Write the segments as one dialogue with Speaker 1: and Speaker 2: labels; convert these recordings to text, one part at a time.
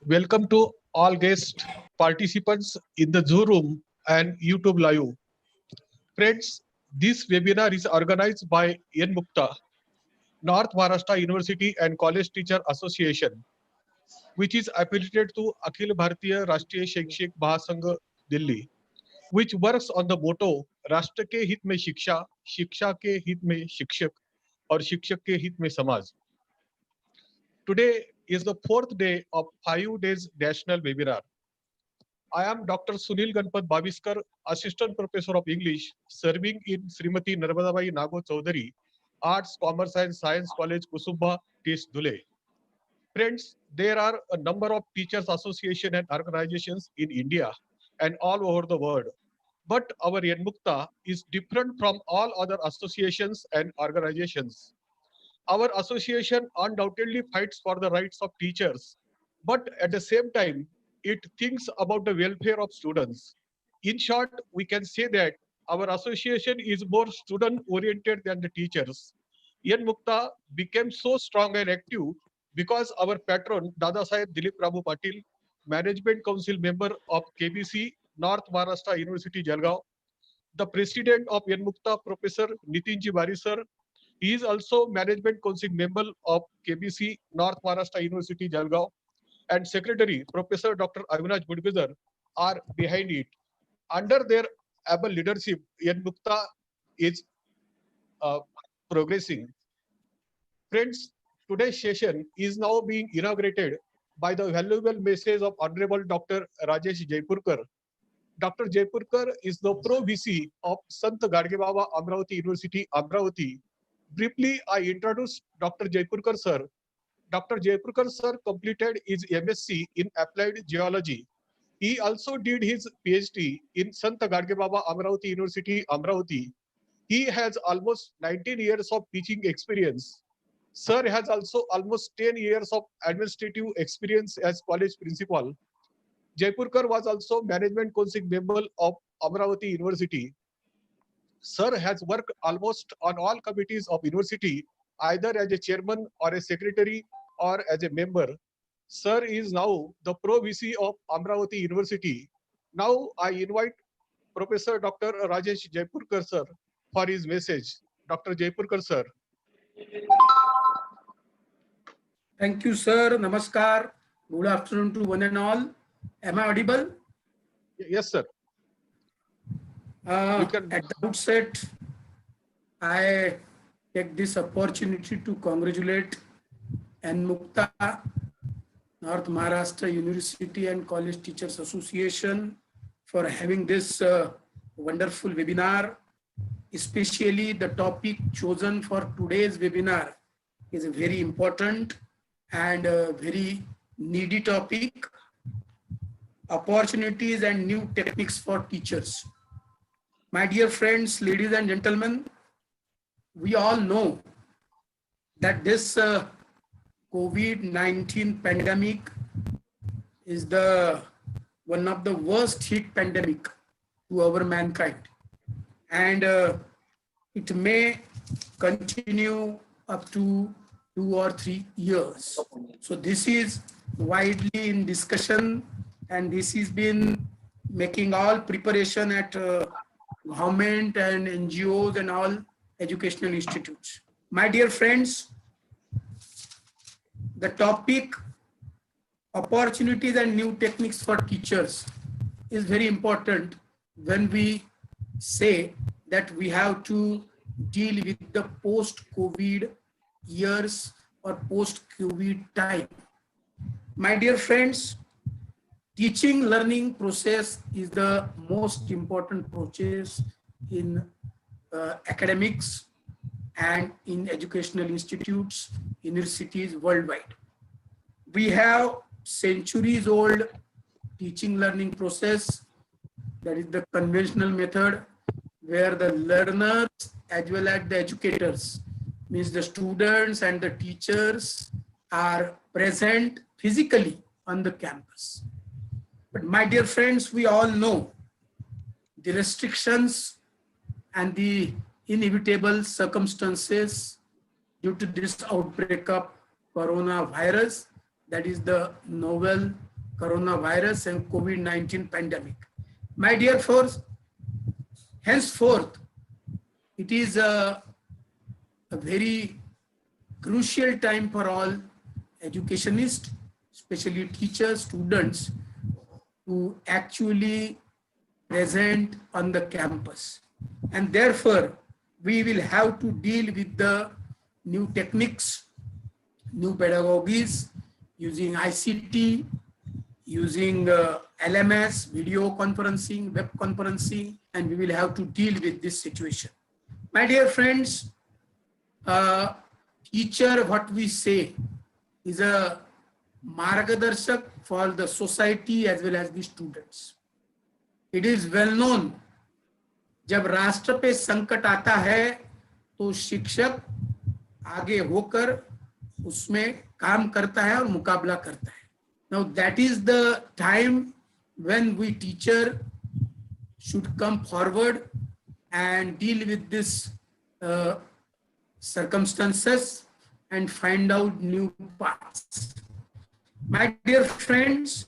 Speaker 1: Welcome to all guest participants in the Zoom room and YouTube live. Friends, this webinar is organized by N Mukta, North Maharashtra University and College Teacher Association, which is affiliated to Akhil Bharatiya Rashtriya Shaikshik Mahasangh Delhi, which works on the motto राष्ट्र के हित में शिक्षा, शिक्षा के हित में शिक्षक और शिक्षक के हित में समाज. Today is the fourth day of 5 days national webinar. I am Dr. Sunil Ganpat Baviskar, Assistant Professor of English, serving in Srimati Narmadabai Nago Chaudhary, Arts, Commerce and Science College, Kusumba, Tis Dhule. Friends, there are a number of teachers association and organizations in India and all over the world. But our Yanmukta is different from all other associations and organizations. Our association undoubtedly fights for the rights of teachers, but at the same time, it thinks about the welfare of students. In short, we can say that our association is more student oriented than the teachers. Yan Mukta became so strong and active because our patron, Dada Saheb Dilip Prabhu Patil, Management Council member of KBC, North Maharashtra University, Jalgaon, the president of Yan Mukta, Professor Nitinji Bari sir, he is also Management Council member of KBC, North Maharashtra University, Jalgaon, and Secretary, Professor Dr. Avinash Budbizar, are behind it. Under their able leadership, Yan Mukta is uh, progressing. Friends, today's session is now being inaugurated by the valuable message of Honorable Dr. Rajesh Jaipurkar. Dr. Jaipurkar is the Pro VC of Sant Gadge Baba Amravati University, Amravati. Briefly, I introduce Dr. Jaipurkar sir. Dr. Jaipurkar sir completed his MSc in Applied Geology. He also did his PhD in Sant Gadge Baba Amravati University, Amravati. He has almost 19 years of teaching experience. Sir has also almost 10 years of administrative experience as college principal. Jaipurkar was also Management Council member of Amravati University. Sir has worked almost on all committees of university, either as a chairman or a secretary or as a member. Sir is now the Pro VC of Amravati University. Now I invite Professor Dr. Rajesh Jaipurkar sir for his message. Dr. Jaipurkar sir.
Speaker 2: Thank you, sir. Namaskar. Good afternoon to one and all. Am I audible?
Speaker 1: Yes, sir.
Speaker 2: At the outset, I take this opportunity to congratulate N Mukta, North Maharashtra University and College Teachers Association for having this wonderful webinar. Especially the topic chosen for today's webinar is a very important and a very needy topic: opportunities and new techniques for teachers. My dear friends, ladies and gentlemen, we all know that this COVID-19 pandemic is one of the worst hit pandemic to our mankind, and it may continue up to 2 or 3 years. So this is widely in discussion, and this has been making all preparation at government and NGOs and all educational institutes. My dear friends, the topic opportunities and new techniques for teachers is very important when we say that we have to deal with the post-COVID years or post-COVID time. My dear friends, teaching learning process is the most important process in academics and in educational institutes, universities worldwide. We have centuries old teaching learning process, that is the conventional method, where the learners as well as the educators, means the students and the teachers, are present physically on the campus. But my dear friends, we all know the restrictions and the inevitable circumstances due to this outbreak of coronavirus, that is the novel coronavirus and COVID-19 pandemic. My dear friends, henceforth, it is a very crucial time for all educationists, especially teachers, students, to actually present on the campus. And therefore, we will have to deal with the new techniques, new pedagogies, using ICT, using LMS, video conferencing, web conferencing, and we will have to deal with this situation. My dear friends, teacher, what we say, is a margadarshak for the society as well as the students. It is well known, जब राष्ट्र पे संकट आता है तो शिक्षक आगे होकर उसमें काम करता है और मुकाबला करता है. Now that is the time when we teacher should come forward and deal with this circumstances and find out new paths. My dear friends,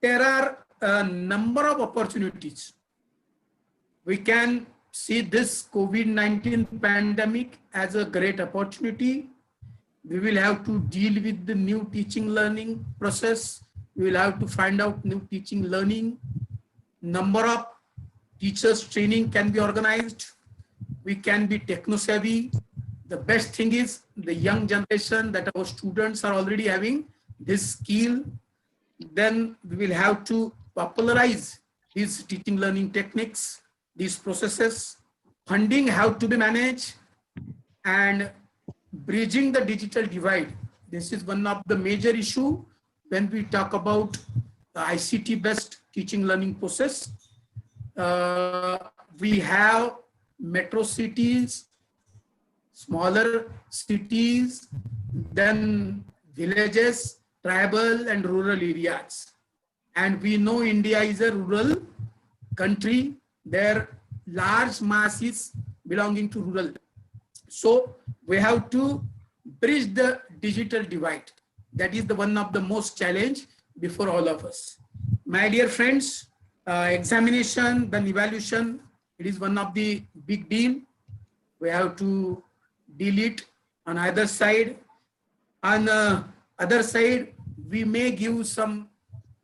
Speaker 2: there are a number of opportunities. We can see this COVID-19 pandemic as a great opportunity. We will have to deal with the new teaching learning process. We will have to find out new teaching learning. Number of teachers training can be organized. We can be techno savvy. The best thing is the young generation that our students are already having this skill. Then we will have to popularize these teaching learning techniques, these processes. Funding have to be managed, and bridging the digital divide. This is one of the major issue when we talk about the ICT based teaching learning process. We have metro cities, smaller cities, then villages, tribal and rural areas. And we know India is a rural country. There are large masses belonging to rural. So we have to bridge the digital divide. That is the one of the most challenge before all of us. My dear friends, examination, then evaluation, it is one of the big deal. We have to deal it on either side. On the other side, we may give some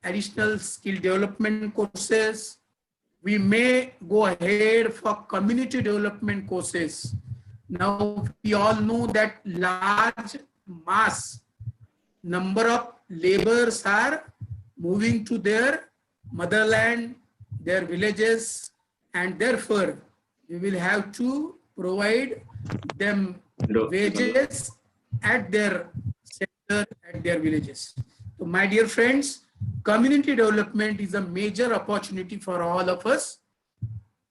Speaker 2: additional skill development courses. We may go ahead for community development courses. Now, we all know that large mass number of laborers are moving to their motherland, their villages, and therefore we will have to provide them wages at their center, at their villages. So my dear friends, community development is a major opportunity for all of us.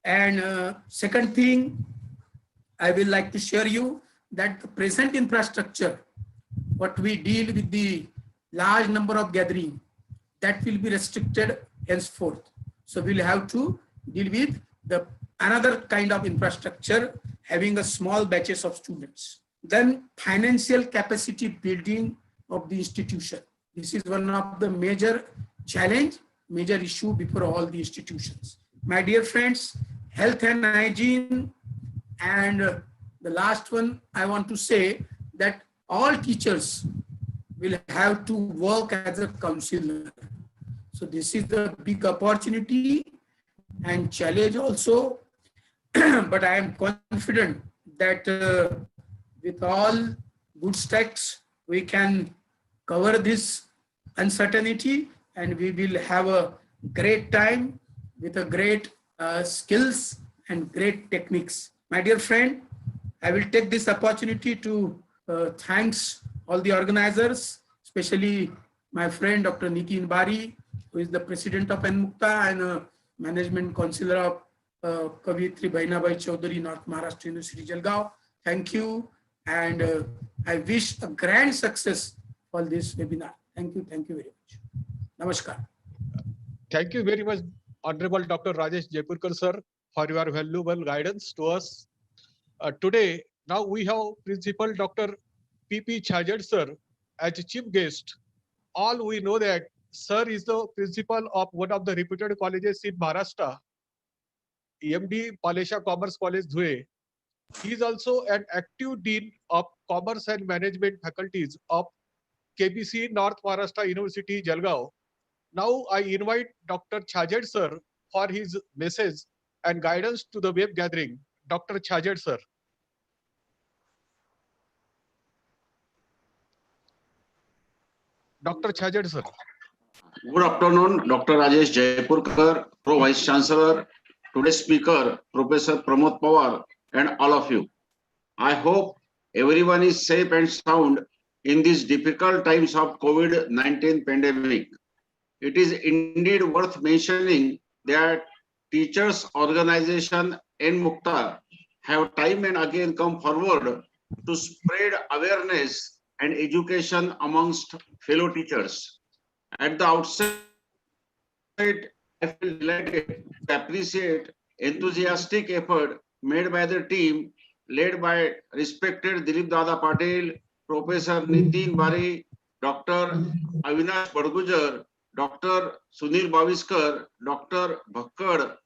Speaker 2: And second thing, I will like to share you that the present infrastructure, what we deal with the large number of gathering, that will be restricted henceforth. So we'll have to deal with the another kind of infrastructure, having a small batches of students. Then financial capacity building of the institution. This is one of the major challenge, major issue before all the institutions. My dear friends, health and hygiene. And the last one, I want to say that all teachers will have to work as a counselor. So this is the big opportunity and challenge also. But I am confident that with all good steps, we can cover this uncertainty and we will have a great time with a great skills and great techniques. My dear friend, I will take this opportunity to thanks all the organizers, especially my friend Dr. Nitin Bari, who is the president of Enmukta and management counselor of Kavitri Bhainabai Chaudhary, North Maharashtra University, Jalgaon. Thank you, and I wish a grand success for this webinar. Thank you very much. Namaskar.
Speaker 1: Thank you very much, Honorable Dr. Rajesh Jaipurkar sir, for your valuable guidance to us. Today, now we have Principal Dr. P.P. Chhajed sir as chief guest. All we know that Sir is the principal of one of the reputed colleges in Maharashtra, EMD Palesha Commerce College, Dhule. He is also an active dean of Commerce and Management faculties of KBC North Maharashtra University, Jalgaon. Now I invite Dr. Chhajed sir for his message and guidance to the web gathering. Dr. Chhajed sir. Dr. Chhajed sir.
Speaker 3: Good afternoon, Dr. Rajesh Jaipurkar, Pro Vice Chancellor, today's speaker, Professor Pramod Pawar, and all of you. I hope everyone is safe and sound in these difficult times of COVID-19 pandemic. It is indeed worth mentioning that teachers organization N-Mukta have time and again come forward to spread awareness and education amongst fellow teachers. At the outset, I feel delighted to appreciate enthusiastic effort made by the team led by respected Dilip Dada Patel, Professor Nitin Bari, Dr. Avinash Badgujar, Dr. Sunil Baviskar, Dr. Bhakkad,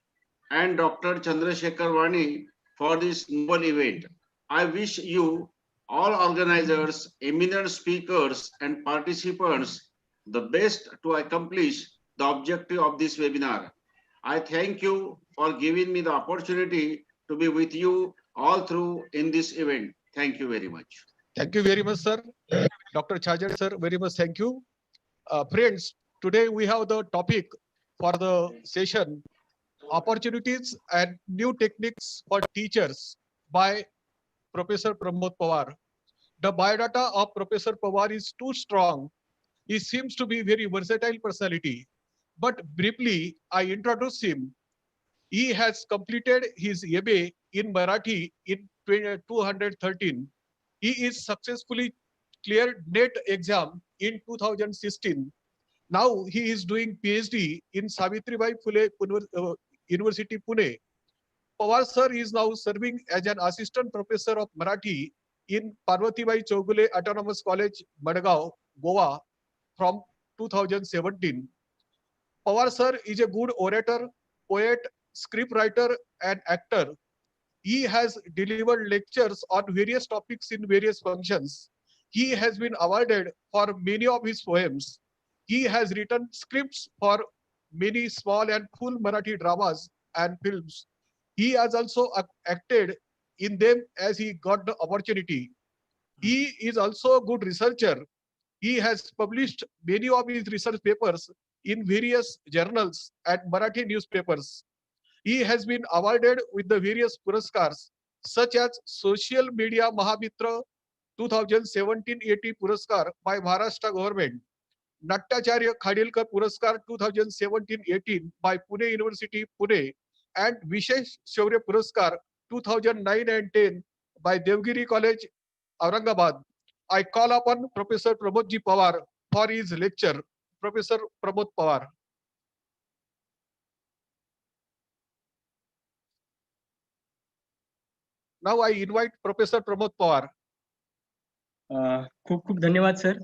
Speaker 3: and Dr. Chandrasekhar Vani for this noble event. I wish you, all organizers, eminent speakers, and participants the best to accomplish the objective of this webinar. I thank you for giving me the opportunity to be with you all through in this event. Thank you very much.
Speaker 1: Thank you very much, sir. Dr. Chhajed sir, very much thank you. Friends, today we have the topic for the session, opportunities and new techniques for teachers by Professor Pramod Pawar. The biodata of Professor Pawar is too strong. He seems to be very versatile personality. But briefly, I introduce him. He has completed his MA in Marathi in 2013. He is successfully cleared NET exam in 2016. Now he is doing PhD in Savitribai Phule University, Pune. Pawar sir is now serving as an assistant professor of Marathi in Parvatibai Chougule Autonomous College, Madgaon, Goa from 2017. Pawar sir is a good orator, poet, scriptwriter, and actor. He has delivered lectures on various topics in various functions. He has been awarded for many of his poems. He has written scripts for many small and full Marathi dramas and films. He has also acted in them as he got the opportunity. He is also a good researcher. He has published many of his research papers in various journals and Marathi newspapers. He has been awarded with the various puraskars such as Social Media Mahamitra 2017-80 Puraskar by Maharashtra government, Natyacharya Khadilkar Puraskar 2017-18 by Pune University, Pune, and Vishesh Shaurya Puraskar 2009 and 10 by Devgiri College, Aurangabad. I call upon Professor Pramod Ji Pawar for his lecture. Professor Pramod Pawar. Now I invite Professor Pramod Pawar.
Speaker 4: खूप खूप धन्यवाद sir.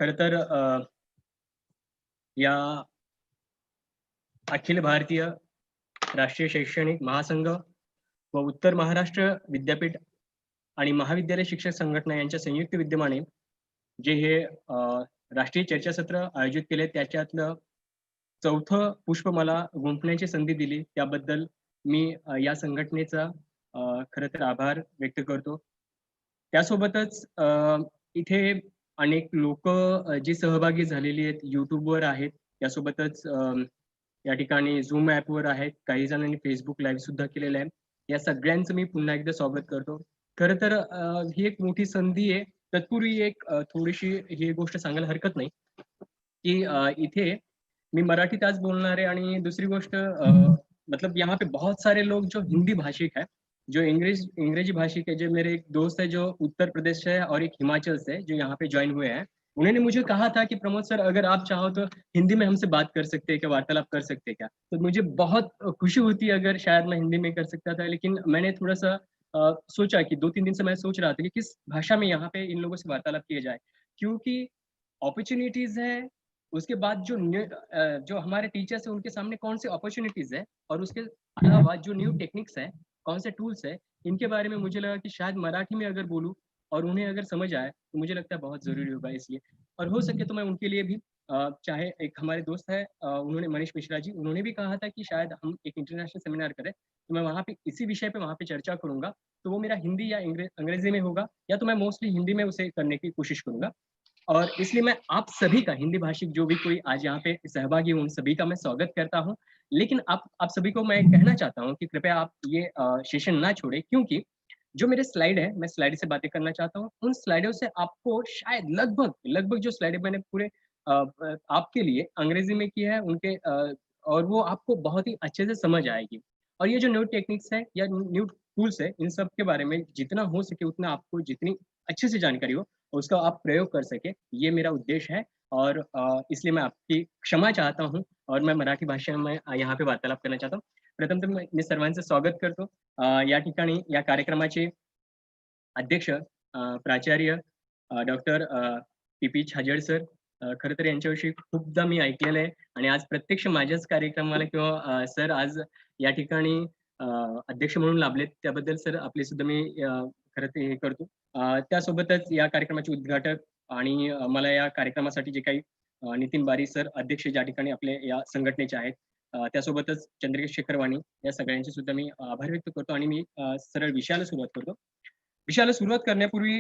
Speaker 4: खरं तर या अखिल भारतीय राष्ट्रीय शैक्षणिक महासंघ व उत्तर महाराष्ट्र विद्यापीठ आणि महाविद्यालय शिक्षक संघटना यांच्या संयुक्त विद्यमाने जे हे राष्ट्रीय चर्चासत्र आयोजित केले त्याच्यातलं चौथं पुष्प मला गुंफण्याची संधी दिली त्याबद्दल मी या संघटनेचा खरं तर आभार व्यक्त करतो. त्यासोबतच इथे अनेक लोक जी सहभागी झालेली आहेत युट्यूबवर आहेत, त्यासोबतच या ठिकाणी झूम ॲपवर आहेत, काही जणांनी फेसबुक लाईव्ह सुद्धा केलेलं आहे. या सगळ्यांचं मी पुन्हा एकदा स्वागत करतो. खरं तर ही एक मोठी संधी आहे. तत्पूर्वी एक थोडीशी ही गोष्ट सांगायला हरकत नाही की इथे मी मराठीत आज बोलणार है आणि दूसरी गोष्ट मतलब यहाँ पे बहुत सारे लोग जो हिंदी भाषिक है, जो अंग्रेजी भाषिक है, जो मेरे एक दोस्त है जो उत्तर प्रदेश से है और एक हिमाचल से जो यहाँ पे ज्वाइन हुए हैं, उन्होंने मुझे कहा था कि प्रमोद सर अगर आप चाहो तो हिंदी में हमसे बात कर सकते हैं क्या, वार्तालाप कर सकते हैं क्या. तो मुझे बहुत खुशी होती अगर शायद मैं हिंदी में कर सकता था, लेकिन मैंने थोड़ा सा सोचा कि 2-3 दिन से मैं सोच रहा था कि किस भाषा में यहाँ पे इन लोगों से वार्तालाप किया जाए, क्योंकि अपॉर्चुनिटीज है उसके बाद जो हमारे टीचर्स हैं उनके सामने कौन से अपॉर्चुनिटीज है, और उसके अलावा जो न्यू टेक्निक्स है, कौन से टूल्स है, इनके बारे में मुझे लगा कि शायद मराठी में अगर बोलूँ और उन्हें अगर समझ आए तो मुझे लगता है बहुत जरूरी होगा। इसलिए और हो सके तो मैं उनके लिए भी चाहे एक हमारे दोस्त है उन्होंने मनीष मिश्रा जी, उन्होंने भी कहा था कि शायद हम एक इंटरनेशनल सेमिनार करें, तो मैं वहाँ पे इसी विषय पे वहाँ पे चर्चा करूंगा। तो वो मेरा हिंदी या अंग्रेजी में होगा, या तो मैं मोस्टली हिंदी में उसे करने की कोशिश करूंगा। और इसलिए मैं आप सभी का, हिंदी भाषिक जो भी कोई आज यहाँ पे सहभागी हूँ, उन सभी का मैं स्वागत करता हूँ। लेकिन आप सभी को मैं कहना चाहता हूँ कि कृपया आप ये सेशन ना छोड़े, क्योंकि जो मेरे स्लाइड है, मैं स्लाइड से बातें करना चाहता हूँ। उन स्लाइडों से आपको शायद लगभग लगभग जो स्लाइड मैंने पूरे आपके लिए अंग्रेजी में की है उनके और वो आपको बहुत ही अच्छे से समझ आएगी। और ये जो न्यू टेक्निक्स है या न्यू टूल्स है, इन सब के बारे में जितना हो सके उतना आपको जितनी अच्छे से जानकारी हो उसका आप प्रयोग कर सके, ये मेरा उद्देश्य है। और इसलिए मैं आपकी क्षमा चाहता हूँ और मैं मराठी भाषा में यहाँ पे वार्तालाप करना चाहता हूँ। प्रथम तर मी सर्वांचं स्वागत करतो या ठिकाणी या कार्यक्रमाचे अध्यक्ष प्राचार्य डॉक्टर पी छाजेड सर, खरं तर यांच्याविषयी खूपदा मी ऐकलेलं आहे आणि आज प्रत्यक्ष माझ्याच कार्यक्रमाला किंवा सर आज या ठिकाणी अध्यक्ष म्हणून लाभलेत, त्याबद्दल सर आपले सुद्धा मी खरं ते हे करतो. त्यासोबतच या कार्यक्रमाचे उद्घाटक आणि मला या कार्यक्रमासाठी जे काही नितीन बारी सर अध्यक्ष ज्या ठिकाणी आपले या संघटनेचे आहेत, त्यासोबतच चंद्रशेखर वाणी, या सगळ्यांचे सुद्धा मी आभार व्यक्त करतो आणि मी सरळ विषयाला सुरुवात करतो. विषयाला सुरुवात करण्यापूर्वी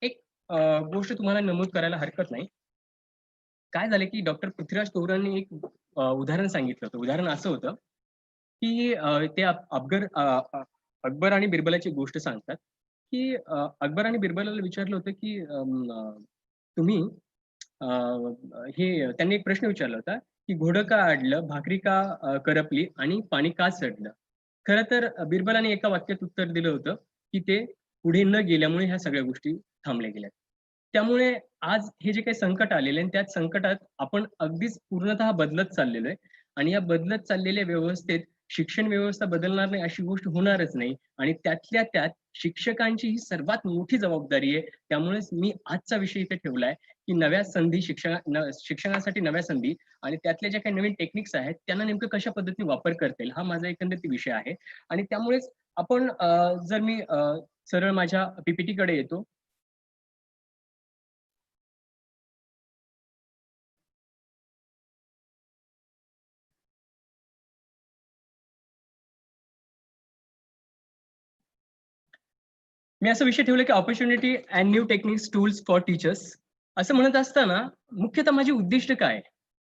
Speaker 4: एक गोष्ट तुम्हाला नमूद करायला हरकत नाही. काय झालं की डॉक्टर पृथ्वीराज तोरांनी एक उदाहरण सांगितलं होतं. उदाहरण असं होतं की ते अकबर आणि बिरबलाची गोष्ट सांगतात की अकबर आणि बिरबलाला विचारलं होतं की तुम्ही हे त्यांनी एक प्रश्न विचारला होता की घोडं का अडलं, भाकरी का करपली आणि पाणी का चढलं. खरं तर बिरबलाने एका वाक्यात उत्तर दिलं होतं की ते पुढे न गेल्यामुळे ह्या सगळ्या गोष्टी थांबल्या गेल्या. त्यामुळे आज हे जे काही संकट आलेले आणि त्याच संकटात आपण अगदीच पूर्णतः बदलत चाललेलो आहे आणि या बदलत चाललेल्या व्यवस्थेत शिक्षण व्यवस्था बदलणार नाही अशी गोष्ट होणारच नाही. आणि त्यातल्या त्यात शिक्षकांची ही सर्वात मोठी जबाबदारी आहे. त्यामुळेच मी आजचा विषय इथे ठेवलाय की नव्या संधी, शिक्षणासाठी नव्या संधी आणि त्यातल्या ज्या काही नवीन टेक्निक्स आहेत त्यांना नेमकं कशा पद्धतीने वापर करता येईल, हा माझा एकंदरीत विषय आहे. आणि त्यामुळेच आपण जर मी सरळ माझ्या पीपीटी कडे येतो. मी असा विषय ठेवला की opportunity and new techniques tools for teachers. असं म्हणत असताना मुख्यतः माझी उद्दिष्ट काय,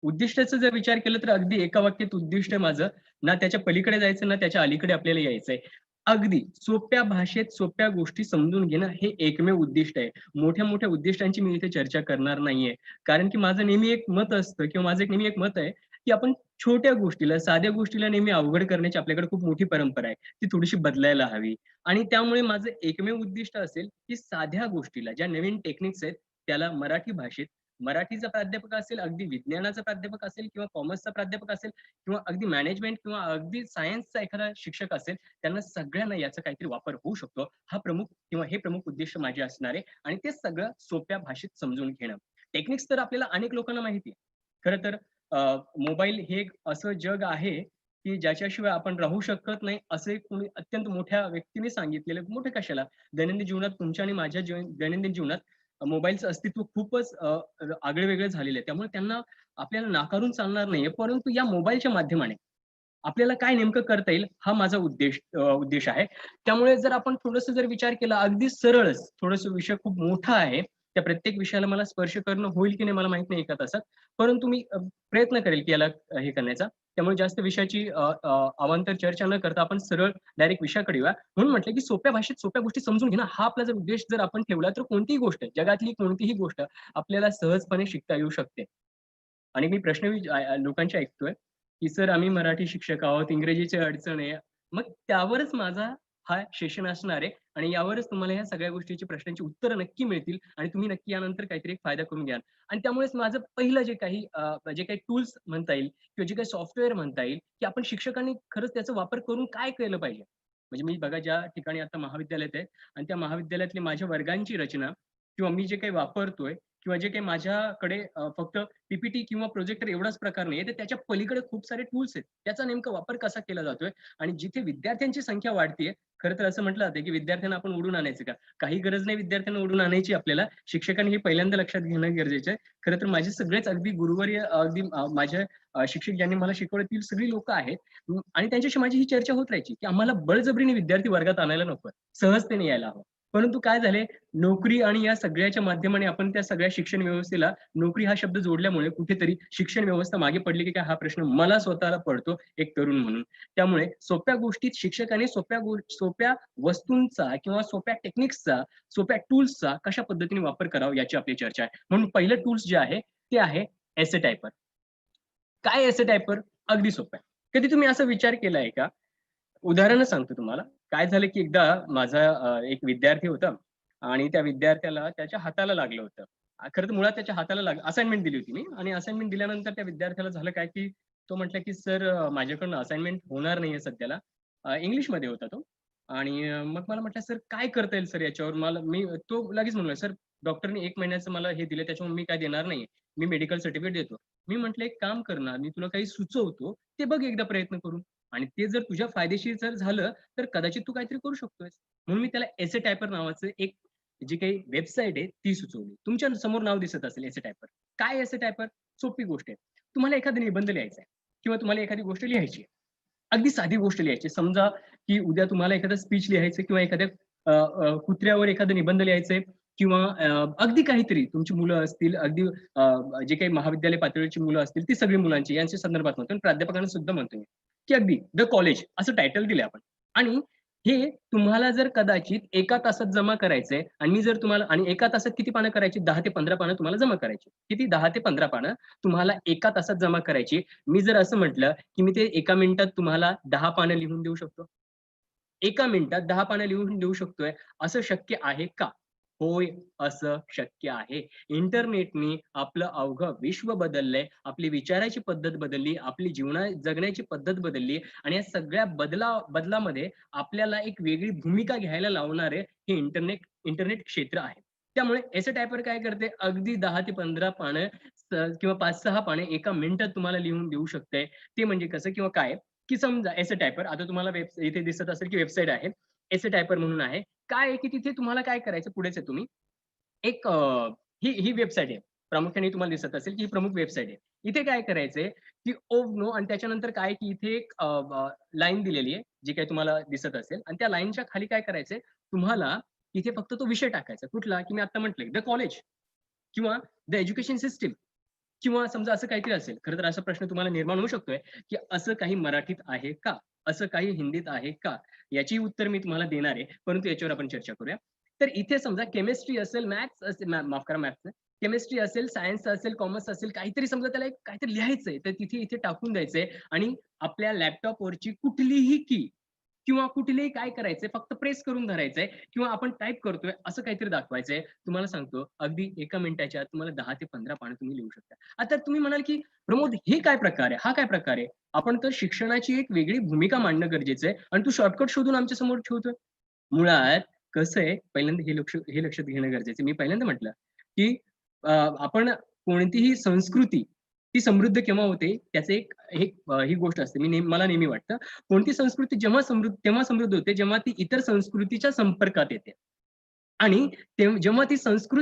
Speaker 4: उद्दिष्टाचा जर विचार केला तर अगदी एका वाक्यात उद्दिष्ट माझं, ना त्याच्या पलीकडे जायचं ना त्याच्या अलीकडे आपल्याला यायचंय. अगदी सोप्या भाषेत सोप्या गोष्टी समजून घेणं हे एकमेव उद्दिष्ट आहे. मोठ्या मोठ्या उद्दिष्टांची मी इथे चर्चा करणार नाहीये, कारण की माझं नेहमी एक मत असतं किंवा माझं नेहमी एक मत आहे की आपण छोट्या गोष्टीला, साध्या गोष्टीला नेहमी अवघड करण्याची आपल्याकडे खूप मोठी परंपरा आहे, ती थोडीशी बदलायला हवी. आणि त्यामुळे माझं एकमेव उद्दिष्ट असेल की साध्या गोष्टीला, ज्या नवीन टेक्निक्स आहेत त्याला मराठी भाषेत, मराठीचा प्राध्यापक असेल, अगदी विज्ञानाचा प्राध्यापक असेल किंवा कॉमर्सचा प्राध्यापक असेल किंवा अगदी मॅनेजमेंट किंवा अगदी सायन्सचा एखादा शिक्षक असेल, त्यांना सगळ्यांना याचा काहीतरी वापर होऊ शकतो. हा प्रमुख किंवा हे प्रमुख उद्दिष्ट माझे असणार आहे आणि ते सगळं सोप्या भाषेत समजून घेणं. टेक्निक्स तर आपल्याला अनेक लोकांना माहिती आहे. खरं तर मोबाईल हे एक असं जग आहे की ज्याच्याशिवाय आपण राहू शकत नाही, असे कोणी अत्यंत मोठ्या व्यक्तीने सांगितलेले. मोठे कशाला, दैनंदिन जीवनात तुमच्या आणि माझ्या दैनंदिन जीवनात मोबाईलचं अस्तित्व खूपच आगळेवेगळे झालेले आहे. त्यामुळे त्यांना आपल्याला नाकारून चालणार नाहीये. परंतु या मोबाईलच्या माध्यमाने आपल्याला काय नेमकं करता येईल, हा माझा उद्देश आहे. त्यामुळे जर आपण थोडंसं जर विचार केला, अगदी सरळच, थोडंसं विषय खूप मोठा आहे, त्या प्रत्येक विषयाला मला स्पर्श करणं होईल की नाही मला माहित नाही एका तासात, परंतु मी प्रयत्न करेल की याला हे करण्याचा. त्यामुळे जास्त विषयाची अवांतर चर्चा न करता आपण सरळ डायरेक्ट विषयाकडे येऊया. म्हणून म्हटलं की सोप्या भाषेत सोप्या गोष्टी समजून घेणं हा आपला जर उद्देश जर आपण ठेवला तर कोणतीही गोष्ट, जगातली कोणतीही गोष्ट आपल्याला सहजपणे शिकता येऊ शकते. आणि मी प्रश्न लोकांचे ऐकतोय की सर आम्ही मराठी शिक्षक आहोत, इंग्रजीची अडचण आहे. मग त्यावरच माझा हा सेशन असणार आहे आणि यावरच तुम्हाला ह्या सगळ्या गोष्टीची प्रश्नांची उत्तरं नक्की मिळतील आणि तुम्ही नक्की यानंतर काहीतरी एक फायदा करून घ्याल. आणि त्यामुळेच माझं पहिलं जे काही टूल्स म्हणता येईल किंवा जे काही सॉफ्टवेअर म्हणता येईल की आपण शिक्षकांनी खरंच त्याचा वापर करून काय केलं पाहिजे. म्हणजे मी बघा ज्या ठिकाणी आता महाविद्यालयात आहे आणि त्या महाविद्यालयातली माझ्या वर्गांची रचना किंवा मी जे काही वापरतोय किंवा जे काही माझ्याकडे फक्त पीपीटी किंवा प्रोजेक्टर एवढाच प्रकार नाही तर त्याच्या पलीकडे खूप सारे टूल्स आहेत. त्याचा नेमका वापर कसा केला जातोय आणि जिथे विद्यार्थ्यांची संख्या वाढतीये, खरं तर असं म्हटलं जातं की विद्यार्थ्यांना आपण ओढून आणायचं का? काही गरज नाही विद्यार्थ्यांना ओढून आणायची आपल्याला. शिक्षकांनी हे पहिल्यांदा लक्षात घेणं गरजेचं आहे. खरं तर माझे सगळेच अगदी गुरुवर्य अगदी माझे शिक्षक ज्यांनी मला शिकवलं ती सगळी लोक आहेत आणि त्यांच्याशी माझी ही चर्चा होत राहायची की आम्हाला बळजबरीने विद्यार्थी वर्गात आणायला नको, सहजतेने यायला हवं. परंतु काय झाले, नोकरी आणि या सगळ्याच्या माध्यमाने आपण त्या सगळ्या शिक्षण व्यवस्थेला नोकरी हा शब्द जोडल्यामुळे कुठेतरी शिक्षण व्यवस्था मागे पडली की काय हा प्रश्न मला स्वतःला पडतो एक तरुण म्हणून. त्यामुळे सोप्या गोष्टीत शिक्षकांनी सोप्या वस्तूंचा किंवा सोप्या टेक्निक्सचा, सोप्या टूल्सचा कशा पद्धतीने वापर करावा याची आपली चर्चा आहे. म्हणून पहिलं टूल्स जे आहे ते आहे एसे टायपर. काय एसे टायपर? अगदी सोपं आहे. कधी तुम्ही असा विचार केलाय का? उदाहरणच सांगतो तुम्हाला. काय झालं की एकदा माझा एक विद्यार्थी होता आणि त्या विद्यार्थ्याला त्याच्या हाताला लागलं होतं. खरं तर मुळात त्याच्या हाताला असाइनमेंट दिली होती मी आणि असाइनमेंट दिल्यानंतर त्या विद्यार्थ्याला झालं काय की तो म्हटला की "सर माझ्याकडून असाइनमेंट होणार नाहीये सध्याला." इंग्लिशमध्ये होता तो आणि मग मला म्हटलं, "सर काय करता येईल सर याच्यावर?" तो लगेच म्हणला, "सर डॉक्टरने 1 महिन्याचं मला हे दिलं त्याच्यामुळे मी काय देणार नाहीये. मी मेडिकल सर्टिफिकेट देतो." मी म्हटलं, "एक काम कर ना, मी तुला काही सुचवतो, ते बघ एकदा प्रयत्न करून. आणि ते जर तुझ्या फायदेशीर जर झालं, तर कदाचित तू काहीतरी करू शकतोयस." म्हणून मी त्याला एसे टायपर नावाचं एक जी काही वेबसाईट आहे ती सुचवली. तुमच्या समोर नाव दिसत असेल एसे टायपर. काय एसे टायपर? सोपी गोष्ट आहे. तुम्हाला एखादा निबंध लिहायचा आहे किंवा तुम्हाला एखादी गोष्ट लिहायची आहे. अगदी साधी गोष्ट लिहायची. समजा की उद्या तुम्हाला एखादं स्पीच लिहायचं किंवा एखाद्या कुत्र्यावर एखादा निबंध लिहायचंय किंवा अगदी काहीतरी तुमची मुलं असतील, अगदी जे काही महाविद्यालय पातळीवरची मुलं असतील, ती सगळी मुलांची यांच्या संदर्भात म्हणतो आणि प्राध्यापकांना सुद्धा म्हणतो मी, की अगदी द कॉलेज असं टायटल दिलंय आपण आणि हे तुम्हाला जर कदाचित 1 तासात जमा करायचंय आणि मी जर तुम्हाला आणि 1 तासात किती पानं करायची? 10 ते 15 पानं तुम्हाला जमा करायची. किती? 10 ते 15 पानं तुम्हाला 1 तासात जमा करायची. मी जर असं म्हटलं, की मी ते 1 मिनिटात तुम्हाला 10 पानं लिहून देऊ शकतो. 1 मिनिटात 10 पानं लिहून देऊ शकतोय, असं शक्य आहे का? होय, असं शक्य आहे. इंटरनेटनी आपलं अवघं विश्व बदललंय, आपली विचारायची पद्धत बदलली, आपली जगण्याची पद्धत बदलली आणि या सगळ्या बदलामध्ये आपल्याला एक वेगळी भूमिका घ्यायला लावणारे हे इंटरनेट क्षेत्र आहे. त्यामुळे एसे टायपर काय करते, अगदी 10 ते 15 पानं किंवा 5-6 पाने 1 मिनिटात तुम्हाला लिहून देऊ शकते. ते म्हणजे कसं किंवा काय? की समजा एसे टायपर आता तुम्हाला इथे दिसत असेल की वेबसाईट आहे. एसे टायपर म्हणून आहे. काय आहे की तिथे तुम्हाला काय करायचं पुढेच आहे तुम्ही. एक ही वेबसाईट आहे. प्रामुख्याने तुम्हाला दिसत असेल की ही प्रमुख वेबसाईट आहे. इथे काय करायचंय की ओव्हनो आणि त्याच्यानंतर काय की इथे एक लाईन दिलेली आहे, जी काही तुम्हाला दिसत असेल आणि त्या लाईनच्या खाली काय करायचंय, तुम्हाला इथे फक्त तो विषय टाकायचा. कुठला? की मी आता म्हटलंय द कॉलेज किंवा द एज्युकेशन सिस्टम किंवा समजा असं काहीतरी असेल. खरं तर असा प्रश्न तुम्हाला निर्माण होऊ शकतोय, की असं काही मराठीत आहे का? असं काही हिंदीत आहे का? याची उत्तर मी तुम्हाला देणार आहे. परंतु याच्यावर आपण चर्चा करूया. तर इथे समजा केमिस्ट्री असेल, मॅथ्स असेल माफ करा मॅथ्स नाही. केमिस्ट्री असेल, सायन्स असेल, कॉमर्स असेल, काहीतरी समजा त्याला एक काहीतरी लिहायचंय, तर तिथे इथे टाकून द्यायचंय आणि आपल्या लॅपटॉपवरची कुठलीही की किंवा कुठलेही काय करायचंय, फक्त प्रेस करून धरायचंय किंवा आपण टाइप करतोय असं काहीतरी दाखवायचंय. तुम्हाला सांगतो अगदी 1 मिनिटाच्या आत तुम्हाला 10 ते 15 पानं तुम्ही लिहू शकता. आता तुम्ही म्हणाल, की "प्रमोद हे काय प्रकार आहे? हा काय प्रकार आहे?" आपण तर शिक्षणाची एक वेगळी भूमिका मांडणं गरजेचं आहे आणि तू शॉर्टकट शोधून आमच्या समोर ठेवतोय. मुळात कसं आहे, पहिल्यांदा हे लक्षात घेणं गरजेचं आहे. मी पहिल्यांदा म्हटलं, की आपण कोणतीही संस्कृती ती समृद्ध केव्हा होते, त्याचं ही गोष्ट असते. मला नेहमी वाटतं, कोणती संस्कृती तेव्हा समृद्ध होते, जेव्हा ती इतर संस्कृतीच्या संपर्कात येते. आणि जेव्हा ती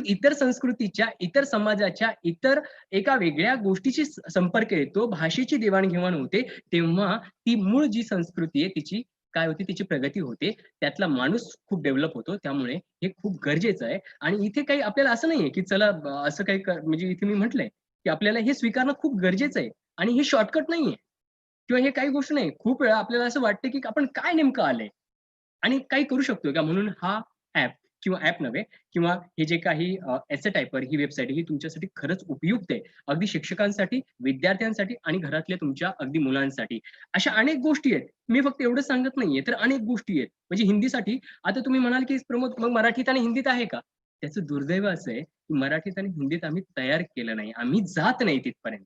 Speaker 4: इतर संस्कृतीच्या, इतर समाजाच्या, इतर एका वेगळ्या गोष्टीशी संपर्क येतो, भाषेची देवाण-घेवाण होते, तेव्हा ती मूळ जी संस्कृती आहे तिची काय होते, तिची प्रगती होते. त्यातला माणूस खूप डेव्हलप होतो. त्यामुळे हे खूप गरजेचं आहे आणि इथे काही आपल्याला असं नाहीये, की चला असं काही म्हणजे इथे मी म्हटलंय, की आपल्याला हे स्वीकारणं खूप गरजेचं आहे आणि हे शॉर्टकट नाहीये किंवा हे काही गोष्ट नाही. खूप वेळा आपल्याला असं वाटतं, की आपण काय नेमकं आलंय? आणि काही करू शकतोय का? म्हणून हा ॲप किंवा ॲप नव्हे किंवा हे जे काही एसे टायपर ही वेबसाईट ही तुमच्यासाठी खरंच उपयुक्त आहे. अगदी शिक्षकांसाठी, विद्यार्थ्यांसाठी आणि घरातल्या तुमच्या अगदी मुलांसाठी. अशा अनेक गोष्टी आहेत. मी फक्त एवढंच सांगत नाहीये, तर अनेक गोष्टी आहेत. म्हणजे हिंदीसाठी आता तुम्ही म्हणाल, की प्रमोद मग मराठीत आणि हिंदीत आहे का? त्याचं दुर्दैव असं आहे, की मराठीत आणि हिंदीत आम्ही तयार केलं नाही. आम्ही जात नाही तिथपर्यंत.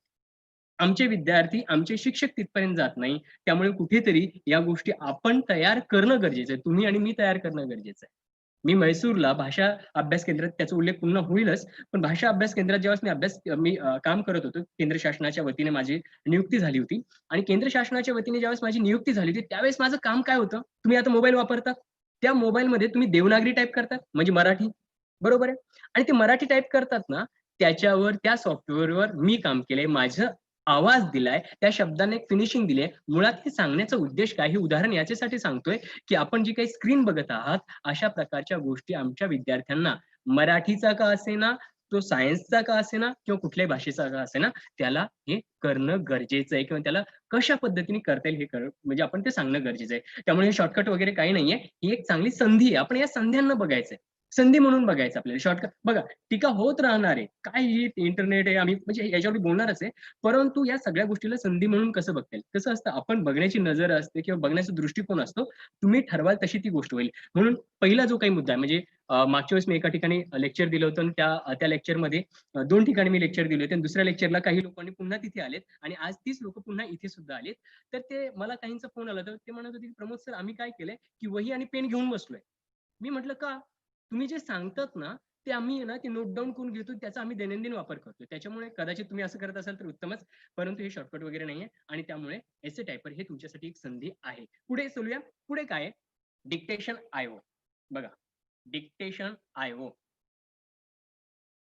Speaker 4: आमचे विद्यार्थी, आमचे शिक्षक तिथपर्यंत जात नाही. त्यामुळे कुठेतरी या गोष्टी आपण तयार करणं गरजेचं आहे. तुम्ही आणि मी तयार करणं गरजेचं आहे. मी म्हैसूरला भाषा अभ्यास केंद्रात त्याचा उल्लेख पुन्हा होईलच, पण भाषा अभ्यास केंद्रात ज्यावेळेस मी काम करत होतो, केंद्र शासनाच्या वतीने माझी नियुक्ती झाली होती आणि केंद्र शासनाच्या वतीने ज्यावेळेस माझी नियुक्ती झाली होती त्यावेळेस माझं काम काय होतं, तुम्ही आता मोबाईल वापरता, त्या मोबाईलमध्ये तुम्ही देवनागरी टाईप करतात म्हणजे मराठी, बरोबर आहे, आणि ते मराठी टाईप करतात ना, त्याच्यावर त्या सॉफ्टवेअरवर मी काम केलंय, माझं आवाज दिलाय, त्या शब्दाने फिनिशिंग दिले. मुळात हे सांगण्याचा उद्देश काय, हे उदाहरण याच्यासाठी सांगतोय की आपण जी काही स्क्रीन बघत आहात अशा प्रकारच्या गोष्टी आमच्या विद्यार्थ्यांना मराठीचा का असेना, तो सायन्सचा का असेना किंवा कुठल्याही भाषेचा का असेना, त्याला हे करणं गरजेचं आहे किंवा त्याला कशा पद्धतीने करता येईल हे म्हणजे आपण ते सांगणं गरजेचं आहे. त्यामुळे हे शॉर्टकट वगैरे काही नाहीये, ही एक चांगली संधी आहे. आपण या संध्यांना बघायचंय, संधी म्हणून बघायचं आपल्याला. शॉर्टकट बघा, टीका होत राहणार आहे, काय ही इंटरनेट आहे, आम्ही म्हणजे याच्यावर बोलणारच आहे, परंतु या सगळ्या गोष्टीला संधी म्हणून कसं बघता येईल, कसं असतं, आपण बघण्याची नजर असते किंवा बघण्याचा दृष्टिकोन असतो, तुम्ही ठरवाल तशी ती गोष्ट होईल. म्हणून पहिला जो काही मुद्दा आहे, म्हणजे मागच्या वेळेस मी एका ठिकाणी लेक्चर दिलं होतं आणि त्या लेक्चरमध्ये 2 ठिकाणी मी लेक्चर दिले होते आणि दुसऱ्या लेक्चरला काही लोकांनी पुन्हा तिथे आलेत आणि आज 30 लोक पुन्हा इथे सुद्धा आलेत. तर ते मला काहींचा फोन आला, तर ते म्हणत होते की प्रमोद सर, आम्ही काय केलंय की वही आणि पेन घेऊन बसलोय. मी म्हटलं का, तुम्ही जे सांगतात ना ते आम्ही ना ते नोट डाऊन करून घेतो, त्याचा आम्ही दैनंदिन वापर करतो, त्याच्यामुळे कदाचित तुम्ही असं करत असाल तर उत्तमच, परंतु हे शॉर्टकट वगैरे नाहीये आणि त्यामुळे एसे टायपर हे तुमच्यासाठी एक संधी आहे. पुढे चलूया, पुढे काय आहे, डिक्टेशन आयओ. बघा, डिक्टेशन आयओ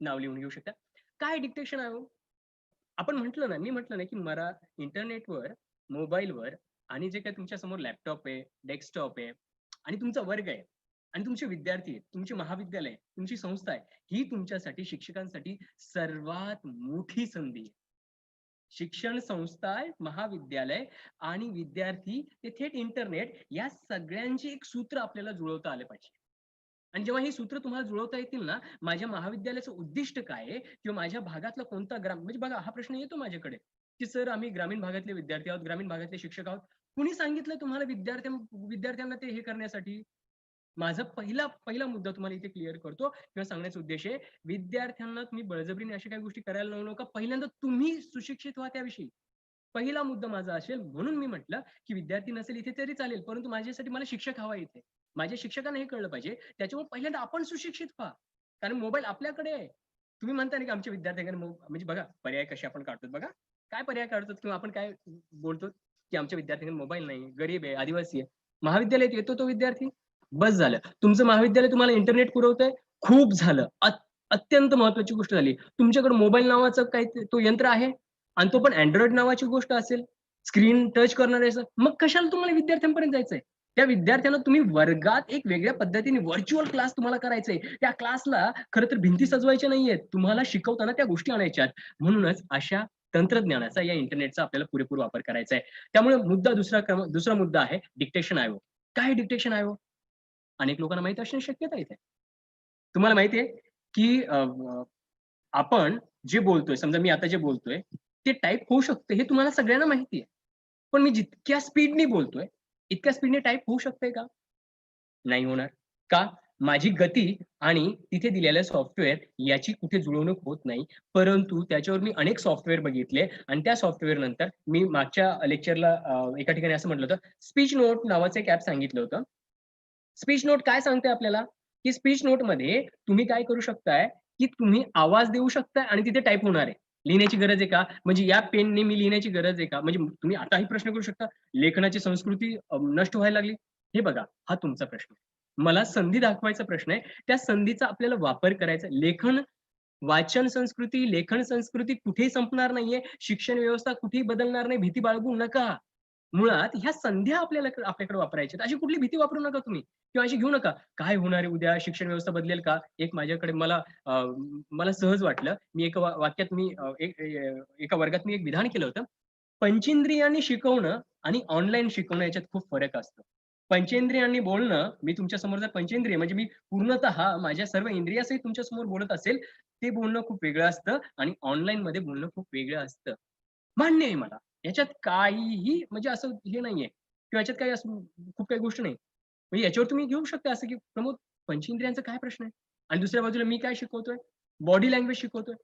Speaker 4: नाव लिहून घेऊ शकता. काय डिक्टेशन आयओ? आपण म्हटलं ना, मी म्हटलं ना की इंटरनेटवर, मोबाईलवर आणि जे काही तुमच्या समोर लॅपटॉप आहे, डेस्कटॉप आहे आणि तुमचा वर्ग आहे आणि तुमचे विद्यार्थी आहेत, तुमचे महाविद्यालय, तुमची संस्था आहे, ही तुमच्यासाठी, शिक्षकांसाठी सर्वात मोठी संधी आहे. शिक्षण संस्था, महाविद्यालय आणि विद्यार्थी, ते थेट इंटरनेट, या सगळ्यांचे एक सूत्र आपल्याला जुळवता आले पाहिजे. आणि जेव्हा ही सूत्र तुम्हाला जुळवता येतील ना, माझ्या महाविद्यालयाचं उद्दिष्ट काय आहे किंवा माझ्या भागातला कोणता म्हणजे बघा, हा प्रश्न येतो माझ्याकडे की सर, आम्ही ग्रामीण भागातले विद्यार्थी आहोत, ग्रामीण भागातले शिक्षक आहोत, कुणी सांगितलं तुम्हाला विद्यार्थ्यांना ते हे करण्यासाठी? माझा पहिला मुद्दा तुम्हाला इथे क्लिअर करतो किंवा सांगण्याचा उद्देश आहे, विद्यार्थ्यांना तुम्ही बळजबरीने अशा काही गोष्टी करायला लावू नका. पहिल्यांदा तुम्ही सुशिक्षित व्हा त्याविषयी. पहिला मुद्दा माझा असेल, म्हणून मी म्हटलं की विद्यार्थी नसेल इथे तरी चालेल, परंतु माझ्यासाठी मला शिक्षक हवा इथे. माझ्या शिक्षकांना हे कळलं पाहिजे, त्याच्यामुळे पहिल्यांदा आपण सुशिक्षित व्हा, कारण मोबाईल आपल्याकडे आहे. तुम्ही म्हणता ना की आमच्या विद्यार्थ्यांकडे म्हणजे बघा, पर्याय कसे आपण काढतो बघा, काय पर्याय काढतो किंवा आपण काय बोलतो की आमच्या विद्यार्थ्यांकडे मोबाईल नाही, गरीब आहे, आदिवासी आहे. महाविद्यालयात येतो तो विद्यार्थी, बस झालं. तुमचं महाविद्यालय तुम्हाला इंटरनेट पुरवतंय, खूप झालं, अत्यंत महत्वाची गोष्ट झाली. तुमच्याकडे मोबाईल नावाचं काही तो यंत्र आहे आणि तो पण अँड्रॉइड नावाची गोष्ट असेल, स्क्रीन टच करणार आहे, मग कशाला तुम्हाला विद्यार्थ्यांपर्यंत जायचंय? त्या विद्यार्थ्यांना तुम्ही वर्गात एक वेगळ्या पद्धतीने व्हर्च्युअल क्लास तुम्हाला करायचंय. त्या क्लासला खरं तर भिंती सजवायच्या नाहीयेत, तुम्हाला शिकवताना त्या गोष्टी आणायच्या. म्हणूनच अशा तंत्रज्ञानाचा, या इंटरनेटचा आपल्याला पुरेपूर वापर करायचा आहे. त्यामुळे दुसरा मुद्दा आहे डिक्टेशन आयओ. काय डिक्टेशन आयओ? अनेक लोकांना माहिती असण्याची शक्यता इथे. तुम्हाला माहितीये की आपण जे बोलतोय, समजा मी आता जे बोलतोय ते टाईप होऊ शकतं, हे तुम्हाला सगळ्यांना माहिती आहे. पण मी जितक्या स्पीडने बोलतोय, इतक्या स्पीडने टाईप होऊ शकते का? नाही होणार. का? माझी गती आणि तिथे दिलेलं सॉफ्टवेअर याची कुठे जुळवणूक होत नाही. परंतु त्याच्यावर मी अनेक सॉफ्टवेअर बघितले आणि त्या सॉफ्टवेअर नंतर मी मागच्या लेक्चरला एका ठिकाणी असं म्हटलं होतं, स्पीच नोट नावाचं एक ॲप सांगितलं होतं. स्पीच नोट काय सांगते आपल्याला, की स्पीच नोटमध्ये तुम्ही काय करू शकताय, की तुम्ही आवाज देऊ शकताय आणि तिथे टाइप होणार आहे. लिहिण्याची गरज आहे का? म्हणजे या पेनने मी लिहिण्याची गरज आहे का? म्हणजे तुम्ही आताही प्रश्न करू शकता, लेखनाची संस्कृती नष्ट व्हायला लागली. हे बघा, हा तुमचा प्रश्न आहे. मला संधी दाखवायचा प्रश्न आहे. त्या संधीचा आपल्याला वापर करायचा. वाचन संस्कृती, लेखन संस्कृती कुठेही संपणार नाहीये. शिक्षण व्यवस्था कुठेही बदलणार नाही. भीती बाळगू नका. मुळात ह्या संध्या आपल्याकडे वापरायच्या. अशी कुठली भीती वापरू नका तुम्ही किंवा अशी घेऊ नका. काय होणार आहे उद्या? शिक्षण व्यवस्था बदलेल का? एक माझ्याकडे मला सहज वाटलं. मी एका वाक्यात एका वर्गात मी एक विधान केलं होतं. पंचेंद्रियांनी शिकवणं आणि ऑनलाईन शिकवणं याच्यात खूप फरक असतो. पंचेंद्रियांनी बोलणं, मी तुमच्या समोर जर पंचेंद्रिय म्हणजे मी पूर्णतः माझ्या सर्व इंद्रियासहित तुमच्या समोर बोलत असेल, ते बोलणं खूप वेगळं असतं आणि ऑनलाईन मध्ये बोलणं खूप वेगळं असतं. मान्य आहे मला. याच्यात काहीही म्हणजे असं हे नाहीये किंवा याच्यात काही असं खूप काही गोष्ट नाही. म्हणजे याच्यावर तुम्ही घेऊ शकता असं की प्रमोद, पंचेंद्रियांचा काय प्रश्न आहे? आणि दुसऱ्या बाजूला मी काय शिकवतोय? Body language शिकवतोय.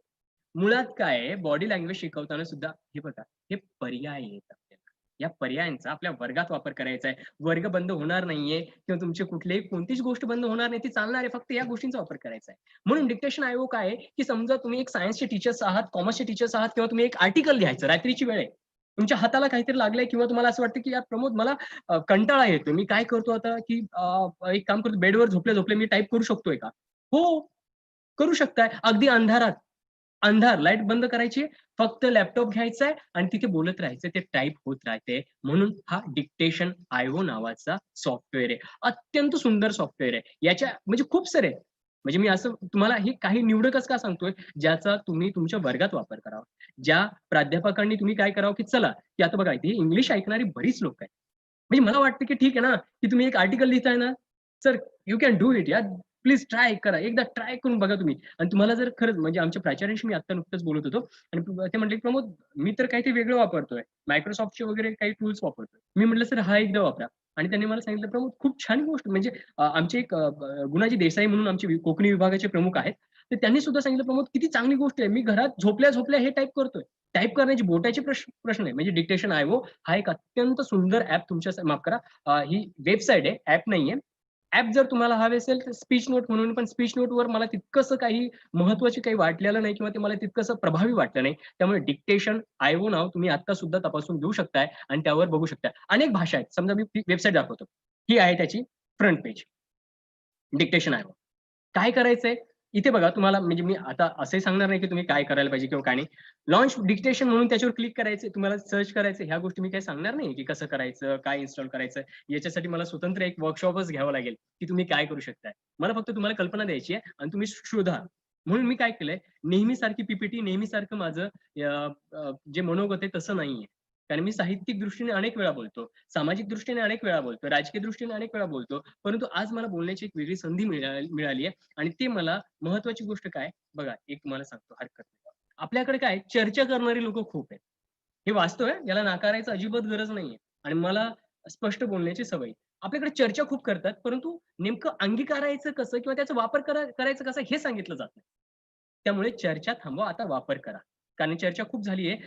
Speaker 4: मुळात काय आहे, बॉडी लँग्वेज शिकवताना सुद्धा हे बघा, हे पर्याय आहेत आपल्याला. या पर्यायांचा आपल्या वर्गात वापर करायचा आहे. वर्ग बंद होणार नाहीये किंवा तुमची कोणतीच गोष्ट बंद होणार नाही, ती चालणार आहे. फक्त या गोष्टींचा वापर करायचा आहे. म्हणून डिक्टेशन आयोग काय आहे, की समजा तुम्ही एक सायन्सचे टीचर्स आहात, कॉमर्सचे टीचर्स आहात किंवा तुम्ही एक आर्टिकल लिहायचं, रात्रीची वेळ आहे. तुमच्या हाताला काहीतरी लागलंय किंवा तुम्हाला असं वाटतं, की यार प्रमोद मला कंटाळा येतोय. मी काय करतो आता, की एक काम करतो, बेडवर झोपले मी टाइप करू शकतोय का? हो, करू शकताय. अगदी अंधारात. लाईट बंद करायची, फक्त लॅपटॉप घ्यायचा आहे आणि तिथे बोलत राहायचं. ते टाइप होत राहते. म्हणून हा डिक्टेशन आयओ नावाचा सॉफ्टवेअर आहे. अत्यंत सुंदर सॉफ्टवेअर आहे. याच्या म्हणजे खूप सारे आहे. म्हणजे मी असं तुम्हाला हे काही निवडकच का सांगतोय, ज्याचा तुम्ही तुमच्या वर्गात वापर करावा. ज्या प्राध्यापकांनी तुम्ही काय करावं, की चला, की आता बघा इथे इंग्लिश ऐकणारी बरीच लोक आहेत. म्हणजे मला वाटतं, की ठीक आहे ना, की तुम्ही एक आर्टिकल लिहिताय ना, sir you can do it यार. प्लीज ट्राय करा. एकदा ट्राय करून बघा तुम्ही. आणि तुम्हाला जर खरंच म्हणजे आमच्या प्राचार्यांशी मी आता नुकतंच बोलत होतो आणि ते म्हटले, "प्रमोद, मी तर काही ते वेगळं वापरतोय. Microsoftचे वगैरे काही टूल्स वापरतोय." मी म्हटलं, "सर हा एकदा वापरा." आणि त्यांनी मला सांगितलं, "प्रमोद, खूप छान गोष्ट." म्हणजे आमचे एक गुणाजी देसाई म्हणून आमचे कोकणी विभागाचे प्रमुख आहेत. तर त्यांनी सुद्धा सांगितलं, "प्रमोद, किती चांगली गोष्ट आहे. मी घरात झोपल्या-झोपल्या हे टाइप करतोय." टाइप करण्याची बोटाचे प्रश्न आहे. म्हणजे डिक्टेशन आयओ हा एक अत्यंत सुंदर ॲप माफ करा, ही वेबसाईट आहे, ॲप नाहीये. ॲप जर तुम्हाला हवे असेल तर स्पीच नोट म्हणून, पण स्पीच नोटवर मला तितकंसं काही महत्त्वाची काही वाटलेलं नाही किंवा ते मला तितकंसं प्रभावी वाटलं नाही. त्यामुळे डिक्टेशन आयओ नाव तुम्ही आता सुद्धा तपासून घेऊ शकताय आणि त्यावर बघू शकताय. अनेक भाषा आहेत. समजा मी वेबसाईट दाखवतो. ही आहे त्याची फ्रंट पेज. Dictation IO. काय करायचंय? इथे बघा तुम्हाला म्हणजे मी आता असंही सांगणार नाही, की तुम्ही काय करायला पाहिजे किंवा काय नाही. लॉन्च डिक्टेशन म्हणून त्याच्यावर क्लिक करायचं. तुम्हाला सर्च करायचं. ह्या गोष्टी मी काही सांगणार नाही, की कसं करायचं, काय इन्स्टॉल करायचं. याच्यासाठी मला स्वतंत्र एक वर्कशॉपच घ्यावं लागेल, की तुम्ही काय करू शकताय. मला फक्त तुम्हाला कल्पना द्यायची आहे आणि तुम्ही शोधा. म्हणून मी काय केलंय, नेहमीसारखी पीपीटी, नेहमीसारखं माझं जे मनोगत आहे तसं नाहीये. कारण मी साहित्यिक दृष्टीने अनेक वेळा बोलतो, सामाजिक दृष्टीने अनेक वेळा बोलतो, राजकीय दृष्टीने अनेक वेळा बोलतो. परंतु आज मला बोलण्याची एक वेगळी संधी मिळाली आहे आणि ते मला महत्त्वाची गोष्ट काय, बघा एक तुम्हाला सांगतो हरकत नाही. आपल्याकडे काय चर्चा करणारी लोकं खूप आहेत. हे वास्तव आहे, याला नाकारायचं अजिबात गरज नाहीये आणि मला स्पष्ट बोलण्याची सवय आहे. आपल्याकडे चर्चा खूप करतात, परंतु नेमकं अंगीकारायचं कसं किंवा त्याचा वापर करायचं कसं हे सांगितलं जात नाही. त्यामुळे चर्चा थांबवा, आता वापर करा. कारण चर्चा खूप झाली आहे.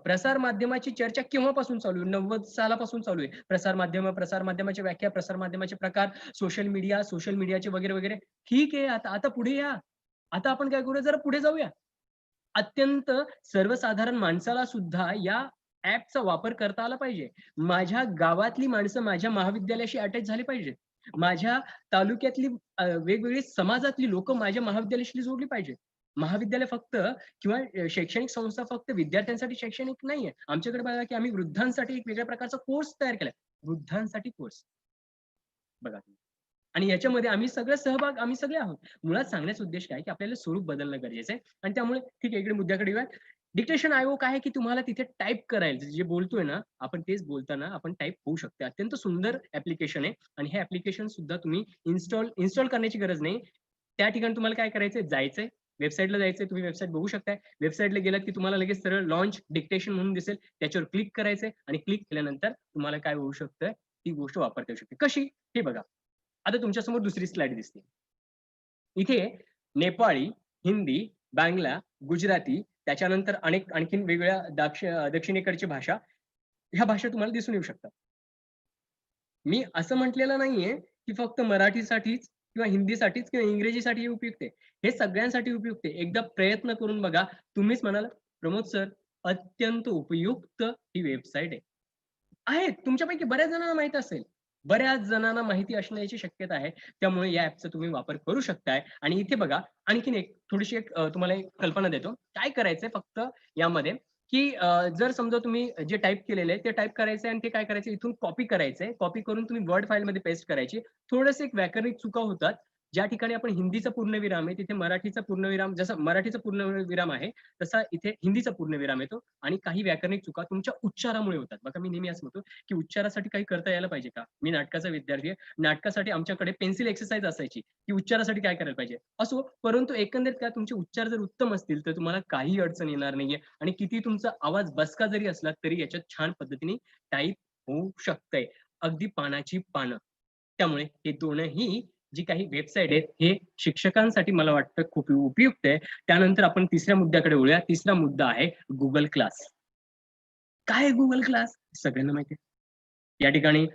Speaker 4: प्रसार माध्यमाची चर्चा केव्हापासून चालू आहे? 90 सालापासून चालू आहे. प्रसार माध्यमाची व्याख्या, प्रसार माध्यमाचे प्रकार, सोशल मीडियाचे वगैरे, वगैरे. ठीक आहे, आता पुढे या. आता आपण काय करूया, जरा पुढे जाऊया. अत्यंत सर्वसाधारण माणसाला सुद्धा या ॲपचा वापर करता आला पाहिजे. माझ्या गावातली माणसं माझ्या महाविद्यालयाशी अटॅच झाली पाहिजेत. माझ्या तालुक्यातली वेगवेगळी समाजातली लोकं माझ्या महाविद्यालयाशी जोडली पाहिजेत. महाविद्यालय फक्त किंवा शैक्षणिक संस्था फक्त विद्यार्थ्यांसाठी शैक्षणिक नाहीये. आमच्याकडे बघा, की आम्ही वृद्धांसाठी एक वेगळ्या प्रकारचा कोर्स तयार केलाय. वृद्धांसाठी कोर्स. बघा तुम्ही. आणि याच्यामध्ये आम्ही सगळे आहोत. मुळात सांगण्याचा उद्देश काय, की आपल्याला स्वरूप बदलणं गरजेचं आहे आणि त्यामुळे ठीक आहे, इकडे मुद्द्याकडे येऊया. डिक्टेशन आयओ काय आहे, की तुम्हाला तिथे टाइप करायचं. जे बोलतोय ना, आपण तेच बोलताना आपण टाइप होऊ शकते. अत्यंत सुंदर ॲप्लिकेशन आहे आणि हे ॲप्लिकेशन सुद्धा तुम्ही इन्स्टॉल करण्याची गरज नाही. त्या ठिकाणी तुम्हाला काय करायचंय, जायचंय, वेबसाईटला जायचंय. तुम्ही वेबसाईट बघू शकताय. वेबसाईटला गेलात, की तुम्हाला लगेच सरळ लॉन्च डिक्टेशन म्हणून दिसेल. त्याच्यावर क्लिक करायचंय आणि क्लिक केल्यानंतर तुम्हाला काय होऊ शकतं, ती गोष्ट वापरता येऊ शकते. कशी? हे बघा. आता तुमच्यासमोर दुसरी स्लाइड दिसते. इथे नेपाळी, हिंदी, बांगला, गुजराती त्याच्यानंतर आणखीन वेगळ्या दक्षिणेकडची भाषा, ह्या भाषा तुम्हाला दिसून येऊ शकतात. मी असं म्हटलेलं नाहीये, की फक्त मराठीसाठीच किंवा हिंदीसाठीच किंवा इंग्रजीसाठी हे उपयुक्त आहे. हे सगळ्यांसाठी उपयुक्त आहे. एकदा प्रयत्न करून बघा. तुम्हीच म्हणाल, "प्रमोद सर, अत्यंत उपयुक्त ही वेबसाईट आहे." आहेत. तुमच्यापैकी बऱ्याच जणांना माहीत असेल. बऱ्याच जणांना माहिती असण्याची शक्यता आहे. त्यामुळे या ॲपचा तुम्ही वापर करू शकताय आणि इथे बघा आणखीन एक थोडीशी तुम्हाला एक कल्पना देतो. काय करायचंय फक्त यामध्ये, की जर समजा तुम्ही जे टाइप केलेलं आहे ते टाइप करायचंय आणि ते काय करायचं इथून कॉपी करायचंय. कॉपी करून तुम्ही वर्ड फाइलमध्ये पेस्ट करायची. थोडेसे एक व्याकरणिक चुका होतात. ज्या ठिकाणी आपण हिंदीचा पूर्णविराम आहे, तिथे मराठीचा पूर्णविराम जसं मराठीचा पूर्णविराम आहे, तसा इथे हिंदीचा पूर्णविराम येतो आणि काही व्याकरणिक चुका तुमच्या उच्चारामुळे होतात. बघा मी नेहमी असं म्हणतो, की उच्चारासाठी काही करता यायला पाहिजे का? मी नाटकाचा विद्यार्थी आहे. नाटकासाठी आमच्याकडे पेन्सिल एक्सरसाइज असायची, की उच्चारासाठी काय करायला पाहिजे? असो, परंतु एकंदरीत काय तुमचे उच्चार जर उत्तम असतील, तर तुम्हाला काही अडचण येणार नाहीये आणि किती तुमचा आवाज बसका जरी असला, तरी याच्यात छान पद्धतीने टाइप होऊ शकतंय. अगदी पानाची पानं. त्यामुळे हे दोनही जी काही वेबसाईट आहेत, हे शिक्षकांसाठी मला वाटतं खूप उपयुक्त आहे. त्यानंतर आपण तिसऱ्या मुद्द्याकडे वळूया. तिसरा मुद्दा आहे Google क्लास. काय गुगल क्लास सगळ्यांना माहिती आहे. या ठिकाणी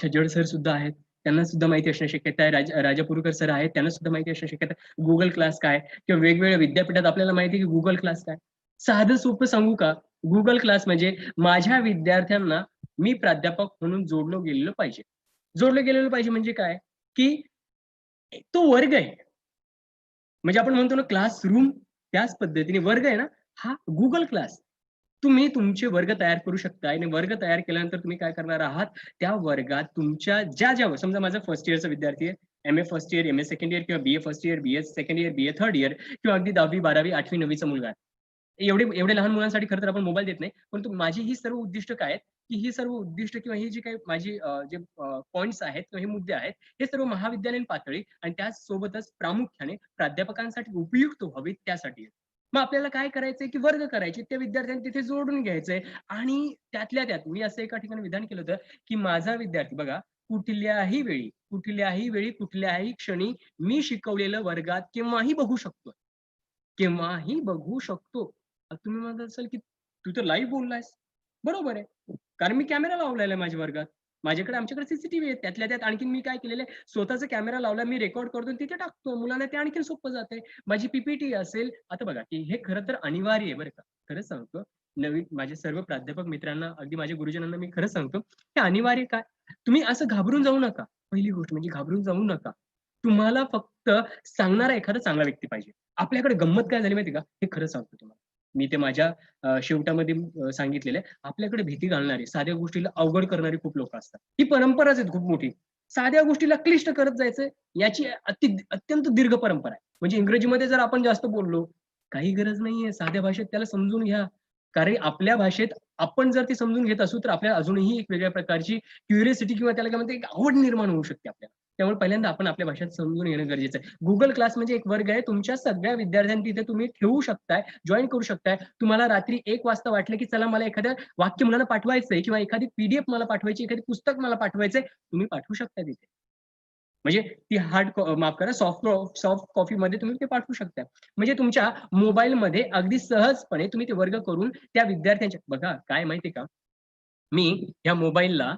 Speaker 4: छज्जड सर सुद्धा आहेत, त्यांना सुद्धा माहिती असण्याची शक्यता आहे. राजापूरकर सर आहेत, त्यांना सुद्धा माहिती असण्याची शक्यता आहे. गुगल क्लास काय किंवा वेगवेगळ्या विद्यापीठात आपल्याला माहिती आहे की गुगल क्लास काय. साधं सोपं सांगू का? गुगल क्लास म्हणजे माझ्या विद्यार्थ्यांना मी प्राध्यापक म्हणून जोडलं गेलेलं पाहिजे. जोडलं गेलेलं पाहिजे म्हणजे काय, की तो वर्ग आहे. म्हणजे आपण म्हणतो ना क्लासरूम, त्याच पद्धतीने वर्ग आहे ना, हा गुगल क्लास. तुम्ही तुमचे वर्ग तयार करू शकता आणि वर्ग तयार केल्यानंतर तुम्ही काय करणार आहात, त्या वर्गात तुमच्या ज्या समजा माझा फर्स्ट इयरचा विद्यार्थी आहे, M A first year, M A second year किंवा BA first year, BA second year, BA third year किंवा अगदी 10वी, 12वी, 8वी, 9वीचा मुलगा आहे. एवढे लहान मुलांसाठी खरं तर आपण मोबाईल देत नाही. परंतु माझी ही सर्व उद्दिष्ट काय आहेत, की ही सर्व उद्दिष्ट किंवा ही जी काही माझी जे पॉइंट्स आहेत किंवा हे मुद्दे आहेत, हे सर्व महाविद्यालयीन पातळी आणि त्याचसोबतच प्रामुख्याने प्राध्यापकांसाठी उपयुक्त व्हावीत त्यासाठी आहेत. मग आपल्याला काय करायचंय, की वर्ग करायचे. त्या विद्यार्थ्यांना तिथे जोडून घ्यायचंय आणि त्यातल्या त्यात मी असं एका ठिकाणी विधान केलं होतं, की माझा विद्यार्थी बघा कुठल्याही वेळी, कुठल्याही वेळी, कुठल्याही क्षणी मी शिकवलेलं वर्गात केव्हाही बघू शकतो. केव्हाही बघू शकतो. तुम्ही म्हणत असाल, की "तू तर लाईव्ह बोललायस." बरोबर आहे. कारण मी कॅमेरा लावलेला आहे माझ्या वर्गात. आमच्याकडे सीसीटीव्ही आहे. त्यातल्या त्यात आणखीन मी काय केलेलं आहे, स्वतःचा कॅमेरा लावला, मी रेकॉर्ड करतो आणि तिथे टाकतो. मुलांना ते आणखीन सोपं जातंय. माझी पीपीटी असेल. आता बघा, की हे खरं तर अनिवार्य आहे बरं का. खरंच सांगतो. नवीन माझे सर्व प्राध्यापक मित्रांना, अगदी माझ्या गुरुजनांना मी खरंच सांगतो, हे अनिवार्य काय? तुम्ही असं घाबरून जाऊ नका. पहिली गोष्ट म्हणजे घाबरून जाऊ नका. तुम्हाला फक्त सांगणारा एखादा चांगला व्यक्ती पाहिजे. आपल्याकडे गंमत काय झाली माहिती का? हे खरं सांगतो तुम्हाला. मी ते माझ्या शेवटामध्ये सांगितलेलं आहे. आपल्याकडे भीती घालणारी, साध्या गोष्टीला अवघड करणारी खूप लोकं असतात. ही परंपराच आहे खूप मोठी. साध्या गोष्टीला क्लिष्ट करत जायचं, याची अत्यंत दीर्घ परंपरा आहे. म्हणजे इंग्रजीमध्ये जर आपण जास्त बोललो, काही गरज नाहीये. साध्या भाषेत त्याला समजून घ्या. कारण आपल्या भाषेत आपण जर ते समजून घेत असू, तर आपल्याला अजूनही एक वेगळ्या प्रकारची क्युरिओसिटी किंवा त्याला काय म्हणते, एक आवड निर्माण होऊ शकते आपल्याला. त्यामुळे पहिल्यांदा आपण आपल्या भाषेत समजून घेणं गरजेचं आहे. Google क्लास म्हणजे एक वर्ग आहे. तुमच्या सगळ्या विद्यार्थ्यांना तिथे तुम्ही ठेवू शकताय, जॉइन करू शकताय. तुम्हाला रात्री 1 वाजता वाटलं, की चला मला एखादं वाक्य मुलांना पाठवायचंय किंवा एखादी पीडीएफ मला पाठवायची, एखादी पुस्तक मला पाठवायचंय, तुम्ही पाठवू शकता तिथे. म्हणजे ती माफ करा सॉफ्ट कॉपीमध्ये तुम्ही ते पाठवू शकता. म्हणजे तुमच्या मोबाईलमध्ये अगदी सहजपणे तुम्ही ते वर्ग करून त्या विद्यार्थ्यांच्या बघा काय माहिती का? मी या मोबाईलला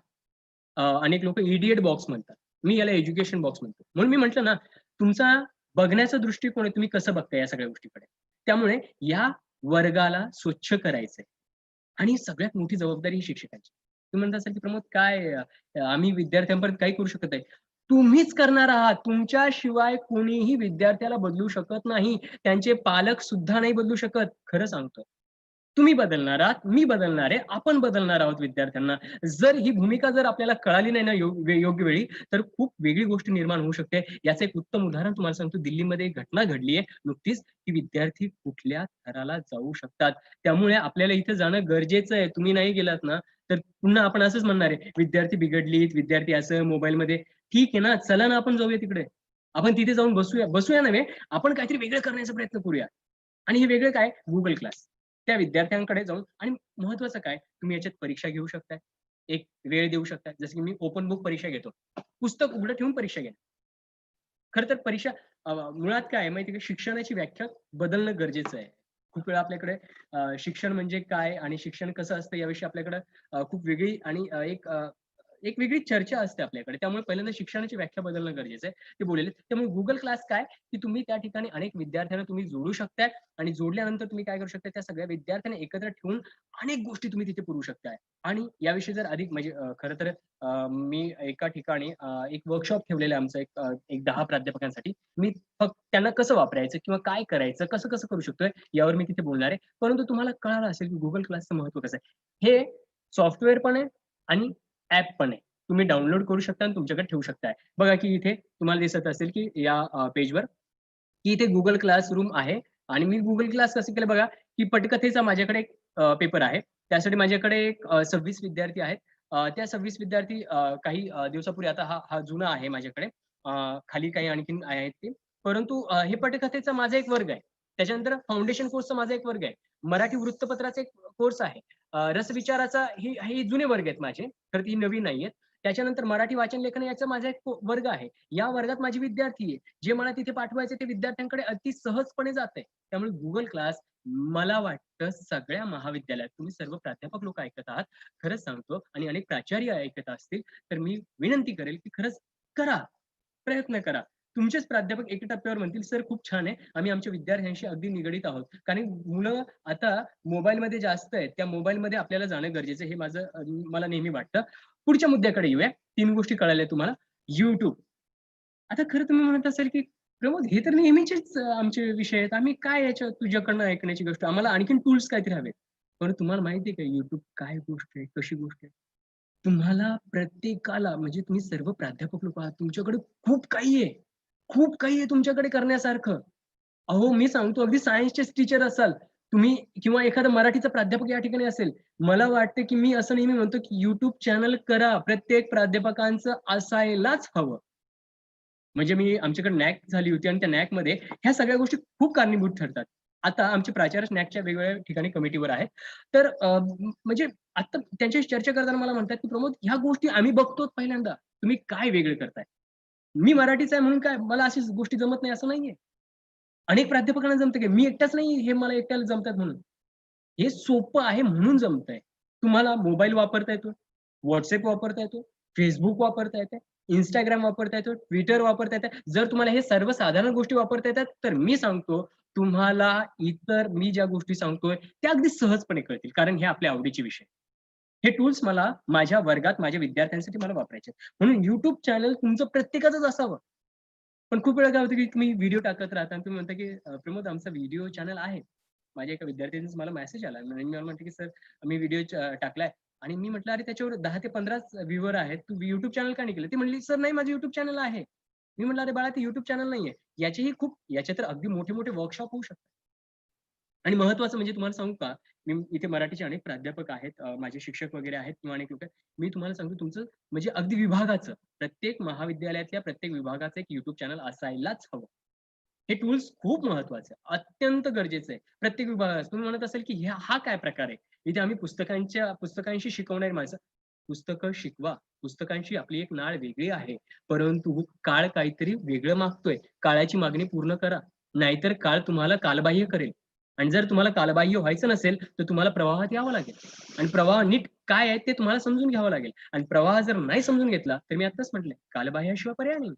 Speaker 4: अनेक लोकं इडियट बॉक्स म्हणतात. मी याला एज्युकेशन बॉक्स म्हणतो. म्हणून मी म्हटलं ना, तुमचा बघण्याचा दृष्टिकोन आहे, तुम्ही कसं बघताय या सगळ्या गोष्टीकडे. त्यामुळे या वर्गाला स्वच्छ करायचंय आणि सगळ्यात मोठी जबाबदारी ही शिक्षकांची. तुम्ही म्हणत असाल, की प्रमोद काय आम्ही विद्यार्थ्यांपर्यंत काही करू शकत नाही. तुम्हीच करणार आहात. तुमच्याशिवाय कोणीही विद्यार्थ्याला बदलू शकत नाही. त्यांचे पालक सुद्धा नाही बदलू शकत. खरं सांगतोय. तुम्ही बदलणार आहात, मी बदलणार आहे, आपण बदलणार आहोत विद्यार्थ्यांना. जर ही भूमिका जर आपल्याला कळाली नाही ना योग्य वेळी, तर खूप वेगळी गोष्ट निर्माण होऊ शकते. याचं एक उत्तम उदाहरण तुम्हाला सांगतो. दिल्लीमध्ये एक घटना घडली आहे नुकतीच, की विद्यार्थी कुठल्या थराला जाऊ शकतात. त्यामुळे आपल्याला इथे जाणं गरजेचं आहे. तुम्ही नाही गेलात ना, तर पुन्हा आपण असंच म्हणणार आहे, विद्यार्थी बिघडलीत, विद्यार्थी असं मोबाईलमध्ये. ठीक आहे ना, चला ना आपण जाऊया तिकडे. आपण तिथे जाऊन बसूया नव्हे, आपण काहीतरी वेगळं करण्याचा प्रयत्न करूया. आणि हे वेगळं काय? Google class. त्या विद्यार्थ्यांकडे जाऊन आणि महत्वाचं काय, तुम्ही याच्यात परीक्षा घेऊ शकताय. एक वेळ देऊ शकताय. जसं की मी ओपन बुक परीक्षा घेतो. पुस्तक उघडं ठेवून परीक्षा घेतो. खरं तर परीक्षा मुळात काय आहे माहिती आहे का? शिक्षणाची व्याख्या बदलणं गरजेचं आहे. खूप वेळा आपल्याकडे शिक्षण म्हणजे काय आणि शिक्षण कसं असतं याविषयी आपल्याकडे खूप वेगळी आणि एक वेगळी चर्चा असते आपल्याकडे. त्यामुळे पहिल्यांदा शिक्षणाची व्याख्या बदलणं गरजेचं आहे. ते बोललेले. त्यामुळे Google क्लास काय, की तुम्ही त्या ठिकाणी अनेक विद्यार्थ्यांना तुम्ही जोडू शकताय आणि जोडल्यानंतर तुम्ही काय करू शकता, त्या सगळ्या विद्यार्थ्यांना एकत्र ठेवून अनेक गोष्टी तुम्ही तिथे पुरवू शकताय. आणि याविषयी जर अधिक म्हणजे खरं तर मी एका ठिकाणी एक वर्कशॉप ठेवलेलं आहे आमचं एक 10 प्राध्यापकांसाठी. मी फक्त त्यांना कसं वापरायचं किंवा काय करायचं, कसं करू शकतोय यावर मी तिथे बोलणार आहे. परंतु तुम्हाला कळालं असेल की Google क्लासचं महत्त्व कसं आहे. हे सॉफ्टवेअर पण आहे आणि ॲप पण आहे. तुम्ही डाउनलोड करू शकता आणि तुमच्याकडे ठेवू शकताय. बघा की इथे तुम्हाला दिसत असेल की या पेजवर की इथे Google क्लासरूम आहे आणि मी Google क्लास कसं केलं बघा, की पटकथेचा माझ्याकडे एक पेपर आहे. त्यासाठी माझ्याकडे एक 26 विद्यार्थी आहेत. त्या 26 विद्यार्थी काही दिवसापूर्वी आता हा जुना आहे माझ्याकडे. खाली काही आणखीन आहेत ते. परंतु हे पटकथेचा माझा एक वर्ग आहे. त्याच्यानंतर फाउंडेशन कोर्सचा माझा एक वर्ग आहे. मराठी वृत्तपत्राचा एक कोर्स आहे. रसविचाराचा हे जुने वर्ग आहेत माझे, तर ती नवीन नाहीयेत. त्याच्यानंतर मराठी वाचन लेखन याचा माझा एक वर्ग आहे. या वर्गात माझे विद्यार्थी आहे. जे मला तिथे पाठवायचे ते विद्यार्थ्यांकडे अगदी सहजपणे जातंय. त्यामुळे Google क्लास मला वाटतं सगळ्या महाविद्यालयात तुम्ही सर्व प्राध्यापक लोक ऐकत आहात, खरंच सांगतो, आणि अनेक प्राचार्य ऐकत असतील, तर मी विनंती करेल की खरंच करा, प्रयत्न करा. तुमचेच प्राध्यापक एका टप्प्यावर म्हणतील, सर खूप छान आहे, आम्ही आमच्या विद्यार्थ्यांशी अगदी निगडीत आहोत. कारण मुलं आता मोबाईलमध्ये जास्त आहेत, त्या मोबाईलमध्ये आपल्याला जाणं गरजेचं आहे, हे मला नेहमी वाटतं. पुढच्या मुद्द्याकडे येऊया. 3 गोष्टी कळाल्या तुम्हाला. YouTube. आता खरं तुम्ही म्हणत असाल की प्रमोद, हे तर नेहमीचेच आमचे विषय आहेत. आम्ही काय याच्या तुझ्याकडनं ऐकण्याची गोष्ट, आम्हाला आणखीन टूल्स काहीतरी हवेत. पण तुम्हाला माहिती आहे का YouTube काय गोष्ट आहे, कशी गोष्ट आहे? तुम्हाला प्रत्येकाला, म्हणजे तुम्ही सर्व प्राध्यापक लोक आहात, तुमच्याकडे खूप काही आहे. खूप काही आहे तुमच्याकडे करण्यासारखं. अहो, मी सांगतो, अगदी सायन्सचेच टीचर असाल तुम्ही किंवा एखादा मराठीचा प्राध्यापक या ठिकाणी असेल, मला वाटतं की मी असं नेहमी म्हणतो की YouTube चॅनल करा. प्रत्येक प्राध्यापकांचं असायलाच हवं. म्हणजे आमच्याकडे नॅक झाली होती आणि त्या नॅकमध्ये ह्या सगळ्या गोष्टी खूप कारणीभूत ठरतात. आता आमचे प्राचार्य नॅकच्या वेगवेगळ्या ठिकाणी कमिटीवर आहेत. तर म्हणजे आता त्यांच्याशी चर्चा करताना मला म्हणतात, की "प्रमोद, ह्या गोष्टी आम्ही बघतो पहिल्यांदा. तुम्ही काय वेगळे करताय?" मी मराठीचा आहे म्हणून काय मला अशी गोष्टी जमत नाही असं नाहीये. अनेक प्राध्यापकांना जमतं, की मी एकटाच नाही हे मला एकट्याला जमतात म्हणून. हे सोपं आहे म्हणून जमतंय. तुम्हाला मोबाईल वापरता येतो, WhatsApp वापरता येतो, Facebook वापरता येते, Instagram वापरता येतो, Twitter वापरता येतं. जर तुम्हाला हे सर्वसाधारण गोष्टी वापरता येतात, तर मी सांगतो तुम्हाला इतर मी ज्या गोष्टी सांगतोय त्या अगदी सहजपणे कळतील. कारण हे आपल्या आवडीचे विषय. हे टूल्स मला माझ्या वर्गात माझ्या विद्यार्थ्यांसाठी मला वापरायचे आहेत. म्हणून YouTube चॅनल तुमचं प्रत्येकाचंच असावं. पण खूप वेळा काय होतं, की तुम्ही व्हिडिओ टाकत राहता आणि तुम्ही म्हणता, की प्रमोद, आमचा व्हिडिओ चॅनल आहे. माझ्या एका विद्यार्थ्यानेच मला मेसेज आला आणि मी मला म्हणते, की सर मी व्हिडिओ टाकलाय, आणि मी म्हटलं, अरे त्याच्यावर 10 ते 15च व्ह्यूवर आहेत. तू YouTube चॅनल का नाही केलं? ती म्हणली, सर नाही, माझं YouTube चॅनल आहे. मी म्हटलं, अरे बाळा, ते YouTube चॅनल नाहीये. याचे तर अगदी मोठे-मोठे वर्कशॉप होऊ शकतात. आणि महत्त्वाचं म्हणजे तुम्हाला सांगू का, मी इथे मराठीचे अनेक प्राध्यापक आहेत, माझे शिक्षक वगैरे आहेत किंवा अनेक लोक आहेत. मी तुम्हाला सांगतो तुमचं म्हणजे अगदी विभागाचं, प्रत्येक महाविद्यालयातल्या प्रत्येक विभागाचं एक YouTube चॅनल असायलाच हवं. हे टूल्स खूप महत्वाचे आहे, अत्यंत गरजेचं आहे. प्रत्येक विभागात तुम्ही म्हणत असाल, की हा काय प्रकार आहे? इथे आम्ही पुस्तकांशी शिकवणारी माणसं. पुस्तकं शिकवा. पुस्तकांची आपली एक नाळ वेगळी आहे. परंतु काळ काहीतरी वेगळं मागतोय. काळाची मागणी पूर्ण करा. नाहीतर काळ तुम्हाला कालबाह्य करेल. आणि जर तुम्हाला कालबाह्य व्हायचं नसेल, तर तुम्हाला प्रवाहात यावं लागेल. आणि प्रवाह नीट काय आहे ते तुम्हाला समजून घ्यावं लागेल. आणि प्रवाह जर नाही समजून घेतला, तर मी आत्ताच म्हटलंय, कालबाह्याशिवाय पर्याय नाही.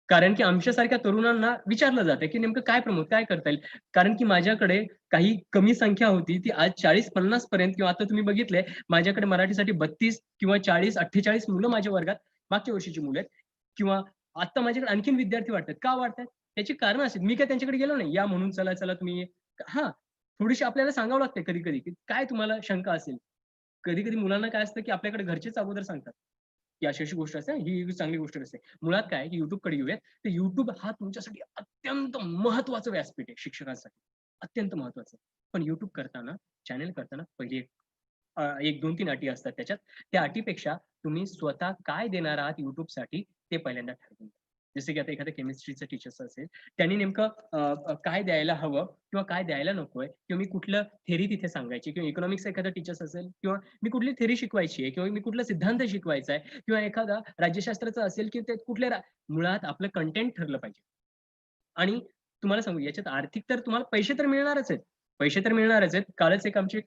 Speaker 4: कारण की आमच्यासारख्या तरुणांना विचारलं जातं, की नेमकं काय प्रमोद, काय करता येईल? कारण की माझ्याकडे काही कमी संख्या होती, ती आज 40-50 पर्यंत, किंवा आता तुम्ही बघितलंय माझ्याकडे मराठीसाठी 32 किंवा 40-48 मुलं माझ्या वर्गात मागच्या वर्षीची मुलं आहेत, किंवा आता माझ्याकडे आणखीन विद्यार्थी वाढतात. का वाढतायत? त्याची कारणं अशी, मी काय त्यांच्याकडे गेलो नाही, या म्हणून चला तुम्ही. हां, थोडीशी आपल्याला सांगावं लागतंय कधी-कधी, की काय तुम्हाला शंका असेल. कधी-कधी मुलांना काय असतं, की आपल्याकडे घरचेच अगोदर सांगतात, की अशी-अशी गोष्ट असते, ही चांगली गोष्ट नसते. मुळात काय आहे, की YouTubeकडे येऊयात. तर YouTube हा तुमच्यासाठी अत्यंत महत्त्वाचं व्यासपीठ आहे शिक्षकांसाठी. अत्यंत महत्त्वाचं. पण YouTube करताना, चॅनल करताना पहिली 1, 2, 3 अटी असतात त्याच्यात. त्या अटीपेक्षा तुम्ही स्वतः काय देणार आहात YouTubeसाठी ते पहिल्यांदा ठरवून घ्या. जसं की आता एखाद्या केमिस्ट्रीचं टीचर असेल, त्यांनी नेमकं काय द्यायला हवं किंवा काय द्यायला नकोय, किंवा मी कुठलं थेरी तिथे सांगायची, किंवा इकॉनॉमिक्सचा एखादा टीचर असेल, किंवा मी कुठली थेरी शिकवायची आहे, किंवा मी कुठला सिद्धांत शिकवायचा आहे, किंवा एखादा राज्यशास्त्राचा असेल, की ते मुळात आपलं कंटेंट ठरलं पाहिजे. आणि तुम्हाला सांगू, याच्यात आर्थिक तर तुम्हाला पैसे तर मिळणारच आहेत. पैसे तर मिळणारच आहेत. कालच एक आमची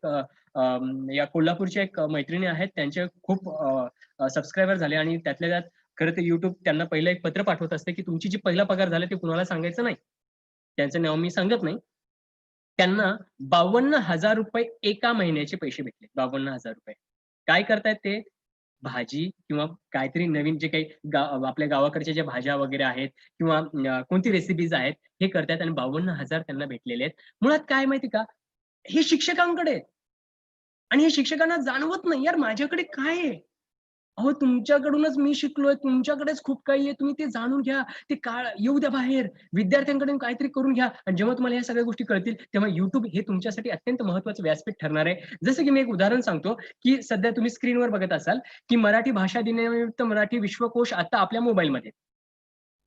Speaker 4: या कोल्हापूरच्या एक मैत्रिणी आहेत. त्यांचे खूप सबस्क्रायबर झाले, आणि त्यातल्या त्यात खरं तर YouTube त्यांना पहिलं एक पत्र पाठवत असते, की तुमची जी पहिला पगार झाला ते कुणाला सांगायचं नाही. त्यांचं नाव मी सांगत नाही. त्यांना ₹52,000 एका महिन्याचे पैसे भेटले. ₹52,000. काय करतायत ते? भाजी किंवा काहीतरी नवीन जे काही आपल्या गावाकडच्या ज्या भाज्या वगैरे आहेत, किंवा कोणती रेसिपीज आहेत, हे करतायत, आणि 52,000 त्यांना भेटलेले आहेत. मुळात काय माहिती का? हे शिक्षकांकडे आहे. आणि हे शिक्षकांना जाणवत नाही, यार माझ्याकडे काय आहे? अहो, तुमच्याकडूनच मी शिकलोय, तुमच्याकडेच खूप काही आहे. तुम्ही ते जाणून घ्या. ते काळ येऊ द्या बाहेर. विद्यार्थ्यांकडून काहीतरी करून घ्या, आणि जेव्हा तुम्हाला ह्या सगळ्या गोष्टी कळतील, तेव्हा YouTube हे तुमच्यासाठी अत्यंत महत्त्वाचं व्यासपीठ ठरणार आहे. जसं की मी एक उदाहरण सांगतो, की सध्या तुम्ही स्क्रीनवर बघत असाल, की मराठी भाषा दिनानिमित्त मराठी विश्वकोश आता आपल्या मोबाईलमध्ये.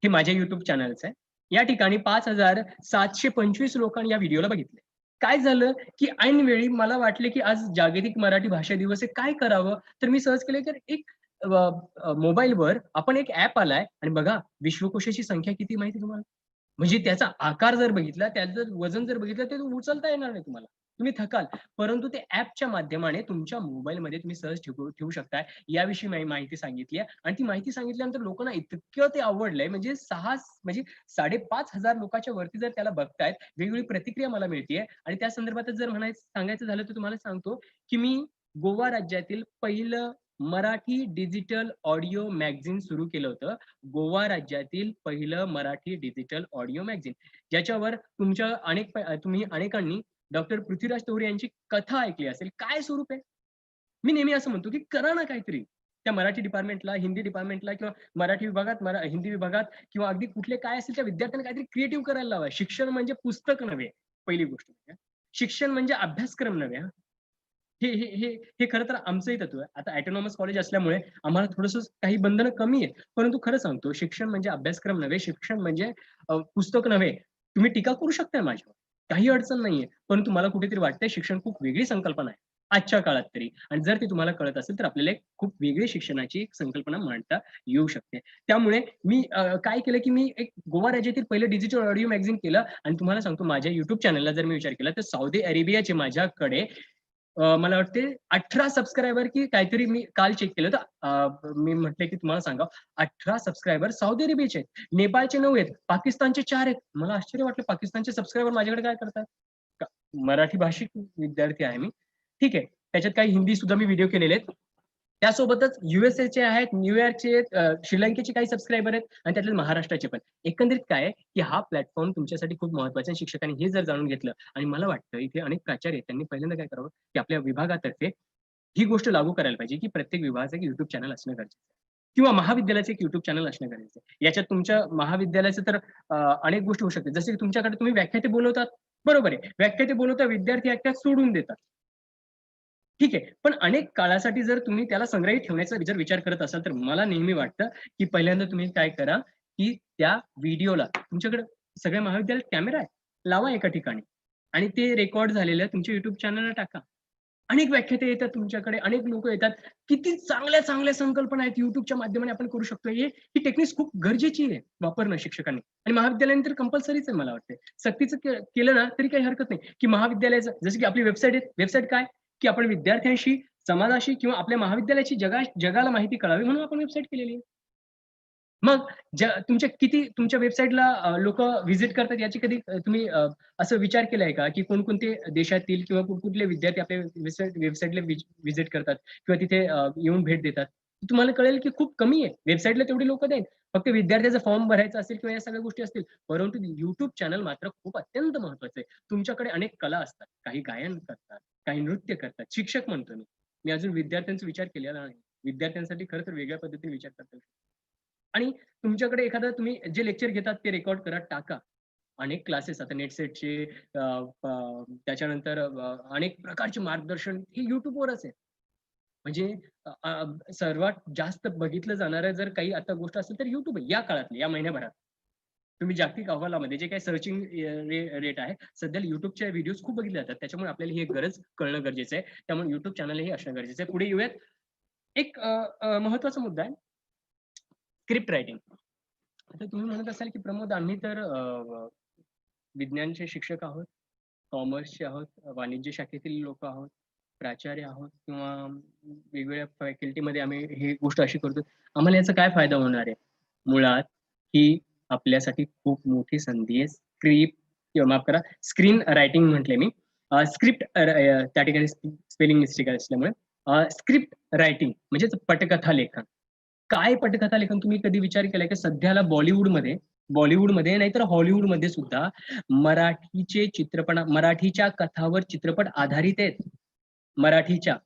Speaker 4: हे माझ्या YouTube चॅनलचं आहे. या ठिकाणी 5,725 लोकांनी या व्हिडिओला बघितले. काय झालं, की ऐनवेळी मला वाटले, की आज जागतिक मराठी भाषा दिवस आहे, काय करावं? तर मी सर्च केलं, तर एक मोबाईलवर आपण एक ॲप आलाय, आणि बघा विश्वकोशाची संख्या किती माहिती तुम्हाला? म्हणजे त्याचा आकार जर बघितला, त्याचं जर वजन जर बघितलं, ते उचलता येणार नाही तुम्हाला. तुम्ही थकाल. परंतु ते ॲपच्या माध्यमाने तुमच्या मोबाईलमध्ये तुम्ही सहज ठेवू शकताय. याविषयी माहिती सांगितली आहे आणि ती माहिती सांगितल्यानंतर लोकांना इतकं ते आवडलंय, म्हणजे 5,500 लोकांच्या वरती जर त्याला बघतायत, वेगवेगळी प्रतिक्रिया मला मिळतीये आणि त्या संदर्भातच जर सांगायचं झालं तर तुम्हाला सांगतो, की मी गोवा राज्यातील पहिलं मराठी डिजिटल ऑडिओ मॅगझीन सुरू केलं होतं. गोवा राज्यातील पहिलं मराठी डिजिटल ऑडिओ मॅगझीन, ज्याच्यावर तुम्ही अनेकांनी डॉक्टर पृथ्वीराज तोरे यांची कथा ऐकली असेल. काय स्वरूप आहे? मी नेहमी असं म्हणतो, की करा ना काहीतरी. त्या मराठी डिपार्टमेंटला, हिंदी डिपार्टमेंटला किंवा मराठी विभागात, हिंदी विभागात किंवा अगदी कुठले काय असेल त्या विद्यार्थ्यांना काहीतरी क्रिएटिव्ह करायला लावा. शिक्षण म्हणजे पुस्तक नव्हे, पहिली गोष्ट. शिक्षण म्हणजे अभ्यासक्रम नव्हे. हे हे हे हे खरं तर आमचंही तत्व आहे. आता ऑटोनॉमस कॉलेज असल्यामुळे आम्हाला थोडंसं काही बंधनं कमी आहेत. परंतु खरं सांगतो, शिक्षण म्हणजे अभ्यासक्रम नव्हे, शिक्षण म्हणजे पुस्तक नव्हे. तुम्ही टीका करू शकता माझ्यावर. काही अडचण नाहीये. परंतु मला कुठेतरी वाटतंय शिक्षण खूप वेगळी संकल्पना आहे. आजच्या काळात तरी. आणि जर ती तुम्हाला कळत असेल तर आपल्याला एक खूप वेगळी शिक्षणाची एक संकल्पना मांडता येऊ शकते. त्यामुळे मी काय केलं, की मी एक गोवा राज्यातील पहिलं डिजिटल ऑडिओ मॅगझीन केलं आणि तुम्हाला सांगतो माझ्या YouTube चॅनलला जर मी विचार केला तर सौदी अरेबियाचे माझ्याकडे मला वाटते 18 सबस्क्रायबर की काहीतरी मी काल चेक केलं तर मी म्हटलं की तुम्हाला सांगावं 18 सबस्क्रायबर सौदी अरेबियाचे आहेत, नेपाळचे 9 आहेत, पाकिस्तानचे 4 आहेत. मला आश्चर्य वाटलं पाकिस्तानचे सबस्क्रायबर माझ्याकडे काय करतात? मराठी भाषिक विद्यार्थी आहे मी. ठीक आहे. त्याच्यात काही हिंदी सुद्धा मी व्हिडिओ केलेले आहेत. त्यासोबतच यूएसएचे आहेत, न्यूयॉर्कचे, श्रीलंकेचे काही सबस्क्रायबर आहेत आणि त्यातले महाराष्ट्राचे पण. एकंदरीत काय आहे, की हा प्लॅटफॉर्म तुमच्यासाठी खूप महत्त्वाचा आहे. शिक्षकांनी हे जर जाणून घेतलं आणि मला वाटतं इथे अनेक प्राचार्य आहेत, त्यांनी पहिल्यांदा काय करावं, की आपल्या विभागातर्फे ही गोष्ट लागू करायला पाहिजे, की प्रत्येक विभागाचं एक YouTube चॅनल असणं गरजेचं आहे किंवा महाविद्यालयाचं एक YouTube चॅनल असणं गरजेचं आहे. याच्यात तुमच्या महाविद्यालयाचं तर अनेक गोष्टी होऊ शकतात. जसं की तुमच्याकडे तुम्ही व्याख्याते बोलवतात, बरोबर आहे. व्याख्याते बोलवता, विद्यार्थी ऐकतात, सोडून देतात. ठीक आहे. पण अनेक काळासाठी जर तुम्ही त्याला संग्रहित ठेवण्याचा जर विचार करत असाल, तर मला नेहमी वाटतं, की पहिल्यांदा तुम्ही काय करा, की त्या व्हिडिओला तुमच्याकडे सगळ्या महाविद्यालयात कॅमेरा आहे, लावा एका ठिकाणी आणि ते रेकॉर्ड झालेलं तुमच्या YouTube चॅनलला टाका. अनेक व्याख्याते येतात तुमच्याकडे, अनेक लोकं येतात. किती चांगल्या संकल्पना आहेत YouTubeच्या माध्यमाने आपण करू शकतो. ही टेक्निक्स खूप गरजेची आहे वापरणं शिक्षकांनी आणि महाविद्यालयाने तर कंपल्सरीच आहे मला वाटतं. सक्तीचं केलं ना तरी काही हरकत नाही, की महाविद्यालयाचं जसं की आपली वेबसाईट आहे. वेबसाईट काय? की आपण विद्यार्थ्यांशी, समाजाशी किंवा आपल्या महाविद्यालयाची जगाला माहिती कळावी म्हणून आपण वेबसाईट केलेली आहे. मग तुमच्या वेबसाईटला लोकं व्हिजिट करतात याची कधी तुम्ही असं विचार केलाय का, की कोणकोणते देशातील किंवा कुठले विद्यार्थी आपल्या वेबसाईटला व्हिजिट करतात किंवा तिथे येऊन भेट देतात? तुम्हाला कळेल की खूप कमी आहे. वेबसाईटला तेवढी लोकं नाहीत. फक्त विद्यार्थ्याचा फॉर्म भरायचा असेल किंवा या सगळ्या गोष्टी असतील. परंतु YouTube चॅनल मात्र खूप अत्यंत महत्त्वाचं आहे. तुमच्याकडे अनेक कला असतात. काही गायन करतात, काही नृत्य करतात. शिक्षक म्हणतो मी. मी अजून विद्यार्थ्यांचा विचार केलेला नाही. विद्यार्थ्यांसाठी खरं तर वेगळ्या पद्धतीने विचार करता येईल. आणि तुमच्याकडे एखादं तुम्ही जे लेक्चर घेतात ते रेकॉर्ड करा, टाका. अनेक क्लासेस आता नेटसेटचे त्याच्यानंतर अनेक प्रकारचे मार्गदर्शन हे YouTubeवरच आहे. म्हणजे सर्वात जास्त बघितलं जाणारं जर काही आता गोष्ट असेल तर YouTube आहे या काळातली, या महिन्याभरात. तुम्ही जागतिक अहवालामध्ये जे काही सर्चिंग रेट आहे, सध्या YouTubeच्या व्हिडिओज खूप बघितले जातात. त्याच्यामुळे आपल्याला ही एक गरज कळणं गरजेचं आहे. त्यामुळे YouTube चॅनलही असणं गरजेचं आहे. पुढे येऊयात. एक महत्त्वाचा मुद्दा आहे. Script writing. आता तुम्ही म्हणत असाल, की प्रमोद आम्ही तर विज्ञानचे शिक्षक आहोत, कॉमर्सचे आहोत, वाणिज्य शाखेतील लोकं आहोत, प्राचार्य आहोत किंवा वेगवेगळ्या फॅकल्टीमध्ये आम्ही ही गोष्ट अशी करतो. आम्हाला याचा काय फायदा होणार आहे? मुळात ही आपल्यासाठी खूप मोठी संधी आहे. किंवा माफ करा, स्क्रीन रायटिंग म्हटले मी. स्क्रिप्ट त्या ठिकाणी स्पेलिंग मिस्टेक असल्यामुळे स्क्रिप्ट रायटिंग म्हणजेच पटकथा लेखन. काय पटकथा लेखन तुम्ही कधी विचार केलाय की सध्याला बॉलिवूडमध्ये नाहीतर हॉलिवूडमध्ये सुद्धा मराठीच्या कथावर चित्रपट आधारित आहेत. मराठीच्या.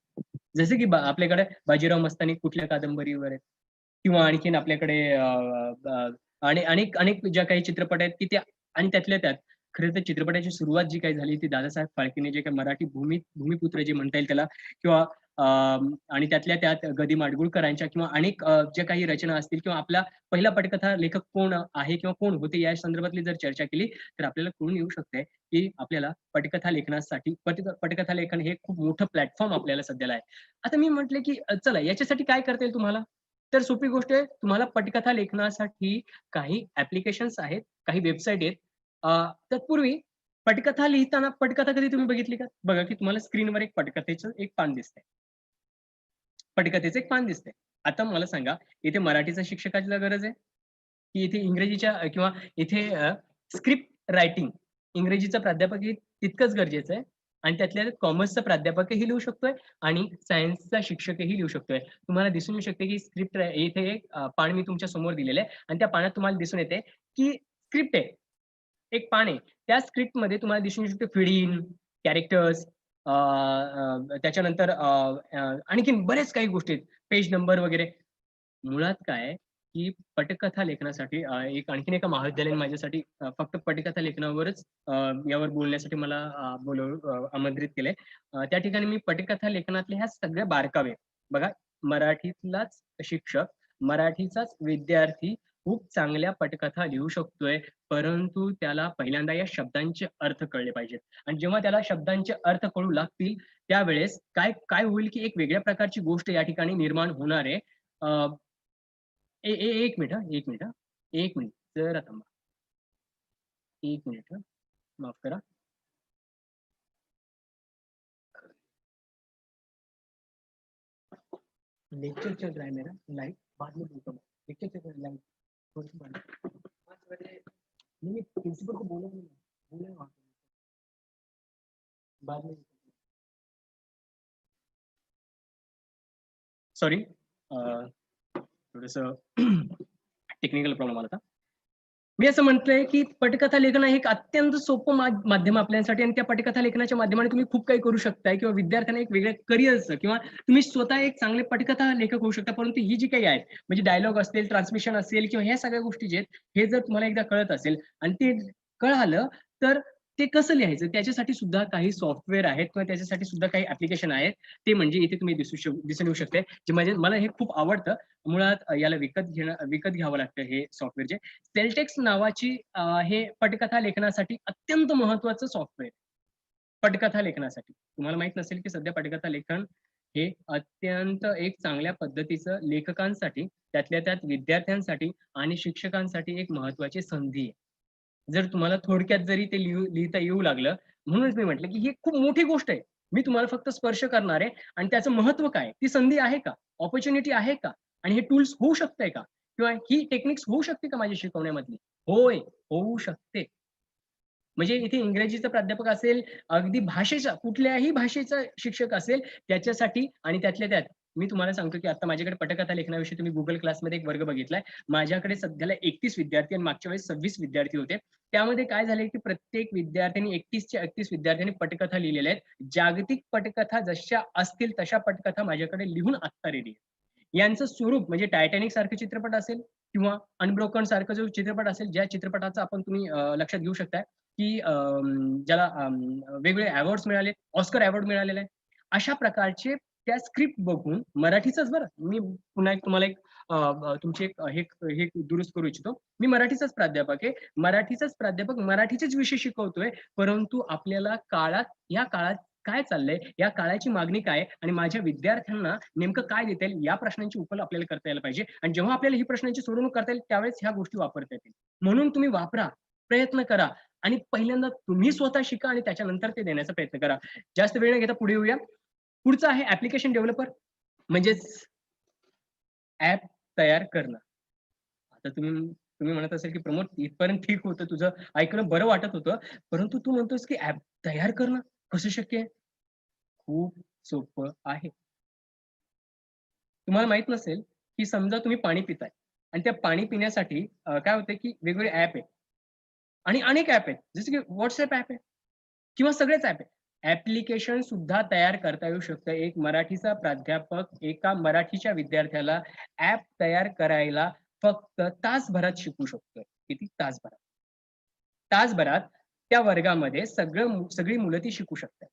Speaker 4: जसं की आपल्याकडे बाजीराव मस्तानी कुठल्या कादंबरीवर आहेत किंवा आणखीन आपल्याकडे आणि अनेक ज्या काही चित्रपट आहेत की त्या आणि त्यातल्या त्यात खरं तर चित्रपटाची सुरुवात जी काही झाली ती दादासाहेब फाळकेने जे काही मराठी भूमिपुत्र जे म्हणता येईल त्याला किंवा आणि त्यातल्या त्यात ग. दी. माडगूळकरांच्या किंवा अनेक ज्या काही रचना असतील किंवा आपला पहिला पटकथा लेखक कोण आहे किंवा कोण होते या संदर्भातली जर चर्चा केली तर आपल्याला कळून येऊ शकते की आपल्याला पटकथा लेखनासाठी पटकथा लेखन हे खूप मोठं प्लॅटफॉर्म आपल्याला सध्याला आहे. आता मी म्हटले की चला याच्यासाठी काय करता येईल तुम्हाला? तर सोपी गोष्ट आहे, तुम्हाला पटकथा लेखनासाठी काही ऍप्लिकेशन्स आहेत, काही वेबसाईट आहेत. तत्पूर्वी पटकथा लिहिताना पटकथा कधी तुम्ही बघितली का? बघा की तुम्हाला स्क्रीनवर एक पटकथेचं एक पान दिसतंय. पटकथेचं एक पान दिसतंय. आता मला सांगा, इथे मराठीचा शिक्षकाची गरज आहे? की इथे इंग्रजीच्या किंवा इथे स्क्रिप्ट रायटिंग इंग्रजीचा प्राध्यापक हे तितकंच गरजेचं आहे आणि त्यातल्या कॉमर्सचा प्राध्यापकही लिहू शकतोय आणि सायन्सचा शिक्षकही लिहू शकतोय. तुम्हाला दिसून येऊ शकते की स्क्रिप्ट इथे एक पान मी तुमच्या समोर दिलेलं आहे आणि त्या पानात तुम्हाला दिसून येते की स्क्रिप्ट आहे. एक पान आहे. त्या स्क्रिप्टमध्ये तुम्हाला दिसून येऊ शकते फीडिंग, कॅरेक्टर्स त्याच्यानंतर आणखीन बरेच काही गोष्टी आहेत. पेज नंबर वगैरे. मुळात काय आहे, की पटकथा लेखनासाठी एक आणखीन एका महाविद्यालयाने माझ्यासाठी फक्त पटकथा लेखनावरच यावर बोलण्यासाठी मला आमंत्रित केलंय. त्या ठिकाणी मी पटकथा लेखनातल्या ह्या सगळ्या बारकावे बघा, मराठीतलाच शिक्षक, मराठीचाच विद्यार्थी खूप चांगल्या पटकथा लिहू शकतोय, परंतु त्याला पहिल्यांदा या शब्दांचे अर्थ कळले पाहिजेत आणि जेव्हा त्याला शब्दांचे अर्थ कळू लागतील, त्यावेळेस काय काय होईल, की एक वेगळ्या प्रकारची गोष्ट या ठिकाणी निर्माण होणार आहे. अ, ए ए एक मिनिट हां, 1 मिनिट हां. 1 मिनिट. जरा थांबा. 1 मिनिट हां. माफ करा. लेक्चर चल रहा है मेरा लाइव, बाद में बोलता हूँ. लेक्चर चल रहा है लाइव. थोड़ी-सी बात. 5 बजे नहीं, प्रिंसिपल को बोला नहीं. बोला है वहाँ पे. बाद में. सॉरी. थोडंसं टेक्निकल प्रॉब्लेम आला होता. मी असं म्हटलंय, की पटकथा लेखन हे एक अत्यंत सोपं माध्यम आपल्यासाठी आणि त्या पटकथा लेखनाच्या माध्यमाने तुम्ही खूप काही करू शकताय किंवा विद्यार्थ्यांना एक वेगळ्या करिअरचं किंवा तुम्ही स्वतः एक चांगले पटकथा लेखक होऊ शकता. परंतु ही जी काही आहे, म्हणजे डायलॉग असेल, ट्रान्समिशन असेल किंवा ह्या सगळ्या गोष्टी जे आहेत, हे जर तुम्हाला एकदा कळत असेल आणि ते कळालं, तर ते कसं लिहायचं त्याच्यासाठी सुद्धा काही सॉफ्टवेअर आहेत किंवा त्याच्यासाठी सुद्धा काही ॲप्लिकेशन आहेत. ते म्हणजे इथे तुम्ही दिसून येऊ शकते. जे म्हणजे मला हे खूप आवडतं. मुळात याला विकत घ्यावं लागतं हे सॉफ्टवेअर जे. सेलटेक्स नावाची हे पटकथा लेखनासाठी अत्यंत महत्त्वाचं सॉफ्टवेअर. पटकथा लेखनासाठी. तुम्हाला माहित नसेल, की सध्या पटकथा लेखन हे अत्यंत एक चांगल्या पद्धतीचं लेखकांसाठी, त्यातल्या त्यात विद्यार्थ्यांसाठी आणि शिक्षकांसाठी एक महत्त्वाची संधी आहे. जर तुम्हाला थोडक्यात जरी ते लिहिता येऊ लागलं, म्हणूनच मी म्हटलं, की ही खूप मोठी गोष्ट आहे. मी तुम्हाला फक्त स्पर्श करणार आहे आणि त्याचं महत्त्व काय? ती संधी आहे का? अपॉर्च्युनिटी आहे का? आणि हे टूल्स होऊ शकतंय का? किंवा ही टेक्निक्स होऊ शकते का माझ्या शिकवण्यामधली? होय, होऊ शकते. म्हणजे इथे इंग्रजीचा प्राध्यापक असेल, अगदी भाषेचा कुठल्याही भाषेचा शिक्षक असेल, त्याच्यासाठी आणि त्यातल्या त्यात मी तुम्हाला सांगतो, की आता माझ्याकडे पटकथा लेखनाविषयी तुम्ही Google क्लासमध्ये एक वर्ग बघितलाय. माझ्याकडे सध्याला 31 विद्यार्थी आणि मागच्या वेळेस 26 विद्यार्थी होते. त्यामध्ये काय झालंय, की प्रत्येक विद्यार्थ्यांनी 31च्या 31 विद्यार्थ्यांनी पटकथा लिहिलेल्या आहेत. जागतिक पटकथा जशा असतील तशा पटकथा माझ्याकडे लिहून आत्ता रेडी आहे. यांचं स्वरूप म्हणजे टायटॅनिक सारखे चित्रपट असेल किंवा अनब्रोकन सारखा जो चित्रपट असेल, ज्या चित्रपटाचा आपण तुम्ही लक्षात घेऊ शकताय, की ज्याला वेगवेगळे अवॉर्ड्स मिळाले, ऑस्कर अवॉर्ड मिळालेला आहे. अशा प्रकारचे त्या स्क्रिप्ट बघून मराठीचंच बरं, मी पुन्हा एक तुम्हाला एक तुमची एक हे दुरुस्त करू इच्छितो. मी मराठीचाच प्राध्यापक आहे. मराठीचाच प्राध्यापक मराठीचेच विषय शिकवतोय. परंतु आपल्याला या काळात काय चाललंय, या काळाची मागणी काय आहे आणि माझ्या विद्यार्थ्यांना नेमकं काय देता येईल, या प्रश्नांची उकल आपल्याला करता यायला पाहिजे. आणि जेव्हा आपल्याला ही प्रश्नांची सोडवणूक करता येईल, त्यावेळेस ह्या गोष्टी वापरता येतील. म्हणून तुम्ही वापरा, प्रयत्न करा आणि पहिल्यांदा तुम्ही स्वतः शिका आणि त्याच्यानंतर ते देण्याचा प्रयत्न करा. जास्त वेळ न घेता पुढे येऊया. पुढचं आहे ॲप्लिकेशन डेव्हलपर म्हणजेच ॲप तयार करणं. आता तुम्ही म्हणत असाल, की प्रमोद इथपर्यंत ठीक होतं, तुझं ऐकणं बरं वाटत होतं. परंतु तू म्हणतोस, की ॲप तयार करणं कसं शक्य आहे? खूप सोपं आहे. तुम्हाला माहीत नसेल, की समजा तुम्ही पाणी पिताय आणि त्या पाणी पिण्यासाठी काय होतंय, की वेगवेगळे ॲप आहेत आणि अनेक ॲप आहेत. जसं की WhatsApp ॲप आहे किंवा सगळेच ॲप आहेत. ॲप्लिकेशन सुद्धा तयार करता येऊ शकतं. एक मराठीचा प्राध्यापक एका मराठीच्या विद्यार्थ्याला ॲप तयार करायला फक्त तासभरात शिकवू शकतोय. किती? तासभरात. तासभरात त्या वर्गामध्ये सगळी मुलं ती शिकू शकतात.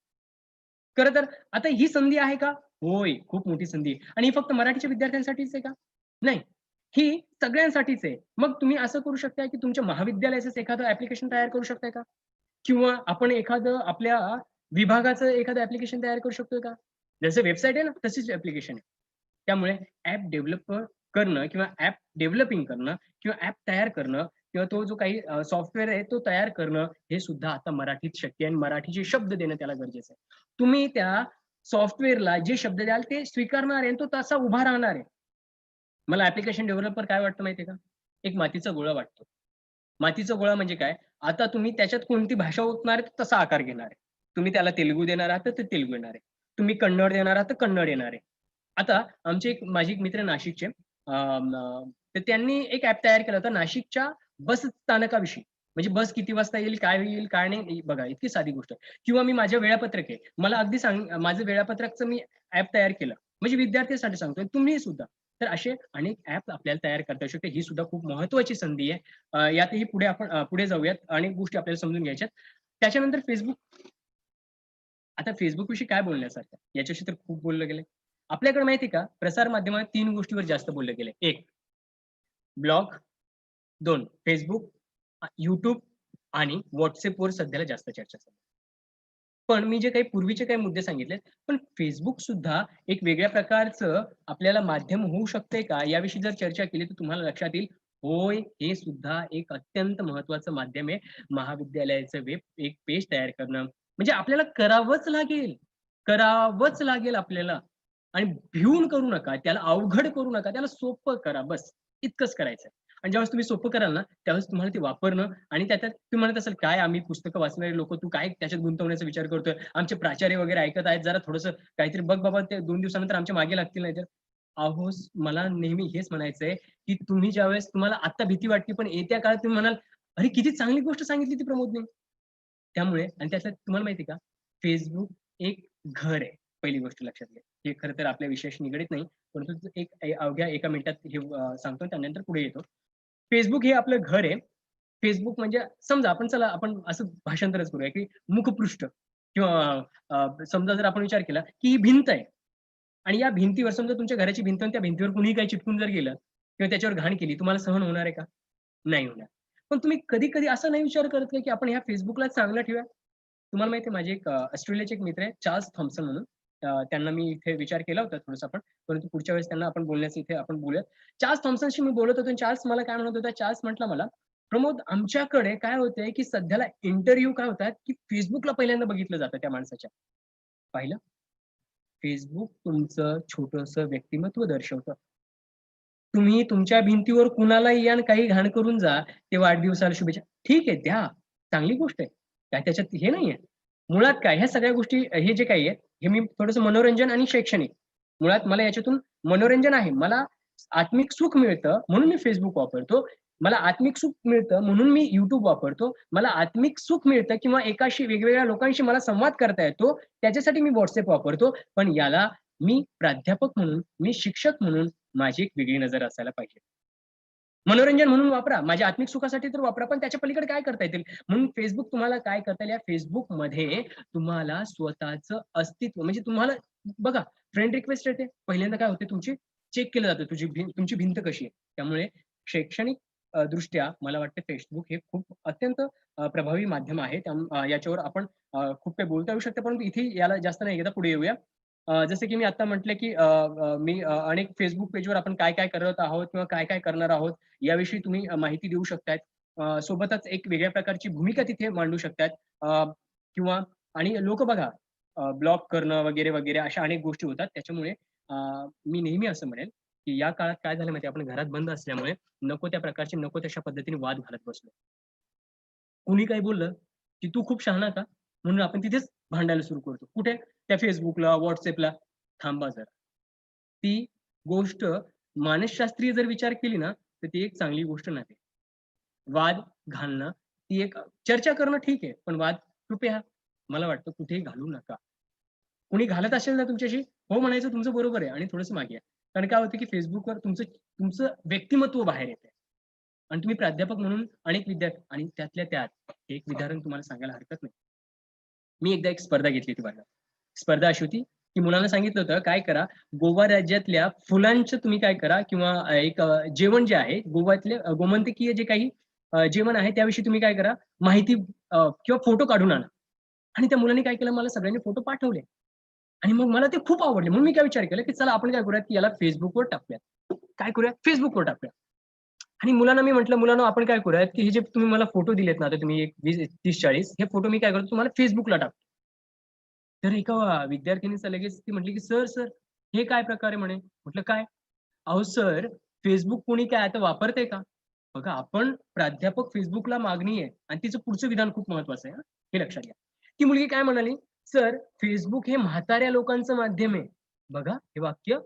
Speaker 4: खरं तर आता ही संधी आहे का? होय, खूप मोठी संधी आहे. आणि ही फक्त मराठीच्या विद्यार्थ्यांसाठीच आहे का? नाही. ही सगळ्यांसाठीच आहे. मग तुम्ही असं करू शकता, की तुमच्या महाविद्यालयाचंच एखादं ॲप्लिकेशन तयार करू शकताय का? किंवा आपण एखादं आपल्या विभागाचं एखादं ॲप्लिकेशन तयार करू शकतोय का? जसं वेबसाईट आहे ना, तशीच ॲप्लिकेशन आहे. त्यामुळे ॲप डेव्हलपर करणं किंवा ऍप डेव्हलपिंग करणं किंवा ऍप तयार करणं किंवा तो जो काही सॉफ्टवेअर आहे तो तयार करणं हे सुद्धा आता मराठीत शक्य आहे आणि मराठीचे शब्द देणं त्याला गरजेचं आहे. तुम्ही त्या सॉफ्टवेअरला जे शब्द द्याल ते स्वीकारणार आहे आणि तो तसा उभा राहणार आहे. मला ऍप्लिकेशन डेव्हलपर काय वाटतं माहितीये का? एक मातीचा गोळा वाटतो. मातीचा गोळा म्हणजे काय? आता तुम्ही त्याच्यात कोणती भाषा ओतणार आहे तसा आकार घेणार आहे. तुम्ही त्याला तेलुगू देणार आहात तर ते तेलुगू येणार आहे. तुम्ही कन्नड देणार आहात तर कन्नड येणार आहे. आता माझी एक मित्र आहे नाशिकचे, तर त्यांनी एक ऍप तयार केला होता नाशिकच्या बस स्थानकाविषयी. म्हणजे बस किती वाजता येईल काय नाही बघा, इतकी साधी गोष्ट. किंवा मी माझं वेळापत्रक आहे. मला अगदी माझं वेळापत्रकचं मी ऍप तयार केलं. म्हणजे विद्यार्थ्यांसाठी सांगतोय, तुम्ही सुद्धा. तर असे अनेक ऍप आपल्याला तयार करता येऊ शकते. ही सुद्धा खूप महत्त्वाची संधी आहे. यातही पुढे आपण पुढे जाऊयात. अनेक गोष्टी आपल्याला समजून घ्यायच्यात. त्याच्यानंतर फेसबुक. आता फेसबुक विषयी काय बोलण्यासारखं? याच्याशी तर खूप बोललं गेलंय. आपल्याकडे माहिती का, प्रसार माध्यमात 3 गोष्टीवर जास्त बोललं गेलंय. 1 ब्लॉग, 2 फेसबुक, YouTube आणि WhatsAppवर सध्याला जास्त चर्चा चालू आहे. पण मी जे काही पूर्वीचे काही मुद्दे सांगितलेत, पण फेसबुक सुद्धा एक वेगळ्या प्रकारचं आपल्याला माध्यम होऊ शकते का? याविषयी जर चर्चा केली तर तुम्हाला लक्षात येईल, होय, हे सुद्धा एक अत्यंत महत्त्वाचं माध्यम आहे. महाविद्यालयाचं एक पेज तयार करणं, म्हणजे आपल्याला करावंच लागेल आपल्याला. आणि भिवून करू नका, त्याला अवघड करू नका, त्याला सोपं करा, बस इतकंच करायचं. आणि ज्यावेळेस तुम्ही सोपं कराल ना, त्यावेळेस तुम्हाला ते वापरणं आणि त्याच्यात तुम्ही म्हणत असाल, "काय आम्ही पुस्तकं वाचणारे लोकं, तू काय त्याच्यात गुंतवण्याचा विचार करतोय? आमचे प्राचार्य वगैरे ऐकत आहेत, जरा थोडंसं काहीतरी बघ बाबा, ते 2 दिवसानंतर आमच्या मागे लागतील नाहीतर." अहो, मला नेहमी हेच म्हणायचंय, की तुम्ही ज्यावेळेस तुम्हाला आता भीती वाटते, पण येत्या काळात तुम्ही म्हणाल, "अरे, किती चांगली गोष्ट सांगितली ती प्रमोदने." त्यामुळे आणि त्याच्यात तुम्हाला माहिती आहे का, Facebook एक घर आहे, पहिली गोष्ट लक्षात घ्या. हे खरं तर आपल्या विषयाशी निगडीत नाही, परंतु अवघ्या एका मिनिटात हे सांगतो त्यानंतर पुढे येतो. Facebook हे आपलं घर आहे. Facebook म्हणजे समजा आपण असं भाषांतरच करूया, की मुखपृष्ठ किंवा समजा जर आपण विचार केला, की ही भिंत आहे आणि या भिंतीवर समजा तुमच्या घराची भिंत आणि त्या भिंतीवर कुणीही काही चिटकून जर गेलं किंवा त्याच्यावर घाण केली, तुम्हाला सहन होणार आहे का? नाही होणार. पण तुम्ही कधी-कधी असा नाही विचार करत का, की आपण ह्या Facebookला चांगलं ठेवूया? तुम्हाला माहिती आहे माझे एक ऑस्ट्रेलियाचे एक मित्र आहे चार्ल्स थॉम्सन म्हणून. त्यांना मी इथे विचार केला होता थोडंसं आपण, परंतु पुढच्या वेळेस त्यांना आपण बोलण्याचं इथे आपण बोलूयात. चार्ल्स थॉम्सनशी मी बोलत होतो आणि चार्ल्स मला काय म्हणत होता, चार्ल्स म्हटला मला, "प्रमोद, आमच्याकडे काय होतंय, की सध्याला इंटरव्ह्यू काय होतात, की Facebookला पहिल्यांदा बघितलं जातं त्या माणसाच्या." पाहिलं? Facebook तुमचं छोटंसं व्यक्तिमत्व दर्शवतं. तुम्ही तुमच्या भिंतीवर कुणालाही या आणि काही घाण करून जा, ते वाढदिवसाला शुभेच्छा. ठीक आहे, द्या. चांगली गोष्ट आहे. काय त्याच्यात हे नाहीये. मुळात काय ह्या सगळ्या गोष्टी हे जे काही आहे, हे मी थोडंसं मनोरंजन आणि शैक्षणिक. मुळात मला याच्यातून मनोरंजन आहे. मला आत्मिक सुख मिळतं म्हणून मी Facebook वापरतो. मला आत्मिक सुख मिळतं म्हणून मी YouTube वापरतो. मला आत्मिक सुख मिळतं किंवा एकाशी वेगवेगळ्या लोकांशी मला संवाद करता येतो, त्याच्यासाठी मी WhatsApp वापरतो. पण याला मी प्राध्यापक म्हणून, मी शिक्षक म्हणून माझी एक वेगळी नजर असायला पाहिजे. मनोरंजन म्हणून वापरा, माझ्या आत्मिक सुखासाठी तर वापरा, पण त्याच्या पलीकडे काय करता येतील? म्हणून Facebook तुम्हाला काय करता येईल, या Facebookमध्ये तुम्हाला स्वतःचं अस्तित्व म्हणजे तुम्हाला बघा फ्रेंड रिक्वेस्ट येते. पहिल्यांदा काय होते तुमची चेक केलं जातं तुमची भिंत कशी आहे. त्यामुळे शैक्षणिक दृष्ट्या मला वाटतं Facebook हे खूप अत्यंत प्रभावी माध्यम आहे. याच्यावर आपण खूप काही बोलता येऊ शकतं, परंतु इथे याला जास्त नाही, एकदा पुढे येऊया. जसं की मी आता म्हटलं, की मी अनेक Facebook पेजवर आपण काय-काय करत आहोत किंवा काय-काय करणार आहोत, याविषयी तुम्ही माहिती देऊ शकताय. सोबतच एक वेगळ्या प्रकारची भूमिका तिथे मांडू शकतायत. किंवा आणि लोकं बघा ब्लॉक करणं वगैरे, वगैरे अशा अनेक गोष्टी होतात. त्याच्यामुळे मी नेहमी असं म्हणेल, की या काळात काय झालं माहिती आपण घरात बंद असल्यामुळे नको त्या प्रकारचे, नको तशा पद्धतीने वाद घालत बसलो. कुणी काही बोललं, की "तू खूप शहाणा का?" म्हणून आपण तिथेच भांडायला सुरू करतो. कुठे? त्या Facebookला, WhatsAppला. थांबा जरा. ती गोष्ट मानसशास्त्रीय जर विचार केली ना, तर ती एक चांगली गोष्ट नाही. वाद घालणं, ती एक चर्चा करणं ठीक आहे, पण वाद कृपया मला वाटतं कुठेही घालू नका. कुणी घालत असेल ना तुमच्याशी, हो म्हणायचं तुमचं बरोबर आहे आणि थोडंसं मागे या. कारण काय होतं, की Facebookवर तुमचं तुमचं व्यक्तिमत्व बाहेर येतंय आणि तुम्ही प्राध्यापक म्हणून अनेक विद्यार्थी आणि त्यातल्या त्यात एक उदाहरण तुम्हाला सांगायला हरकत नाही. मी एकदा एक स्पर्धा घेतली होती बघा. स्पर्धा अशी होती, की मुलांना सांगितलं होतं, काय करा, गोवा राज्यातल्या फुलांचं तुम्ही काय करा किंवा एक जेवण जे आहे गोव्यातले गोमंतकीय जे काही जेवण आहे त्याविषयी तुम्ही काय करा, माहिती किंवा फोटो काढून आणा. आणि त्या मुलांनी काय केलं, मला सगळ्यांनी फोटो पाठवले. आणि मग मला ते खूप आवडले. म्हणून मी काय विचार केला, की चला आपण काय करूयात, की याला Facebookवर टाकूयात. काय करूया? Facebookवर टाकूया. आणि मुलांना मी म्हटलं, "मुलांनो आपण काय करूयात, की हे जे तुम्ही मला फोटो दिलेत ना, आता तुम्ही एक 20, 30-40 हे फोटो मी काय करतो तुम्हाला Facebookला टाकतो." तर एका विद्यार्थिनीचं लगेच ती म्हटली, की "सर, सर हे काय प्रकार आहे?" म्हणे. म्हटलं, "काय?" "अहो सर, Facebook कोणी काय आता वापरतंय का?" बघा आपण प्राध्यापक Facebookला मागणी आहे आणि तिचं पुढचं विधान खूप महत्वाचं आहे हां, हे लक्षात घ्या. ती मुलगी काय म्हणाली, "सर, Facebook हे म्हाताऱ्या लोकांचं माध्यम आहे." बघा हे वाक्य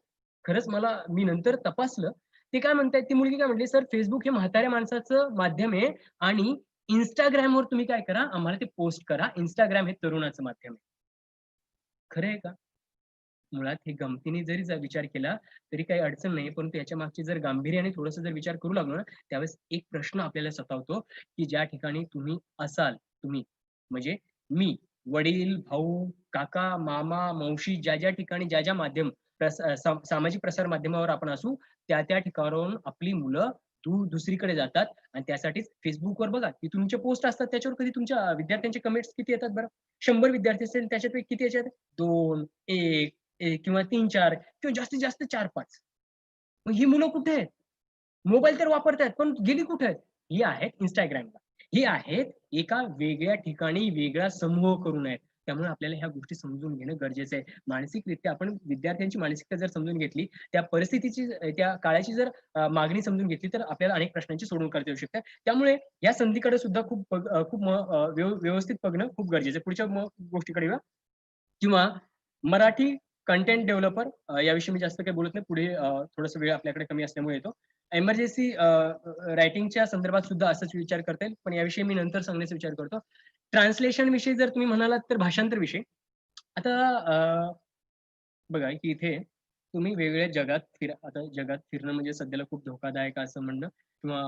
Speaker 4: खरंच मी नंतर तपासलं. ते काय म्हणतायत ती मुलगी काय म्हटली, "सर, Facebook हे म्हाताऱ्या माणसाचं माध्यम आहे आणि Instagramवर तुम्ही काय करा, आम्हाला ते पोस्ट करा. Instagram हे तरुणाचं माध्यम आहे." खरं आहे का? मुळात हे गमतीने जरी विचार केला, तरी काही अडचण नाही. परंतु याच्या मागची जर गांभीर्याने थोडंसं जर विचार करू लागलो ना, त्यावेळेस एक प्रश्न आपल्याला सतावतो, की ज्या ठिकाणी तुम्ही असाल, तुम्ही म्हणजे मी, वडील, भाऊ, काका, मामा, मावशी ज्या ठिकाणी ज्या माध्यम सामाजिक प्रसार माध्यमावर आपण असू, त्या ठिकाणावरून आपली मुलं दुसरीकडे जातात आणि त्यासाठीच Facebookवर बघा, की तुमचे पोस्ट असतात त्याच्यावर कधी तुमच्या विद्यार्थ्यांचे कमेंट्स किती येतात बरं? 100 विद्यार्थी असतील त्याच्यापैकी किती याच्यात 2, 1 किंवा 3-4 किंवा जास्तीत जास्त 4-5. मग ही मुलं कुठे आहेत? मोबाईल तर वापरतायत, पण गेली कुठे आहेत? ही आहेत Instagramला. ही आहेत एका वेगळ्या ठिकाणी वेगळा समूह करून आहेत. त्यामुळे आपल्याला ह्या गोष्टी समजून घेणं गरजेचं आहे. मानसिकरित्या आपण विद्यार्थ्यांची मानसिकता जर समजून घेतली, त्या परिस्थितीची त्या काळाची जर मागणी समजून घेतली, तर आपल्याला अनेक प्रश्नांची सोडवणूक करता येऊ शकते. त्यामुळे या संधीकडे सुद्धा व्यवस्थित बघणं खूप गरजेचं आहे. पुढच्या गोष्टीकडे येऊया. किंवा मराठी कंटेंट डेव्हलपर याविषयी मी जास्त काही बोलत नाही. पुढे थोडासा वेळ आपल्याकडे कमी असल्यामुळे येतो. एमर्जन्सी रायटिंगच्या संदर्भात सुद्धा असाच विचार करता येईल. पण याविषयी मी नंतर सांगण्याचा विचार करतो. ट्रान्सलेशन विषयी जर तुम्ही म्हणालात तर भाषांतर विषय. आता बघा की इथे तुम्ही वेगवेगळ्या जगात फिरा. आता जगात फिरणं म्हणजे सध्याला खूप धोकादायक असं म्हणणं किंवा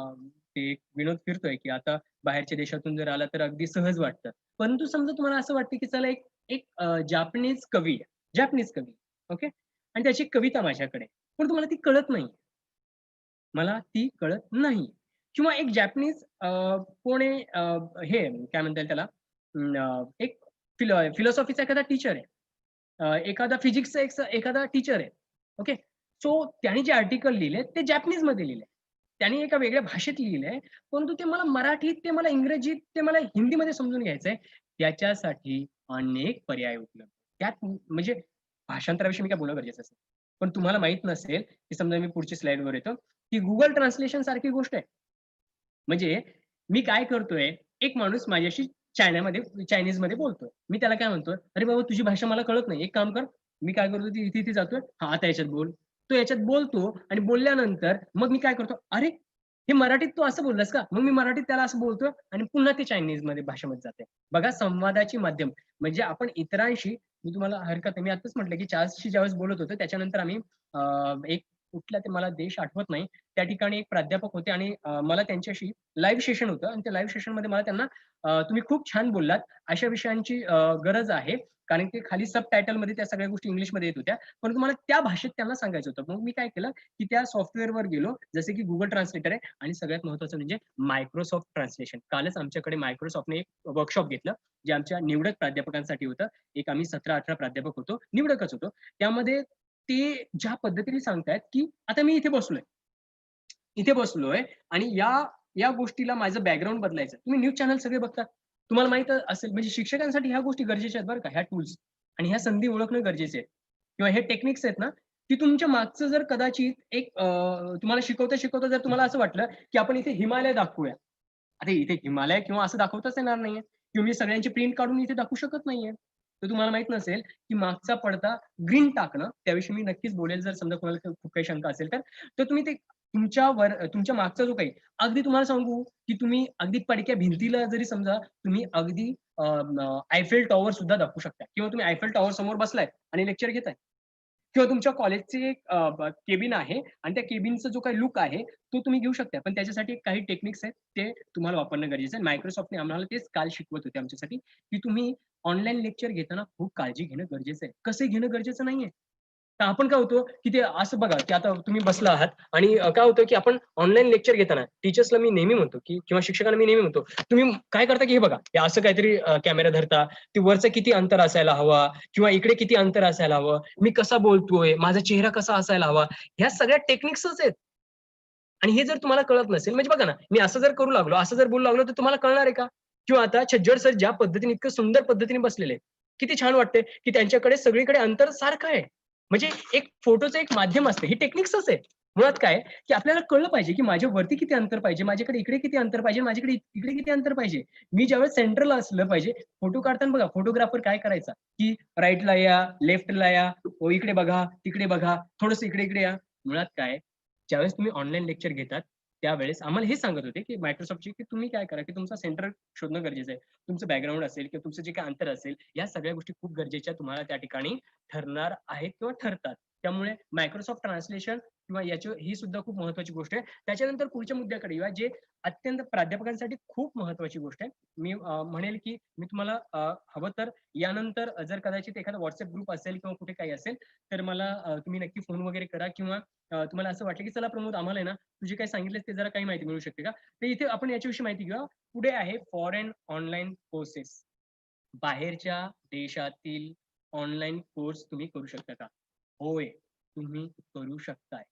Speaker 4: ते एक विनोद फिरतोय की आता बाहेरच्या देशातून जर आला तर अगदी सहज वाटतं. परंतु समजा तुम्हाला असं वाटतं की चला एक एक जापनीज कवी आहे. जापनीज कवी. ओके. आणि त्याची एक कविता माझ्याकडे आहे. पण तुम्हाला ती कळत नाही. मला ती कळत नाही. किंवा एक जॅपनीज कोण आहे हे काय म्हणता येईल त्याला एक फिलॉसॉफीचा एखादा टीचर आहे. एखादा फिजिक्सचा एखादा टीचर आहे. ओके. सो त्याने जे आर्टिकल लिहिले ते जॅपनीजमध्ये लिहिले. त्याने एका वेगळ्या भाषेत लिहिलंय. परंतु ते मला मराठीत, ते मला इंग्रजीत, ते मला हिंदीमध्ये समजून घ्यायचंय. त्याच्यासाठी अनेक पर्याय उपलब्ध. त्यात म्हणजे भाषांतराविषयी मी काय बोलणं गरजेचं असेल. पण तुम्हाला माहीत नसेल, की समजा मी पुढच्या स्लाइडवर येतो, की Google ट्रान्सलेशन सारखी गोष्ट आहे. म्हणजे मी काय करतोय, एक माणूस माझ्याशी चायनीजमध्ये बोलतोय. मी त्याला काय म्हणतोय, "अरे बाबा तुझी भाषा मला कळत नाही. एक काम कर." मी काय करतो, इथे-इथे जातोय. हां, आता याच्यात बोल. तो याच्यात बोलतो आणि बोलल्यानंतर मग मी काय करतो, "अरे, हे मराठीत तू असं बोललास का?" मग मी मराठीत त्याला असं बोलतोय आणि पुन्हा ते चायनीजमध्ये भाषेमध्ये जाते. बघा संवादाची माध्यम म्हणजे आपण इतरांशी मी तुम्हाला हरकत नाही. मी आताच म्हटलं, की चार्ल्सशी ज्यावेळेस बोलत होतो त्याच्यानंतर आम्ही एक कुठला ते मला देश आठवत नाही. त्या ठिकाणी एक प्राध्यापक होते आणि मला त्यांच्याशी लाईव्ह सेशन होतं आणि त्या लाईव्ह सेशनमध्ये मला त्यांना तुम्ही खूप छान बोललात. अशा विषयांची गरज आहे. कारण की खाली सबटायटलमध्ये त्या सगळ्या गोष्टी इंग्लिशमध्ये येत होत्या. परंतु मला त्या भाषेत त्यांना सांगायचं होतं. मग मी काय केलं, की त्या सॉफ्टवेअरवर गेलो, जसे की Google ट्रान्सलेटर आहे आणि सगळ्यात महत्त्वाचं म्हणजे मायक्रोसॉफ्ट ट्रान्सलेशन. कालच आमच्याकडे Microsoftने एक वर्कशॉप घेतलं, जे आमच्या निवडक प्राध्यापकांसाठी होतं. एक आम्ही 17-18 प्राध्यापक होतो, निवडकच होतो. त्यामध्ये ते ज्या पद्धतीने सांगतायत, की आता मी इथे बसलोय आणि या गोष्टीला माझं बॅकग्राऊंड बदलायचं. तुम्ही न्यूज चॅनल सगळे बघता. तुम्हाला माहीत असेल म्हणजे शिक्षकांसाठी ह्या गोष्टी गरजेच्या आहेत बरं का, ह्या टूल्स आणि ह्या संधी ओळखणं गरजेचे आहे. किंवा हे टेक्निक्स आहेत ना, की तुमच्या मागचं जर कदाचित एक तुम्हाला शिकवता जर तुम्हाला असं वाटलं, की आपण इथे हिमालय दाखवूया. आता इथे हिमालय किंवा असं दाखवताच येणार नाहीये किंवा मी सगळ्यांची प्रिंट काढून इथे दाखवू शकत नाहीये. तर तुम्हाला माहीत नसेल, की मागचा पडदा ग्रीन टाकणं, त्याविषयी मी नक्कीच बोलेल जर समजा कोणाला खूप काही शंका असेल तर. तर तुम्ही ते तुमच्या मागचा जो काही अगदी तुम्हाला सांगू, की तुम्ही अगदी पडक्या भिंतीला जरी समजा तुम्ही अगदी ऐफेल टॉवर सुद्धा दाखवू शकता किंवा तुम्ही ऐफेल टॉवर समोर बसलाय आणि लेक्चर घेताय. किंवा तुमच्या कॉलेजचे एक केबिन आहे आणि त्या केबिनचा जो काही लूक आहे, तो तुम्ही घेऊ शकता. पण त्याच्यासाठी काही टेक्निक्स आहेत, ते तुम्हाला वापरणं गरजेचं आहे. Microsoftने आम्हाला तेच काल शिकवत होते आमच्यासाठी, की तुम्ही ऑनलाईन लेक्चर घेताना खूप काळजी घेणं गरजेचं आहे. कसे घेणं गरजेचं नाहीये. तर आपण काय होतो की ते असं बघा की आता तुम्ही बसला आहात आणि काय होतं की आपण ऑनलाईन लेक्चर घेताना टीचर्सला मी नेहमी म्हणतो की किंवा शिक्षकांना मी नेहमी म्हणतो तुम्ही काय करता की हे बघा हे असं काहीतरी कॅमेरा धरता, ती वरचं किती अंतर असायला हवा किंवा इकडे किती अंतर असायला हवं, मी कसा बोलतोय, माझा चेहरा कसा असायला हवा, ह्या सगळ्या टेक्निक्सच आहेत. आणि हे जर तुम्हाला कळत नसेल म्हणजे बघा ना, मी असं जर करू लागलो, असं जर बोलू लागलो तर तुम्हाला कळणार आहे का? किंवा आता छज्जड सर ज्या पद्धतीने इतकं सुंदर पद्धतीने बसलेले आहेत, किती छान वाटते की त्यांच्याकडे सगळीकडे अंतर सारखं आहे. म्हणजे एक फोटोचं एक माध्यम असते, ही टेक्निक्सच आहे. मुळात काय की आपल्याला कळलं पाहिजे की माझ्या वरती किती अंतर पाहिजे, माझ्याकडे इकडे किती अंतर पाहिजे, माझ्याकडे इकडे किती अंतर पाहिजे. मी ज्यावेळेस सेंटरला असलं पाहिजे. फोटो काढताना बघा फोटोग्राफर काय करायचा की राईटला या, लेफ्टला या, ओ इकडे बघा, तिकडे बघा, थोडंसं इकडे इकडे या. मुळात काय ज्यावेळेस तुम्ही ऑनलाईन लेक्चर घेतात त्यावेळेस आम्हाला हे सांगत होते की मायक्रोसॉफ्टची की तुम्ही काय करा की तुमचा सेंटर शोधणं गरजेचं आहे. तुमचं बॅकग्राऊंड असेल किंवा तुमचं जे काही अंतर असेल या सगळ्या गोष्टी खूप गरजेच्या तुम्हाला त्या ठिकाणी ठरणार आहेत किंवा ठरतात. त्यामुळे मायक्रोसॉफ्ट ट्रान्सलेशन किंवा याची ही सुद्धा खूप महत्वाची गोष्ट आहे. त्याच्यानंतर पुढच्या मुद्द्याकडे येऊया जे अत्यंत प्राध्यापकांसाठी खूप महत्वाची गोष्ट आहे. मी म्हणेल की मी तुम्हाला हवं तर यानंतर जर कदाचित एखादा व्हॉट्सअप ग्रुप असेल किंवा कुठे काही असेल तर मला तुम्ही नक्की फोन वगैरे करा किंवा तुम्हाला असं वाटलं की चला प्रमोद आम्हाला आहे ना तुझे काय सांगितलेस ते जरा काही माहिती मिळू शकते का? तर इथे आपण याच्याविषयी माहिती घेऊया. पुढे आहे फॉरेन ऑनलाईन कोर्सेस. बाहेरच्या देशातील ऑनलाईन कोर्स तुम्ही करू शकता का? होय, तुम्ही करू शकताय.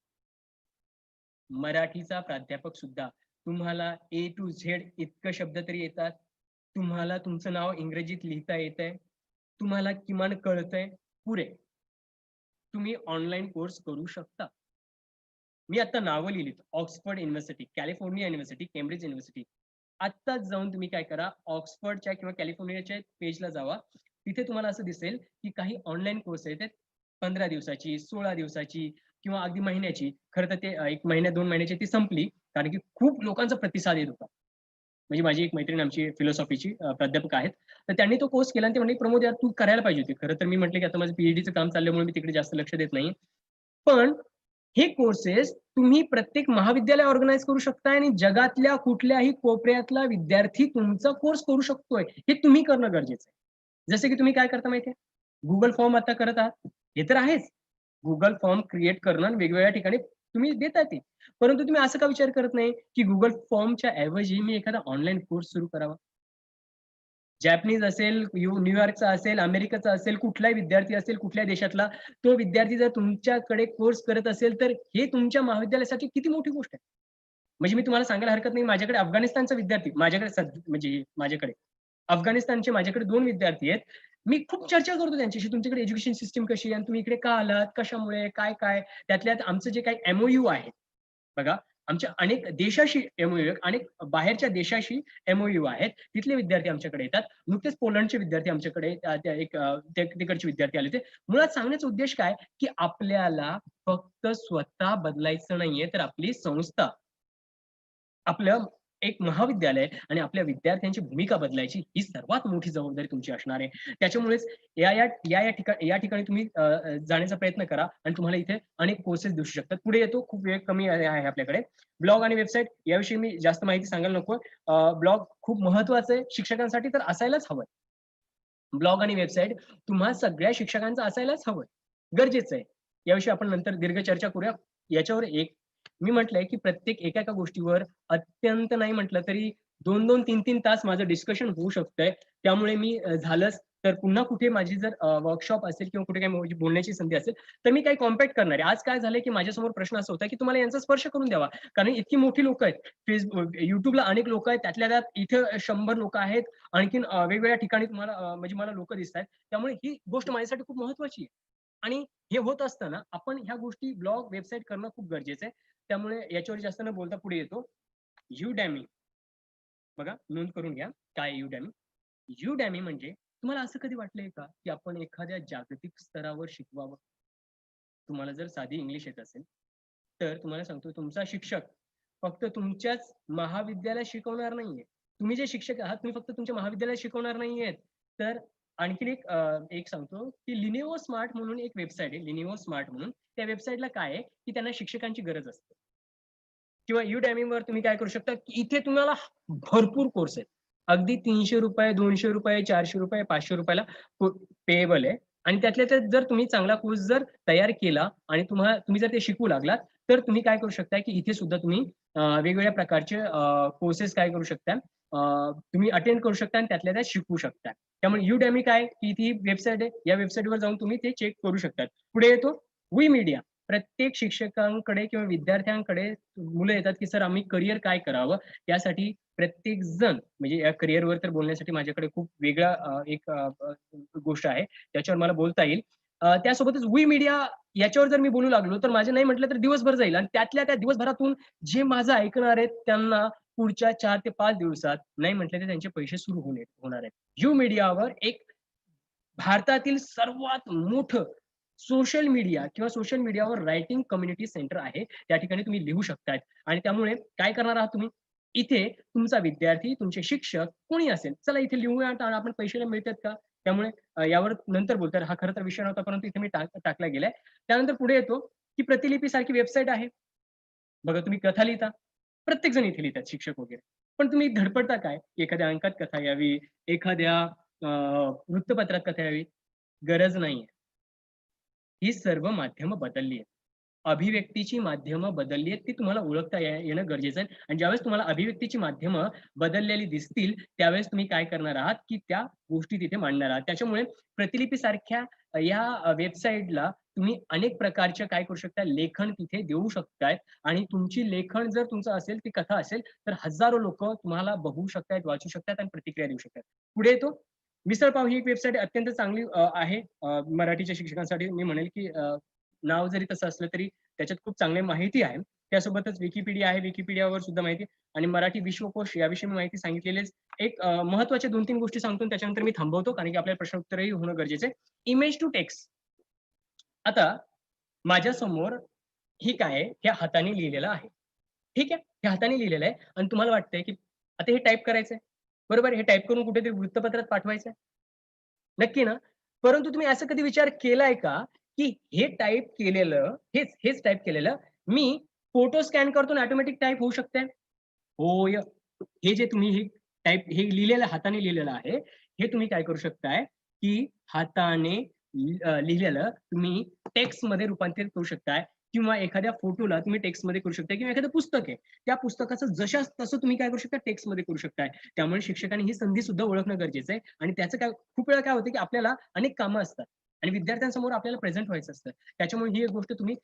Speaker 4: मराठीचा प्राध्यापक सुद्धा तुम्हाला ए टू झेड इतकं शब्द तरी येतात. तुम्हाला तुमचं नाव इंग्रजीत लिहिता येतंय. तुम्हाला किमान कळतंय. पुरे. तुम्ही ऑनलाईन कोर्स करू शकता. मी आता नावं लिहिलीत. Oxford university, California university, Cambridge university. आत्ताच जाऊन तुम्ही काय करा, ऑक्सफर्डच्या किंवा कॅलिफोर्नियाच्या पेजला जावा. तिथे तुम्हाला असं दिसेल की काही ऑनलाईन कोर्स आहेत. 15 दिवसाची, 16 दिवसाची किंवा अगदी महिन्याची. खरं तर ते 1 महिन्या 2 महिन्याची ती संपली. कारण की खूप लोकांचा प्रतिसाद येत होता. म्हणजे माझी एक मैत्रीण आमची फिलॉसॉफीची प्राध्यापक आहेत. तर त्यांनी तो कोर्स केला आणि ते म्हणले, "प्रमोद यार तू करायला पाहिजे होती." खरं तर मी म्हटलं की आता माझं पी-एच-डीचं काम चालल्यामुळे मी तिकडे जास्त लक्ष देत नाही. पण हे कोर्सेस तुम्ही प्रत्येक महाविद्यालय ऑर्गनाइज करू शकताय आणि जगातल्या कुठल्याही कोपऱ्यातला विद्यार्थी तुमचा कोर्स करू शकतोय. हे तुम्ही करणं गरजेचं आहे. जसं की तुम्ही काय करता माहिती आहे? Google फॉर्म आता करत आहात. हे तर आहेच. Google फॉर्म क्रिएट करणं आणि वेगवेगळ्या ठिकाणी तुम्ही देता ते. परंतु तुम्ही असा का विचार करत नाही, की Google फॉर्मच्या ऐवजी मी एखादा ऑनलाईन कोर्स सुरू करावा? जॅपनीज असेल, न्यूयॉर्कचा असेल, अमेरिकेचा असेल, कुठलाही विद्यार्थी असेल, कुठल्या देशातला, तो विद्यार्थी जर तुमच्याकडे कोर्स करत असेल, तर हे तुमच्या महाविद्यालयासाठी किती मोठी गोष्ट आहे. म्हणजे मी तुम्हाला सांगायला हरकत नाही, माझ्याकडे अफगाणिस्तानचा विद्यार्थी म्हणजे माझ्याकडे अफगाणिस्तानचे माझ्याकडे 2 विद्यार्थी आहेत. मी खूप चर्चा करतो त्यांच्याशी, तुमच्याकडे एज्युकेशन सिस्टम कशी आहे आणि तुम्ही इकडे का आलात? कशामुळे? काय-काय? त्यातल्यात आमचं जे काही एम-ओ-यू आहे बघा, आमच्या अनेक देशाशी एम-ओ-यू अनेक बाहेरच्या देशाशी एम-ओ-यू आहेत. तिथले विद्यार्थी आमच्याकडे येतात. नुकतेच पोलंडचे विद्यार्थी आमच्याकडे तिकडचे विद्यार्थी आले होते. मुळात सांगण्याचा उद्देश काय, की आपल्याला फक्त स्वतः बदलायचं नाहीये, तर आपली संस्था, आपलं एक महाविद्यालय आणि आपल्या विद्यार्थ्यांची भूमिका बदलायची ही सर्वात मोठी जबाबदारी तुमची असणार आहे. त्याच्यामुळेच या ठिकाणी तुम्ही जाण्याचा प्रयत्न करा आणि तुम्हाला इथे अनेक कोर्सेस दिसू शकतात. पुढे येतो, खूप वेळ कमी आहे आपल्याकडे. ब्लॉग आणि वेबसाईट याविषयी मी जास्त माहिती सांगायला नको. ब्लॉग खूप महत्वाचं आहे शिक्षकांसाठी तर असायलाच हवं. ब्लॉग आणि वेबसाईट तुम्हा सगळ्या शिक्षकांचं असायलाच हवं. गरजेचं आहे. याविषयी आपण नंतर दीर्घ चर्चा करूया. याच्यावर एक मी म्हटलंय, की प्रत्येक एका गोष्टीवर अत्यंत नाही म्हटलं तरी 2-2, 3-3 तास माझं डिस्कशन होऊ शकतंय. त्यामुळे मी झालंच तर पुन्हा कुठे माझी जर वर्कशॉप असेल किंवा कुठे काही बोलण्याची संधी असेल, तर मी काही कॉम्पॅक्ट करणार आहे. आज काय झालंय, की माझ्यासमोर प्रश्न असा होता, की तुम्हाला यांचा स्पर्श करून द्यावा. कारण इतकी मोठी लोकं आहेत. YouTubeला अनेक लोकं आहेत. त्यातल्या त्यात इथं 100 लोकं आहेत. आणखीन वेगवेगळ्या ठिकाणी तुम्हाला म्हणजे मला लोकं दिसतायत. त्यामुळे ही गोष्ट माझ्यासाठी खूप महत्त्वाची आहे. आणि हे होत असताना आपण ह्या गोष्टी ब्लॉग, वेबसाईट करणं खूप गरजेचं आहे. त्यामुळे याच्यावर जास्त न बोलता पुढे येतो. Udemy बघा, नोंद करून घ्या. काय आहे Udemy? Udemy म्हणजे तुम्हाला असं कधी वाटलंय का, की आपण एखाद्या जागतिक स्तरावर शिकवावं? तुम्हाला जर साधी इंग्लिश येत असेल, तर तुम्हाला सांगतो तुमचा शिक्षक फक्त तुमच्याच महाविद्यालयात शिकवणार नाहीये. तुम्ही जे शिक्षक आहात, तुम्ही फक्त तुमच्या महाविद्यालयात शिकवणार नाहीयेत. तर आणखीन एक सांगतो, की Lenovo Smart म्हणून एक वेबसाईट आहे. Lenovo Smart म्हणून. त्या वेबसाईटला काय आहे, की त्यांना शिक्षकांची गरज असते. किंवा Udemyवर तुम्ही काय करू शकता, की इथे तुम्हाला भरपूर कोर्स आहेत. अगदी ₹300, ₹200, ₹400, ₹500 ला पेएबल आहे. आणि त्यातल्या त्यात जर तुम्ही चांगला कोर्स जर तयार केला आणि तुम्ही जर ते शिकू लागलात, तर तुम्ही काय करू शकता की इथे सुद्धा तुम्ही वेगवेगळ्या प्रकारचे कोर्सेस काय करू शकता, तुम्ही अटेंड करू शकता आणि त्यातल्या त्यात शिकू शकता. त्यामुळे Udemy काय की ती वेबसाईट आहे. या वेबसाईटवर जाऊन तुम्ही ते चेक करू शकता. पुढे येतो वी मीडिया. प्रत्येक शिक्षकांकडे किंवा विद्यार्थ्यांकडे मुलं येतात की सर आम्ही करिअर काय करावं? यासाठी प्रत्येक जण म्हणजे या करिअरवर तर बोलण्यासाठी माझ्याकडे खूप वेगळा एक गोष्ट आहे. त्याच्यावर मला बोलता येईल. त्यासोबतच वी मीडिया याच्यावर जर मी बोलू लागलो, तर माझे नाही म्हटलं तर दिवसभर जाईल आणि त्यातल्या त्या दिवसभरातून जे माझं ऐकणार आहेत, त्यांना पुढच्या 4 ते 5 दिवसात नाही म्हटलं तर त्यांचे पैसे सुरू होणार आहेत. यू मीडियावर एक भारतातील सर्वात मोठं सोशल मीडिया किंवा सोशल मीडियावर रायटिंग कम्युनिटी सेंटर आहे. त्या ठिकाणी तुम्ही लिहू शकताय आणि त्यामुळे काय करणार आहात तुम्ही? इथे तुमचा विद्यार्थी, तुमचे शिक्षक कोणी असेल, चला इथे लिहूया आणि आपण पैशाला मिळतात का? त्यामुळे यावर नंतर बोलतो. हा खरं तर विषय नव्हता, परंतु इथे मी टाकला गेलाय. त्यानंतर पुढे येतो, की प्रतिलिपी सारखी वेबसाईट आहे. बघा तुम्ही कथा लिहिता. प्रत्येक जण इथे लिहितात, शिक्षक वगैरे. पण तुम्ही धडपडता काय? एखाद्या अंकात कथा यावी, एखाद्या वृत्तपत्रात कथा यावी, गरज नाहीये. ही सर्व माध्यमं बदलली आहेत. अभिव्यक्तीची माध्यमं बदलली आहेत, ती तुम्हाला ओळखता येणं गरजेचं आहे आणि ज्यावेळेस तुम्हाला अभिव्यक्तीची माध्यमं बदललेली दिसतील, त्यावेळेस तुम्ही काय करणार आहात, की त्या गोष्टी तिथे मांडणार आहात. त्याच्यामुळे प्रतिलिपीसारख्या या वेबसाईटला तुम्ही अनेक प्रकारच्या काय करू शकता, लेखन तिथे देऊ शकताय आणि तुमची लेखन जर तुमचं असेल, ती कथा असेल, तर हजारो लोकं तुम्हाला बघू शकतायत, वाचू शकतात आणि प्रतिक्रिया देऊ शकतात. पुढे येतो मिसळपाव ही एक वेबसाईट अत्यंत चांगली आहे. मराठीच्या शिक्षकांसाठी मी म्हणेल, की नाव जरी तसं असलं तरी त्याच्यात खूप चांगली माहिती आहे. त्यासोबतच विकिपीडिया आहे. विकिपीडियावर सुद्धा माहिती आणि मराठी विश्वकोश याविषयी मी माहिती सांगितलेलीच. एक महत्त्वाच्या 2-3 गोष्टी सांगतो आणि त्याच्यानंतर मी थांबवतो कारण की आपल्याला प्रश्नोत्तरही होणं गरजेचं आहे. Image to text. आता माझ्यासमोर ही काय आहे, हे हाताने लिहिलेलं आहे. ठीक आहे? हे हाताने लिहिलेलं आहे आणि तुम्हाला वाटतंय, की आता हे टाइप करायचंय. बरोबर? हे टाइप करून कुठेतरी वृत्तपत्रात पाठवायचंय. नक्की ना? परंतु तुम्ही असा कधी विचार केलाय का, की हे टाइप केलेलं, हेच टाइप केलेलं मी फोटो स्कॅन करतो आणि ऑटोमॅटिक टाइप होऊ शकते? होय. हे जे तुम्ही हे लिहिलेलं हाताने लिहिलेलं आहे, हे तुम्ही काय करू शकताय, की हाताने लिहिलेलं तुम्ही टेक्स्टमध्ये रूपांतरित करू शकताय किंवा एखाद्या फोटोला तुम्ही टेक्स्टमध्ये करू शकताय किंवा एखादं पुस्तक आहे, त्या पुस्तकाचं जशास तसं तुम्ही काय करू शकता, टेक्स्टमध्ये करू शकताय. त्यामुळे शिक्षकांनी ही संधी सुद्धा ओळखणं गरजेचं आहे आणि त्याचं काय खूप वेळा काय होतं, की आपल्याला अनेक कामं असतात आणि विद्यार्थ्यांसमोर आपल्याला प्रेझेंट व्हायचं असतं. त्याच्यामुळे ही एक गोष्ट तुम्ही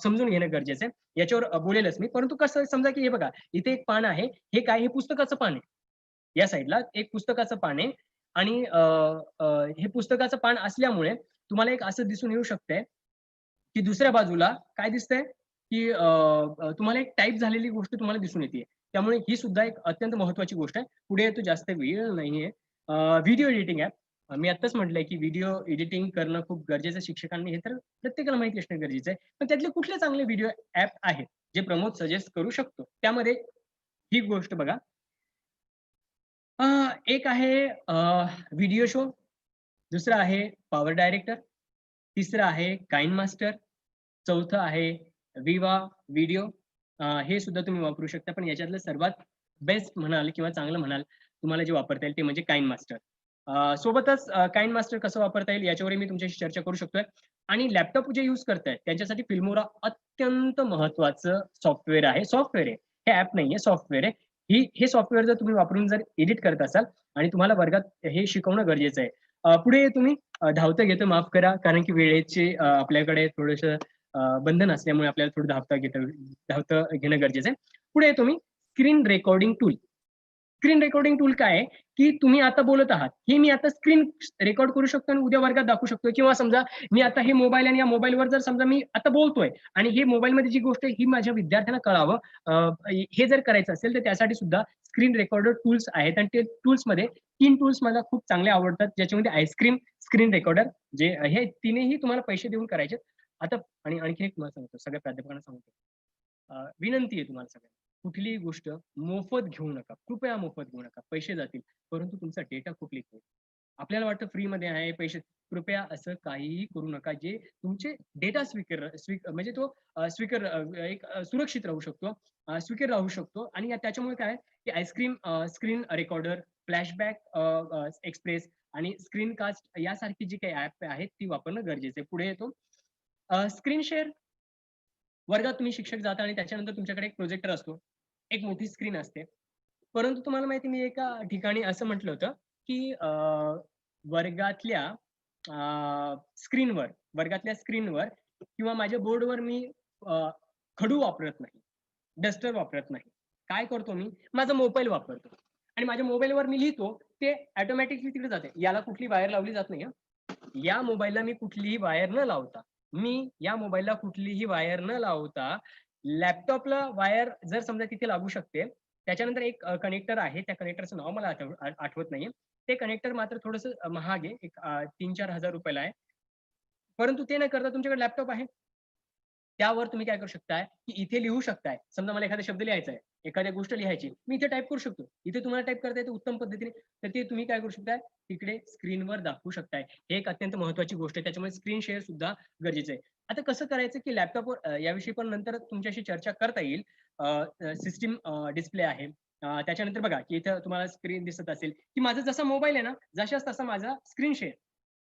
Speaker 4: समजून घेणं गरजेचं आहे. याच्यावर बोलेलच मी. परंतु कसं आहे, समजा की हे बघा, इथे एक पान आहे. हे काय? हे पुस्तकाचं पान आहे. या साइडला एक पुस्तकाचं पान आहे आणि हे पुस्तकाचं पान असल्यामुळे तुम्हाला एक असं दिसून येऊ शकतंय, की दुसऱ्या बाजूला काय दिसतंय, की तुम्हाला एक टाइप झालेली गोष्ट तुम्हाला दिसून येतेय. त्यामुळे ही सुद्धा एक अत्यंत महत्त्वाची गोष्ट आहे. पुढे येतो, जास्त वेळ नाहीये. Video editing app. मी आत्ताच म्हटलंय, की व्हिडिओ एडिटिंग करणं खूप गरजेचं आहे शिक्षकांनी. हे तर प्रत्येकाला माहिती असणं गरजेचं आहे. पण त्यातले कुठले चांगले व्हिडिओ ॲप आहेत, जे प्रमोद सजेस्ट करू शकतो? त्यामध्ये ही गोष्ट बघा. अ, एक आहे व्हिडिओ शो, दुसरा आहे पॉवर डायरेक्टर, तिसरं आहे काइंड मास्टर, चौथं आहे विवा व्हिडिओ. हे सुद्धा तुम्ही वापरू शकता. पण याच्यातलं सर्वात बेस्ट म्हणाल किंवा चांगलं म्हणाल, तुम्हाला जे वापरता येईल ते म्हणजे काइंड मास्टर. सोबतच काइंड मास्टर कसं वापरता येईल याच्यावरही मी तुमच्याशी चर्चा करू शकतोय. आणि लॅपटॉप जे यूज करताय त्यांच्यासाठी फिल्मोरा अत्यंत महत्त्वाचं सॉफ्टवेअर आहे. सॉफ्टवेअर आहे. हे ॲप नाहीये, सॉफ्टवेअर आहे. हे सॉफ्टवेअर जर तुम्ही वापरून जर एडिट करत असाल आणि तुम्हाला वर्गात हे शिकवणं गरजेचं आहे. पुढे तुम्ही धावतं घेतो माफ करा, कारण की वेळेचे आपल्याकडे थोडंसं बंधन असल्यामुळे आपल्याला थोडं धावतं घेणं गरजेचं आहे. पुढे तुम्ही screen recording tool. Screen recording tool काय आहे, की तुम्ही आता बोलत आहात. हे मी आता स्क्रीन रेकॉर्ड करू शकतो आणि उद्या वर्गात दाखवू शकतो किंवा समजा मी आता हे मोबाईल आणि या मोबाईलवर जर समजा मी आता बोलतोय आणि हे मोबाईलमध्ये जी गोष्ट आहे ही माझ्या विद्यार्थ्यांना कळावं, हे जर करायचं असेल तर त्यासाठी सुद्धा स्क्रीन रेकॉर्डर टूल्स आहेत आणि ते टूल्समध्ये 3 टूल्स मला खूप चांगले आवडतात, ज्याच्यामध्ये आईस्क्रीम, स्क्रीन रेकॉर्डर जे हे तिन्हीही तुम्हाला पैसे देऊन करायचे. आता आणि आणखी एक तुम्हाला सांगतो, सगळ्या प्राध्यापकांना सांगतो. विनंती आहे तुम्हाला सगळ्यांना. कुठलीही गोष्ट मोफत घेऊ नका. कृपया मोफत घेऊ नका. पैसे जातील, परंतु तुमचा डेटा खूप लीक होईल. आपल्याला वाटतं फ्रीमध्ये आहे पैसे. कृपया असं काहीही करू नका, जे तुमचे डेटा म्हणजे तो एक सुरक्षित राहू शकतो, स्वीकार राहू शकतो आणि त्याच्यामुळे काय, की ice cream screen recorder flashback express आणि स्क्रीन कास्ट यासारखी जी काही ऍप आहेत ती वापरणं गरजेचं आहे. पुढे येतो स्क्रीन शेअर. वर्गात तुम्ही शिक्षक जाता आणि त्याच्यानंतर तुमच्याकडे एक प्रोजेक्टर असतो, एक मोठी स्क्रीन असते. परंतु तुम्हाला माहिती मी एका ठिकाणी असं म्हटलं होतं की वर्गातल्या स्क्रीनवर किंवा माझ्या बोर्डवर मी खडू वापरत नाही, डस्टर वापरत नाही. काय करतो मी, माझा मोबाईल वापरतो आणि माझ्या मोबाईलवर मी लिहितो, ते ऑटोमॅटिकली तिकडे जाते. याला कुठली वायर लावली जात नाही. या मोबाईलला मी कुठलीही वायर न लावता लॅपटॉपला वायर जर समजा तिथे लागू शकते. त्याच्यानंतर एक कनेक्टर आहे, त्या कनेक्टरचं नाव मला आठवत नाहीये. ते कनेक्टर मात्र थोडंसं महाग आहे, एक 3-4 हजार रुपयाला आहे. परंतु ते न करता तुमच्याकडे लॅपटॉप आहे, त्यावर तुम्ही काय करू शकताय की इथे लिहू शकताय. समजा मला एखादा शब्द लिहायचा आहे, एखादी गोष्ट लिहायची, मी इथे टाईप करू शकतो. इथे तुम्हाला टाईप करता येते उत्तम पद्धतीने, तर ते तुम्ही काय करू शकताय, तिकडे स्क्रीनवर दाखवू शकताय. हे एक अत्यंत महत्त्वाची गोष्ट आहे. त्याच्यामुळे स्क्रीन शेअर सुद्धा गरजेचं आहे. आता कसं करायचं की लॅपटॉपवर याविषयी पण नंतर तुमच्याशी चर्चा करता येईल. सिस्टीम डिस्प्ले आहे. त्याच्यानंतर बघा की इथं तुम्हाला स्क्रीन दिसत असेल की माझा जसा मोबाईल आहे ना, जशाच तसा माझा स्क्रीन शेअर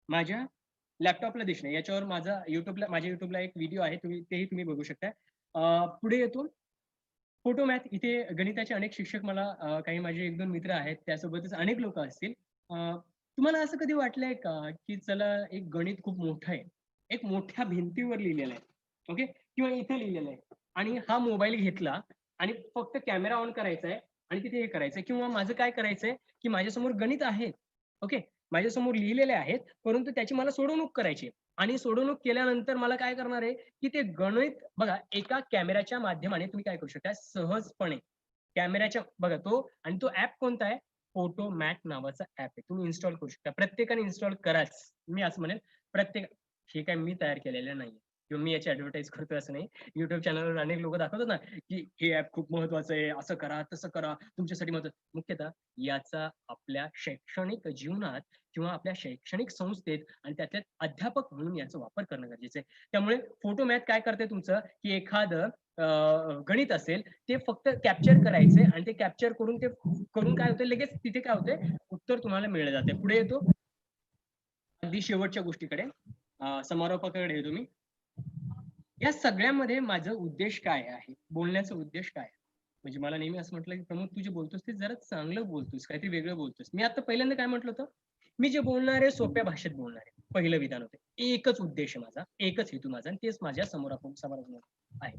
Speaker 4: माझ्या लॅपटॉपला दिसणे. याच्यावर माझ्या युट्यूबला एक व्हिडिओ आहे, तेही तुम्ही बघू शकता. पुढे येतो फोटो मॅथ. इथे गणिताचे अनेक शिक्षक मला काही माझे 1-2 मित्र आहेत, त्यासोबतच अनेक लोक असतील. तुम्हाला असं कधी वाटलंय का की चला एक गणित खूप मोठं आहे, एक मोठ्या भिंतीवर लिहिलेलं आहे, ओके, किंवा इथे लिहिलेलं आहे आणि हा मोबाईल घेतला आणि फक्त कॅमेरा ऑन करायचा आहे आणि तिथे हे करायचंय, किंवा माझं काय करायचंय की माझ्यासमोर गणित आहे, ओके, माझ्यासमोर लिहिलेले आहेत, परंतु त्याची मला सोडवणूक करायची आणि सोडवणूक केल्यानंतर मला काय करणार आहे की ते गणित बघा एका कॅमेऱ्याच्या माध्यमाने तुम्ही काय करू शकता सहजपणे. कॅमेऱ्याच्या बघा तो, आणि तो ऍप कोणता आहे, फोटो मॅट नावाचा ऍप आहे. तुम्ही इन्स्टॉल करू शकता. प्रत्येकाने इन्स्टॉल कराच, मी असं म्हणेल. हे काय मी तयार केलेलं नाही किंवा मी याची ऍडव्हर्टाईज करतोय असं नाही. युट्यूब चॅनलवर अनेक लोक दाखवतात ना की हे ऍप खूप महत्वाचं आहे, असं करा तसं करा, तुमच्यासाठी महत्वाचं. मुख्यतः याचा आपल्या शैक्षणिक जीवनात किंवा आपल्या शैक्षणिक संस्थेत आणि त्याच्यात अध्यापक म्हणून याचा वापर करणं गरजेचं आहे. त्यामुळे फोटो मॅथ काय करते तुमचं की एखादं गणित असेल ते फक्त कॅप्चर करायचे आणि ते कॅप्चर करून काय होतं, लगेच तिथे काय होतंय, उत्तर तुम्हाला मिळलं जाते. पुढे येतो अगदी शेवटच्या गोष्टीकडे, समारोपाकडे येतो मी. या सगळ्यामध्ये माझं उद्देश काय आहे, बोलण्याचा उद्देश काय आहे. म्हणजे मला नेहमी असं म्हटलं की प्रमोद तू जे बोलतोस ते जरा चांगलं बोलतोस, काहीतरी वेगळं बोलतोस. मी आता पहिल्यांदा काय म्हटलं होतं, मी जे बोलणार आहे सोप्या भाषेत बोलणार आहे. पहिलं विधान होते. एकच उद्देश आहे माझा, एकच हेतू माझा, आणि तेच माझ्या समोर आहे.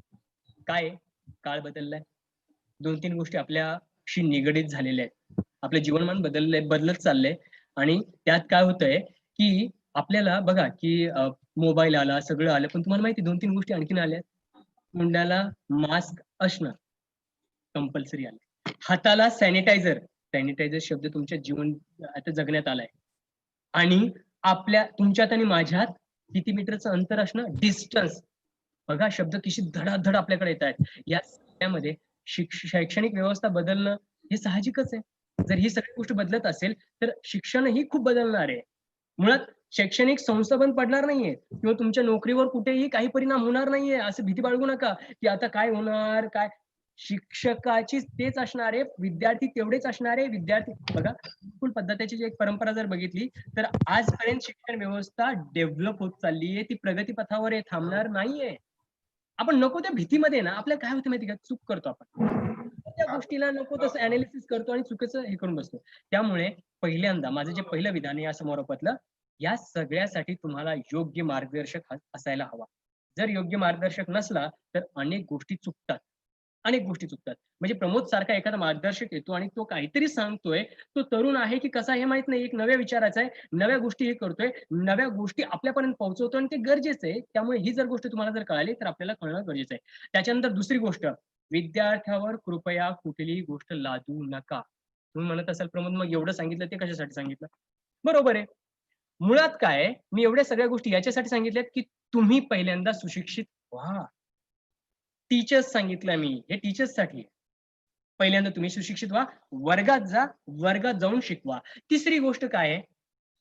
Speaker 4: काय काळ बदललाय, 2-3 गोष्टी आपल्याशी निगडीत झालेल्या आहेत. आपलं जीवनमान बदलत चाललंय आणि त्यात काय होतंय की आपल्याला बघा की मोबाईल आला, सगळं आलं, पण तुम्हाला माहिती 2-3 गोष्टी आणखीन आल्या. तोंडाला मास्क असणं कंपल्सरी आलं. हाताला सॅनिटायझर शब्द तुमच्या जीवन आता जगण्यात आलाय. आणि तुमच्यात आणि माझ्यात किती मीटरचं अंतर असणं, डिस्टन्स. बघा शब्द किती धडाधड आपल्याकडे येत आहेत. या सगळ्यामध्ये शैक्षणिक व्यवस्था बदलणं हे साहजिकच आहे. जर ही सगळी गोष्ट बदलत असेल तर शिक्षणही खूप बदलणार आहे. मुळात शैक्षणिक संस्था बंद पडणार नाहीये किंवा तुमच्या नोकरीवर कुठेही काही परिणाम होणार नाहीये, असं भीती बाळगू नका की आता काय होणार काय. शिक्षकाची तेच असणार आहे, विद्यार्थी तेवढेच असणार आहे. विद्यार्थी बघा स्कूल पद्धतीची जी एक परंपरा जर बघितली तर आजपर्यंत शिक्षण व्यवस्था डेव्हलप होत चालली आहे, ती प्रगतीपथावर आहे, थांबणार नाहीये. आपण नको त्या भीतीमध्ये ना आपल्याला काय होतं माहिती का, चूक करतो आपण त्या गोष्टीला, नको तसं अनालिसिस करतो आणि चुकीचं हे करून बसतो. त्यामुळे पहिल्यांदा माझं जे पहिलं विधान आहे या समारोपातलं, या सगळ्यासाठी तुम्हाला योग्य मार्गदर्शक असायला हवा. जर योग्य मार्गदर्शक नसला तर अनेक गोष्टी चुकतात. म्हणजे प्रमोद सारखा एखादा मार्गदर्शक येतो आणि तो काहीतरी सांगतोय, तो तरुण आहे की कसा हे माहित नाही, एक नव्या विचाराचा आहे, नव्या गोष्टी हे करतोय, नव्या गोष्टी आपल्यापर्यंत पोहोचवतोय आणि ते गरजेचं आहे. त्यामुळे ही जर गोष्ट तुम्हाला जर कळाली तर आपल्याला कळणं गरजेचं आहे. त्याच्यानंतर दुसरी गोष्ट, विद्यार्थ्यावर कृपया कुठलीही गोष्ट लादू नका. तुम्ही म्हणत असाल प्रमोद मग एवढं सांगितलं ते कशासाठी सांगितलं, बरोबर आहे. मुळात काय, मी एवढ्या सगळ्या गोष्टी याच्यासाठी सांगितल्यात की तुम्ही पहिल्यांदा सुशिक्षित व्हा. टीचर्स सांगितलं मी, हे टीचर्ससाठी. पहिल्यांदा तुम्ही सुशिक्षित व्हा, वर्गात जा, वर्गात जाऊन शिकवा. तिसरी गोष्ट काय आहे,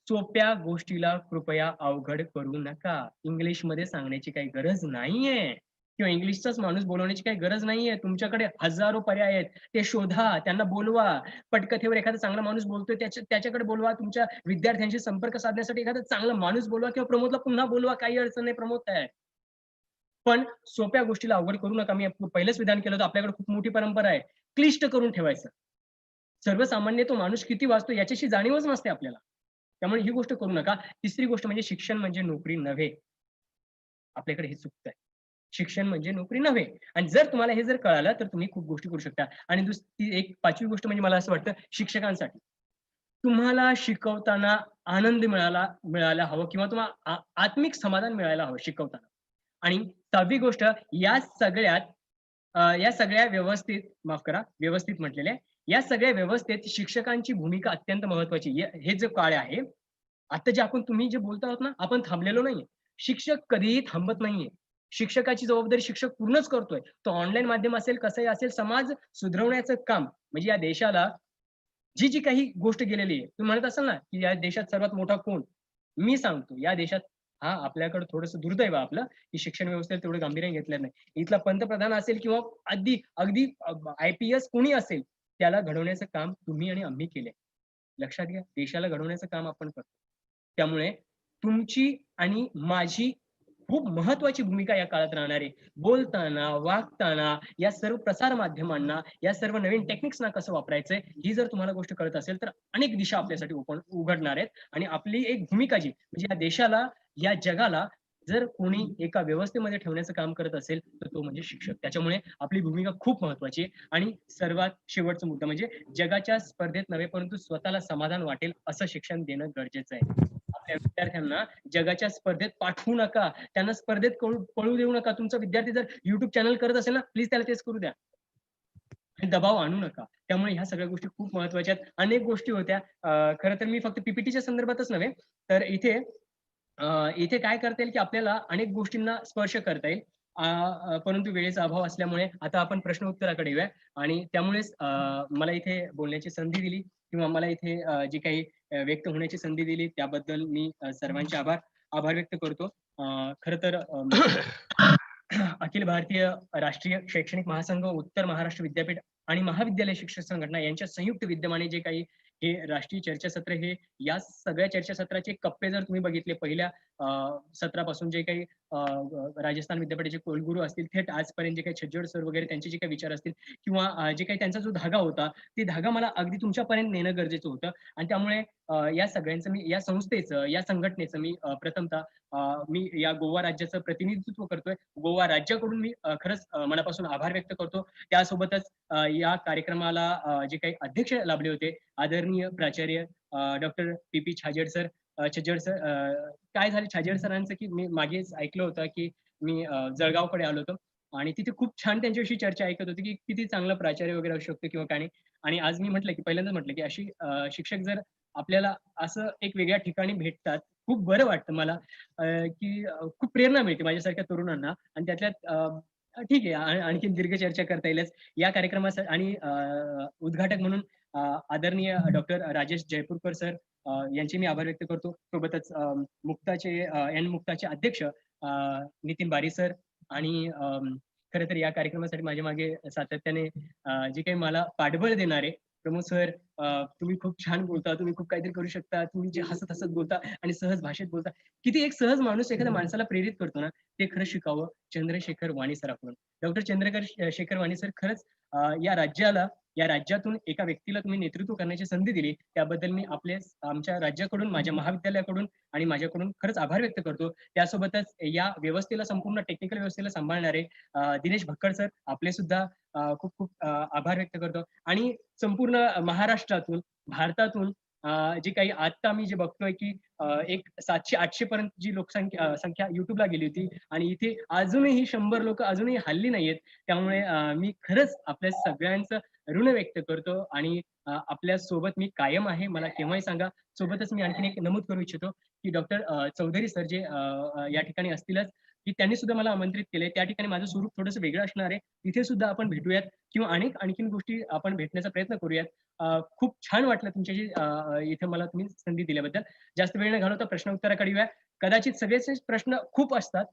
Speaker 4: सोप्या गोष्टीला कृपया अवघड करू नका. इंग्लिशमध्ये सांगण्याची काही गरज नाहीये. किंवा इंग्लिशचाच माणूस बोलवण्याची काही गरज नाहीये. तुमच्याकडे हजारो पर्याय आहेत. ते शोधा, त्यांना बोलवा. पटकथेवर एखादा चांगला माणूस बोलतोय त्याच्याकडे बोलवा. तुमच्या विद्यार्थ्यांशी संपर्क साधण्यासाठी एखादा चांगला माणूस बोलवा किंवा प्रमोदला पुन्हा बोलवा. काही अडचण नाही, प्रमोद तयार आहे. पण सोप्या गोष्टीला अवघड करू नका. मी पहिलंच विधान केलं होतं, आपल्याकडे खूप मोठी परंपरा आहे. क्लिष्ट करून ठेवायचं. सर्वसामान्य तो माणूस किती वाचतो याच्याशी जाणीवच नसते आपल्याला. त्यामुळे ही गोष्ट करू नका. तिसरी गोष्ट म्हणजे शिक्षण म्हणजे नोकरी नव्हे. आपल्याकडे हे चुकतंय. शिक्षण म्हणजे नोकरी नव्हे. आणि जर तुम्हाला हे जर कळालं तर तुम्ही खूप गोष्टी करू शकता. आणि एक पाचवी गोष्ट म्हणजे मला असं वाटतं शिक्षकांसाठी. तुम्हाला शिकवताना आनंद मिळायला हवं किंवा तुम्हाला आत्मिक समाधान मिळायला हवं शिकवताना. आणि 6वी गोष्ट या सगळ्या माफ करा, व्यवस्थित म्हटलेलं आहे. या सगळ्या व्यवस्थेत शिक्षकांची भूमिका अत्यंत महत्त्वाची. हे जे काळ आहे, आता जे तुम्ही जे बोलता आहात ना, आपण थांबलेलो नाहीये. शिक्षक कधीही थांबत नाहीये. शिक्षकाची जबाबदारी शिक्षक पूर्णच करतोय. तो ऑनलाईन माध्यम असेल, कसंही असेल, समाज सुधरवण्याचं काम म्हणजे या देशाला जी काही गोष्ट गेलेली आहे. तुम्ही म्हणत असाल ना, की या देशात सर्वात मोठा कोण? मी सांगतो या देशात आपल्याकडे थोडंसं दुर्दैव आहे आपलं, की शिक्षण व्यवस्थेला तेवढं गांभीर्याने घेतलं नाही. इथला पंतप्रधान असेल किंवा अगदी IPS कोणी असेल, त्याला घडवण्याचं काम तुम्ही आणि आम्ही केलंय. लक्षात घ्या, देशाला घडवण्याचं काम आपण करतो. त्यामुळे तुमची आणि माझी खूप महत्त्वाची भूमिका या काळात राहणार आहे. बोलताना, वागताना, या सर्व प्रसार माध्यमांना, या सर्व नवीन टेक्निक्सना कसं वापरायचंय, ही जर तुम्हाला गोष्ट कळत असेल, तर अनेक दिशा आपल्यासाठी उघडणार आहेत. आणि आपली एक भूमिका जी म्हणजे या देशाला, या जगाला जर कोणी एका व्यवस्थेमध्ये ठेवण्याचं काम करत असेल, तर तो म्हणजे शिक्षक. त्याच्यामुळे आपली भूमिका खूप महत्त्वाची आहे. आणि सर्वात शेवटचा मुद्दा म्हणजे जगाच्या स्पर्धेत नव्हे, परंतु स्वतःला समाधान वाटेल असं शिक्षण देणं गरजेचं आहे. आपल्या विद्यार्थ्यांना जगाच्या स्पर्धेत पाठवू नका. त्यांना स्पर्धेत पळू देऊ नका. तुमचा विद्यार्थी जर YouTube चॅनल करत असेल ना, प्लीज त्याला तेच करू द्या. दबाव आणू नका. त्यामुळे ह्या सगळ्या गोष्टी खूप महत्त्वाच्या आहेत. अनेक गोष्टी होत्या. खरं तर मी फक्त PPTच्या संदर्भातच नव्हे, तर इथे काय करता येईल, की आपल्याला अनेक गोष्टींना स्पर्श करता येईल. परंतु वेळेचा अभाव असल्यामुळे आता आपण प्रश्न उत्तराकडे येऊया. आणि त्यामुळेच मला इथे बोलण्याची संधी दिली किंवा मला इथे जी काही व्यक्त होण्याची संधी दिली त्याबद्दल मी सर्वांचे आभार व्यक्त करतो. खरं तर अखिल भारतीय राष्ट्रीय शैक्षणिक महासंघ, उत्तर महाराष्ट्र विद्यापीठ आणि महाविद्यालय शिक्षक संघटना यांच्या संयुक्त विद्यमाने जे काही हे राष्ट्रीय चर्चासत्र, हे या सगळ्या चर्चासत्राचे कप्पे जर तुम्ही बघितले, पहिल्या सत्रापासून जे काही राजस्थान विद्यापीठाचे कुलगुरू असतील, थेट आजपर्यंत जे काही छज्जड सर वगैरे त्यांचे जे काही विचार असतील किंवा जे काही त्यांचा जो धागा होता, ते धागा मला अगदी तुमच्यापर्यंत नेणं गरजेचं होतं. आणि त्यामुळे या सगळ्यांचं मी, या संस्थेचं, या संघटनेचं मी प्रथमतः मी या गोवा राज्याचं प्रतिनिधित्व करतोय. गोवा राज्याकडून मी खरंच मनापासून आभार व्यक्त करतो. त्यासोबतच या कार्यक्रमाला जे काही अध्यक्ष लाभले होते, आदरणीय प्राचार्य डॉक्टर PP छाजेड सर. काय झालं छाजेड सरांचं, की मी मागेच ऐकलं होतं, की मी जळगावकडे आलो होतो आणि तिथे खूप छान त्यांच्याविषयी चर्चा ऐकत होती, की किती चांगला प्राचार्य वगैरे असू शकतो किंवा काय नाही. आणि आज मी म्हटलं, की पहिल्यांदाच म्हटलं, की अशी शिक्षक जर आपल्याला असं एक वेगळ्या ठिकाणी भेटतात, खूप बरं वाटतं मला, की खूप प्रेरणा मिळते माझ्यासारख्या तरुणांना. आणि त्यातल्यात ठीक आहे, आणखीन दीर्घ चर्चा करता येईलच. या कार्यक्रमासाठी आणि उद्घाटक म्हणून आदरणीय डॉक्टर राजेश जयपूरकर सर यांचे मी आभार व्यक्त करतो. सोबतच मुक्ताचे अध्यक्ष नितीन बारी सर. आणि खरं तर या कार्यक्रमासाठी माझ्या मागे सातत्याने जे काही मला पाठबळ देणारे प्रमोद सर, तुम्ही खूप छान बोलता, तुम्ही खूप काहीतरी करू शकता, तुम्ही जे हसत बोलता आणि सहज भाषेत बोलता. किती एक सहज माणूस एखाद्या माणसाला प्रेरित करतो ना, ते खरंच शिकावं चंद्रशेखर वाणी सरांकडून. डॉक्टर चंद्रशेखर शेखर वाणी सर, खरंच या राज्यातून एका व्यक्तीला तुम्ही नेतृत्व करण्याची संधी दिली, त्याबद्दल मी आमच्या राज्याकडून, माझ्या महाविद्यालयाकडून आणि माझ्याकडून खरंच आभार व्यक्त करतो. त्यासोबतच या व्यवस्थेला, संपूर्ण टेक्निकल व्यवस्थेला सांभाळणारे दिनेश भक्कड सर, आपले सुद्धा खूप खूप आभार व्यक्त करतो. आणि संपूर्ण महाराष्ट्रातून, भारतातून जे काही आता मी जे बघतोय, की एक 700-800 पर्यंत जी संख्या YouTubeला गेली होती आणि इथे अजूनही 100 लोक अजूनही हल्ली नाहीयेत. त्यामुळे मी खरंच आपल्या सगळ्यांचं ऋण व्यक्त करतो. आणि आपल्या सोबत मी कायम आहे, मला केव्हाही सांगा. सोबतच मी आणखीन एक नमूद करू इच्छितो, की डॉक्टर चौधरी सर जे या ठिकाणी असतीलच, की त्यांनी सुद्धा मला आमंत्रित केले. त्या ठिकाणी माझं स्वरूप थोडंसं वेगळं असणार आहे. तिथे सुद्धा आपण भेटूयात किंवा आणखीन गोष्टी आपण भेटण्याचा प्रयत्न करूयात. खूप छान वाटलं तुमच्याशी इथे मला तुम्ही संधी दिल्याबद्दल. जास्त वेळ न घालवता प्रश्न उत्तराकडे येऊया. कदाचित सगळेच प्रश्न खूप असतात.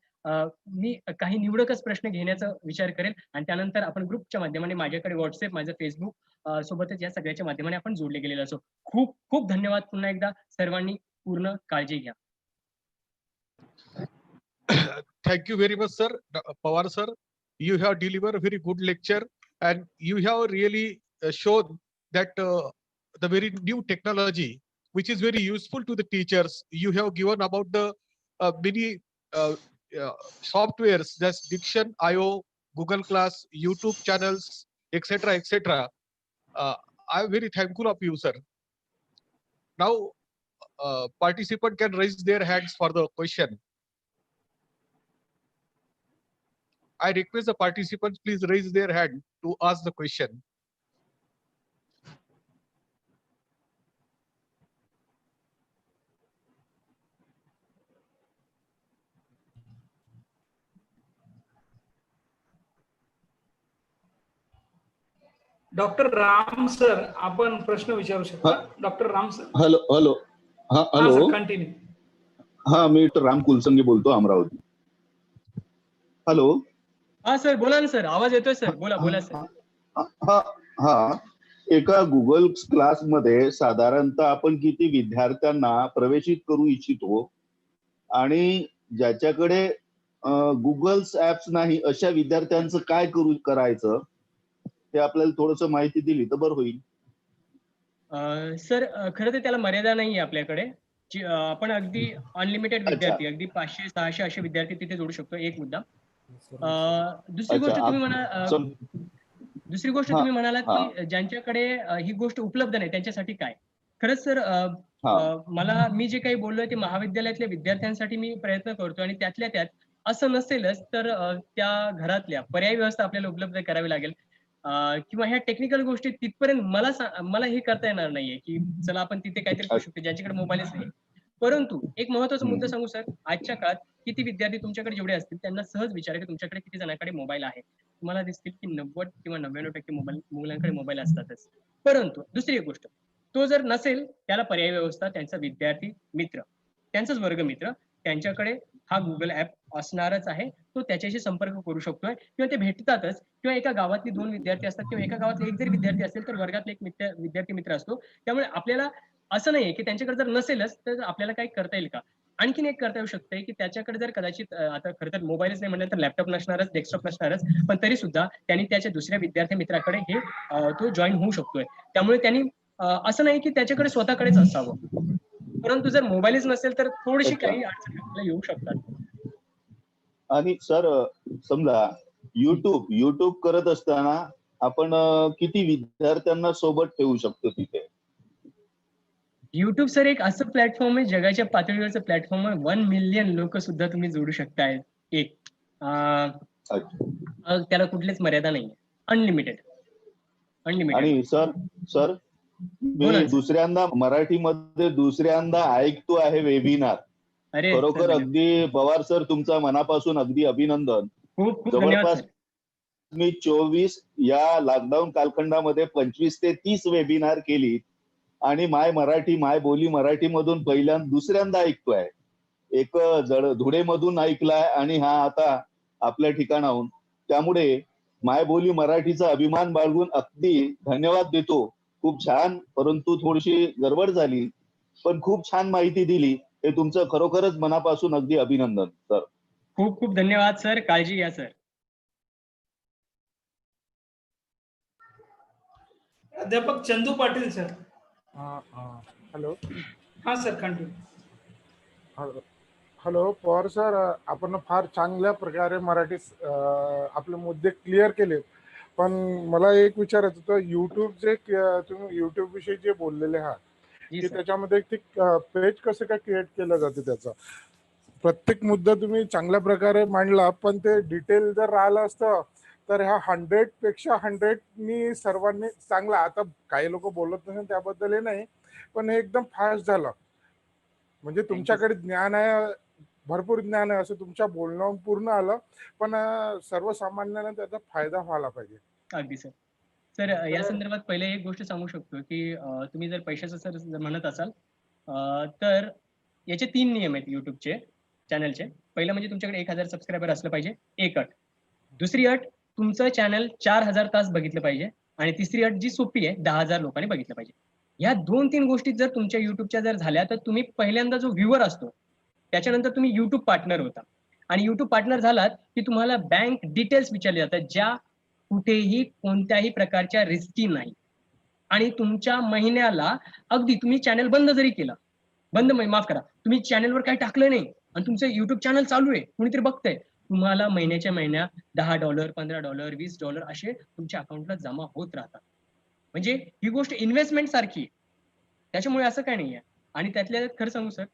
Speaker 4: मी काही निवडकच प्रश्न घेण्याचा विचार करेल आणि त्यानंतर आपण ग्रुपच्या माध्यमाने माझ्याकडे WhatsApp, माझं Facebook सोबतच या सगळ्याच्या माध्यमाने आपण जोडले गेलेलो असो. खूप खूप धन्यवाद पुन्हा एकदा सर्वांनी. पूर्ण काळजी घ्या.
Speaker 1: Thank you very much, sir. Pawar sir, you have delivered a very good lecture and you have really shown that the very new technology, which is very useful to the teachers, you have given about the many uh, softwares, that's Diction.io, Google Class, YouTube channels, etc., etc. I'm very thankful of you, sir. Now, participant can raise their hands for the question. I request the participants please raise their hand to ask the question.
Speaker 2: Doctor Ram sir, आपण प्रश्न विचारू शकता. Doctor Ram sir.
Speaker 5: Hello hello हा
Speaker 2: हा
Speaker 5: hello
Speaker 2: sir, continue.
Speaker 5: हा मी राम कुलसंगे बोलतो, Amravati. Hello.
Speaker 4: हा sir, बोला ना सर. आवाज येतोय सर. बोला बोला सर.
Speaker 5: हा हा एका गुगल क्लास मध्ये साधारणतः आपण किती विद्यार्थ्यांना प्रवेशित करू इच्छितो आणि ज्याच्याकडे गुगल्स ऍप्स नाही अशा विद्यार्थ्यांचं काय करायचं ते आपल्याला थोडस माहिती दिली तर बरं होईल.
Speaker 4: सर, खरं तर त्याला मर्यादा नाहीये आपल्याकडे. आपण अगदी अनलिमिटेड विद्यार्थी, अगदी 500-600 असे विद्यार्थी तिथे जोडू शकतो. एक मुद्दा. दुसरी गोष्ट तुम्ही म्हणालात की ज्यांच्याकडे ही गोष्ट उपलब्ध नाही त्यांच्यासाठी काय. खरंच सर, मला मी जे काही बोललोय ते महाविद्यालयातल्या विद्यार्थ्यांसाठी मी प्रयत्न करतो आणि त्यातल्या त्यात असं नसेलच तर त्या घरातल्या पर्यायी व्यवस्था आपल्याला उपलब्ध करावी लागेल. किंवा ह्या टेक्निकल गोष्टी तिथपर्यंत मला हे करता येणार नाहीये की चला आपण तिथे काहीतरी करू शकतो ज्यांच्याकडे मोबाईलच नाही. परंतु एक महत्त्वाचा मुद्दा सांगू सर. आजच्या काळात किती विद्यार्थी तुमच्याकडे जेवढे असतील त्यांना सहज विचारा की तुमच्याकडे किती जणांकडे मोबाईल आहे. तुम्हाला दिसतील की 90 किंवा 99% मुलांकडे मोबाईल असतातच. परंतु दुसरी एक गोष्ट, तो जर नसेल त्याला पर्यायी व्यवस्था त्यांचा विद्यार्थी मित्र, त्यांचाच वर्गमित्र, त्यांच्याकडे हा गुगल ऍप असणारच आहे. तो त्याच्याशी संपर्क करू शकतोय किंवा ते भेटतातच. किंवा एका गावातली 2 विद्यार्थी असतात किंवा एका गावातले एक जरी विद्यार्थी असेल तर वर्गातला एक विद्यार्थी मित्र असतो. त्यामुळे आपल्याला असं नाहीये की त्यांच्याकडे जर नसेलच तर आपल्याला काही करता येईल का. आणखीन एक करता येऊ शकतंय की त्याच्याकडे जर कदाचित आता खरं तर मोबाईलच नाही म्हणलं तर लॅपटॉप नसणारच, डेस्कटॉप नसणारच, पण तरी सुद्धा त्यांनी त्याच्या दुसऱ्या विद्यार्थी मित्राकडे हे तो जॉईन होऊ शकतोय. त्यामुळे त्यांनी असं नाही की त्याच्याकडे स्वतःकडेच असावं. परंतु जर मोबाईलच नसेल तर थोडीशी काही अडचणी आपल्याला येऊ शकतात.
Speaker 5: आणि सर समजा युट्यूब करत असताना आपण किती विद्यार्थ्यांना सोबत ठेवू शकतो तिथे.
Speaker 4: युट्यूब सर एक असं प्लॅटफॉर्म आहे, जगाच्या पातळीवरचं प्लॅटफॉर्म आहे. 1 मिलियन लोक सुद्धा तुम्ही जोडू शकताय. एक त्याला कुठलीच मर्यादा नाही. अनलिमिटेड.
Speaker 5: आणि सर मी दुसऱ्यांदा मराठीमध्ये ऐकतो आहे वेबिनार. खरोखर अगदी पवार सर तुमचा मनापासून अगदी अभिनंदन.
Speaker 4: खूप
Speaker 5: जवळपास मी 24 या लॉकडाऊन कालखंडामध्ये 25 ते 30 वेबिनार केली आणि माय बोली मराठी मधून दुसऱ्यांदा ऐकतोय. एक धुळेमधून ऐकलाय आणि हा आता आपल्या ठिकाणाहून. त्यामुळे माय बोली मराठीचा अभिमान बाळगून अगदी धन्यवाद देतो. खूप छान, परंतु थोडीशी गडबड झाली, पण खूप छान माहिती दिली. हे तुमचं खरोखरच मनापासून अगदी अभिनंदन सर.
Speaker 4: खूप खूप धन्यवाद सर. काळजी घ्या सर.
Speaker 2: अध्यापक चंदू पाटील सर.
Speaker 6: हॅलो.
Speaker 2: हा sir, continue.
Speaker 6: Hello Pawar sir, आपण फार चांगल्या प्रकारे मराठी आपले मुद्दे क्लिअर केले. पण मला एक विचारायचं होतं, तुम्ही युट्यूब विषयी जे बोललेले आहात की त्याच्यामध्ये पेज कसं काय क्रिएट केलं जातं, त्याचा प्रत्येक मुद्दा तुम्ही चांगल्या प्रकारे मांडला. पण ते डिटेल जर राहिलं असतं तर ह्या 100 पेक्षा 100 सर्वांनी चांगला. आता काही लोक बोलत नसेल त्याबद्दल हे नाही, पण हे एकदम फास्ट झालं. म्हणजे तुमच्याकडे ज्ञान आहे भरपूर ज्ञान आहे असं तुमच्या बोलण्यावरून पूर्ण आलं, पण सर्वसामान्यांना त्याचा फायदा व्हायला पाहिजे.
Speaker 4: अगदी सर. सर या संदर्भात पहिले एक गोष्ट सांगू शकतो की तुम्ही जर पैशाचं सर जर म्हणत असाल तर याचे 3 नियम आहेत YouTubeचे चॅनलचे. पहिलं म्हणजे तुमच्याकडे 1000 सबस्क्रायबर असलं पाहिजे, एक अट. दुसरी अट, तुमचं चॅनल 4000 तास बघितलं पाहिजे आणि तिसरी अट जी सोपी आहे, 10,000 लोकांनी बघितलं पाहिजे. ह्या 2-3 गोष्टी जर तुमच्या YouTubeच्या जर झाल्या तर तुम्ही पहिल्यांदा जो व्ह्यूअर असतो, त्याच्यानंतर तुम्ही YouTube पार्टनर होता आणि YouTube पार्टनर झालात की तुम्हाला बँक डिटेल्स विचारले जातात, ज्या कुठेही कोणत्याही प्रकारच्या रिस्की नाही. आणि तुमच्या महिन्याला अगदी तुम्ही चॅनल बंद जरी केला, माफ करा, तुम्ही चॅनलवर काही टाकलं नाही आणि तुमचं YouTube चॅनल चालू आहे, कोणीतरी बघतंय, तुम्हाला महिन्याच्या महिन्या $10, $15, $20 असे तुमच्या अकाउंटला जमा होत राहतात. म्हणजे ही गोष्ट इन्व्हेस्टमेंट सारखी आहे. त्याच्यामुळे असं काही नाहीये. आणि त्यातल्या त्यात खरं सांगू सर,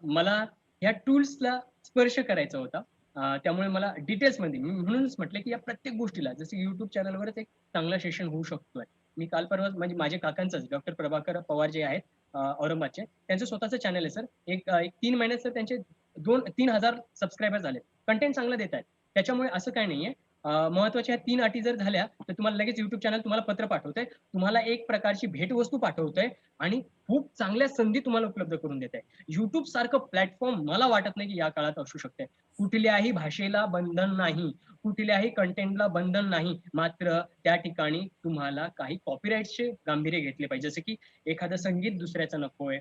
Speaker 4: मला या टूल्सला स्पर्श करायचा होता. त्यामुळे मला डिटेल्समध्ये मी म्हणूनच म्हटलं की या प्रत्येक गोष्टीला जसं YouTube चॅनलवरच एक चांगला सेशन होऊ शकतोय. मी काल परवा म्हणजे माझ्या काकांचंच डॉक्टर प्रभाकर पवार जे आहेत औरंगाबादचे, त्यांचं स्वतःचं चॅनल आहे सर. एक 3 महिन्यात सर त्यांचे 2-3,000 सबस्क्रायबर झाले. कंटेंट चांगलं देत आहेत. त्याच्यामुळे असं काही नाहीये. महत्त्वाच्या 3 अटी जर झाल्या तर तुम्हाला लगेच YouTube चॅनल तुम्हाला पत्र पाठवतंय. तुम्हाला एक प्रकारची भेटवस्तू पाठवतंय आणि खूप चांगल्या संधी तुम्हाला उपलब्ध करून देत आहे. YouTube सारखं प्लॅटफॉर्म मला वाटत नाही की या काळात असू शकते. कुठल्याही भाषेला बंधन नाही, कुठल्याही कंटेंटला बंधन नाही. मात्र त्या ठिकाणी तुम्हाला काही कॉपीराइटचे गांभीर्य घेतले पाहिजे. जसं की एखादं संगीत दुसऱ्याचं नकोय,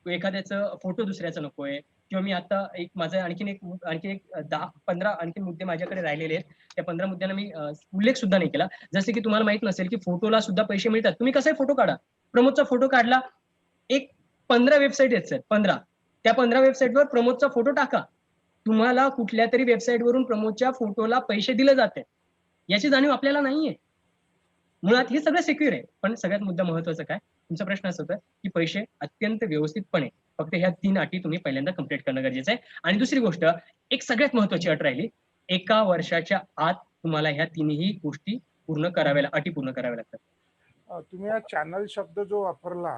Speaker 4: एखाद्याचं फोटो दुसऱ्याचं नकोय, किंवा मी आता एक माझं आणखीन एक 10-15 आणखी मुद्दे माझ्याकडे राहिलेले आहेत. त्या 15 मुद्द्यांना मी उल्लेख सुद्धा नाही केला. जसे की तुम्हाला माहित नसेल की फोटोला सुद्धा पैसे मिळतात. तुम्ही कसाही फोटो काढा. प्रमोदचा फोटो काढला, एक 15 वेबसाईट आहेत सर, 15. त्या 15 वेबसाईटवर प्रमोदचा फोटो टाका. तुम्हाला कुठल्या तरी वेबसाईटवरून प्रमोदच्या फोटोला पैसे दिले जाते. याची जाणीव आपल्याला नाहीये. मुळात हे सगळं सिक्युअर आहे. पण सगळ्यात मुद्दा महत्वाचा काय, तुमचा प्रश्न असा होता की पैसे अत्यंत व्यवस्थितपणे फक्त ह्या 3 अटी तुम्ही पहिल्यांदा कंप्लीट करणं गरजेचं आहे. आणि दुसरी गोष्ट, एक सगळ्यात महत्वाची अट राहिली, 1 वर्षाच्या आत तुम्हाला ह्या 3ही गोष्टी अटी पूर्ण कराव्या लागतात.
Speaker 6: तुम्ही हा चॅनल शब्द जो वापरला,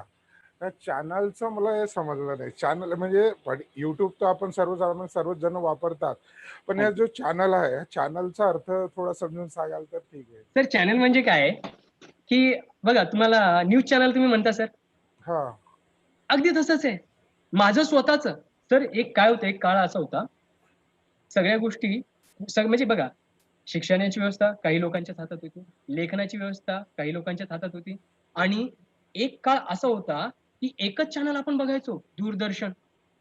Speaker 6: त्या चॅनलचं मला हे समजलं नाही. चॅनल म्हणजे YouTube तर आपण सर्वच जण वापरतात, पण हा जो चॅनल आहे, या चॅनलचा अर्थ थोडा समजून सांगाल तर ठीक आहे.
Speaker 4: सर चॅनल म्हणजे काय आहे की बघा, तुम्हाला न्यूज चॅनल तुम्ही म्हणता सर,
Speaker 6: हा,
Speaker 4: अगदी तसंच आहे. माझं स्वतःच सर, एक काय होतं, एक काळ असा होता, सगळ्या गोष्टी म्हणजे बघा, शिक्षणाची व्यवस्था काही लोकांच्या हातात होती, लेखनाची व्यवस्था काही लोकांच्या हातात होती, आणि एक काळ असा होता की एकच चॅनल आपण बघायचो, दूरदर्शन.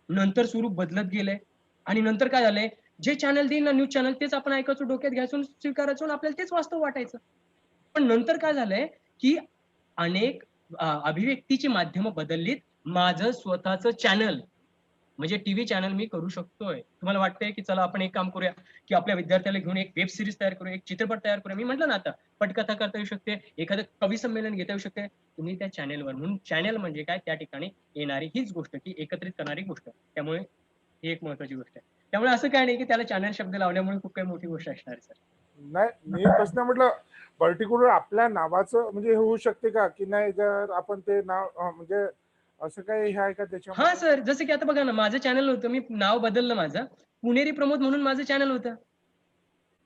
Speaker 4: नंतर स्वरूप बदलत गेलंय आणि नंतर काय झालंय, जे चॅनल देईल ना न्यूज चॅनल तेच आपण ऐकायचो, डोक्यात घ्यायचो, स्वीकारायचो आणि आपल्याला तेच वास्तव वाटायचं. पण नंतर काय झालंय की अनेक अभिव्यक्तीची माध्यमं बदललीत. माझं स्वतःचं चॅनल म्हणजे टीव्ही चॅनल मी करू शकतोय. तुम्हाला वाटतंय की चला आपण एक काम करूया की आपल्या विद्यार्थ्याला घेऊन एक वेब सिरीज तयार करूया, एक चित्रपट तयार करूया. मी म्हटलं ना आता, पटकथा करता येऊ शकते, एखादं कवी संमेलन घेता येऊ शकते. तुम्ही त्या चॅनेलवर, म्हणून चॅनल म्हणजे काय, त्या ठिकाणी येणारी हीच गोष्ट की एकत्रित करणारी गोष्ट. त्यामुळे ही एक महत्वाची गोष्ट आहे. त्यामुळे असं काय नाही की त्याला चॅनल शब्द लावल्यामुळे खूप काही मोठी गोष्ट असणार आहे सर.
Speaker 6: नाही, मी तसं म्हटलं पर्टिक्युलर आपल्या नावाचं म्हणजे होऊ शकते का की नाही, जर आपण ते नाव म्हणजे असं काही हे आहे का त्याच्या?
Speaker 4: हा सर, जसं की आता बघा ना, माझं चॅनल होतं, मी नाव बदललं माझं, पुणेरी प्रमोद म्हणून माझं चॅनल होतं.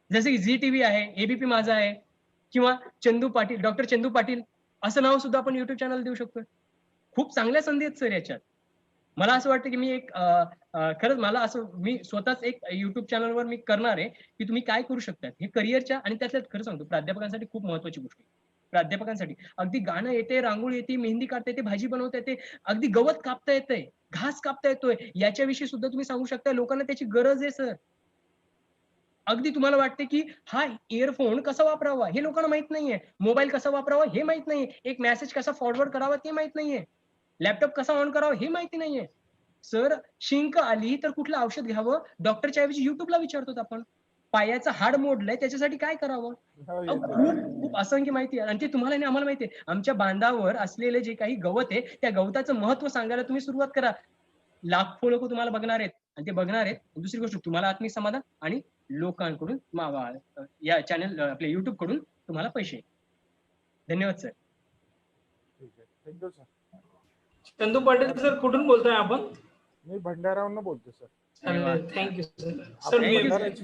Speaker 4: जसं की झी टीव्ही आहे, एबीपी माझा आहे, किंवा चंदू पाटील, डॉक्टर चंदू पाटील असं नाव सुद्धा आपण युट्यूब चॅनल देऊ शकतो. खूप चांगल्या संधी आहेत सर याच्यात. मला असं वाटतं की मी एक खरंच मला असं, मी स्वतःच एक युट्यूब चॅनलवर मी करणार आहे की तुम्ही काय करू शकता हे करिअरच्या, आणि त्यातल्यात खरं सांगतो प्राध्यापकांसाठी खूप महत्वाची गोष्ट आहे. प्राध्यापकांसाठी अगदी गाणं येते, रांगोळी येते, मेहंदी काढता येते, भाजी बनवता येते, अगदी गवत कापता येतंय, घास कापता येतोय, याच्याविषयी सुद्धा तुम्ही सांगू शकता. लोकांना त्याची गरज आहे सर. अगदी तुम्हाला वाटते की हा इयरफोन कसा वापरावा हे लोकांना माहित नाहीये, मोबाईल कसा वापरावा हे माहित नाहीये, एक मेसेज कसा फॉरवर्ड करावा ते माहित नाहीये, लॅपटॉप कसा ऑन करावा हे माहिती नाहीये. सर, शिंक आली तर कुठलं औषध घ्यावं, डॉक्टरच्या ऐवजी युट्यूबला विचारतो आपण. पायाचं हाड मोडलंय त्याच्यासाठी काय करावं, खूप खूप असंख्य माहिती आहे. आणि ते तुम्हाला नाही, आम्हाला माहिती आहे. आमच्या बांधावर असलेले जे काही गवत आहे, त्या गवताचं महत्व सांगायला तुम्ही सुरुवात करा. लाखो लोक तुम्हाला बघणार आहेत आणि ते बघणार आहेत. दुसरी गोष्ट, तुम्हाला आत्मिक समाधान आणि लोकांकडून या चॅनल आपल्या युट्यूब कडून तुम्हाला पैसे. धन्यवाद सर.
Speaker 6: ठीक आहे, thank you sir.
Speaker 7: Chandu Patil sir, कुठून बोलताय आपण?
Speaker 6: मी भंडारावरून बोलतो सर.
Speaker 2: चालेल, थँक्यू सर.
Speaker 6: आपण
Speaker 2: सर
Speaker 4: Thank you,
Speaker 6: भंडाऱ्याचे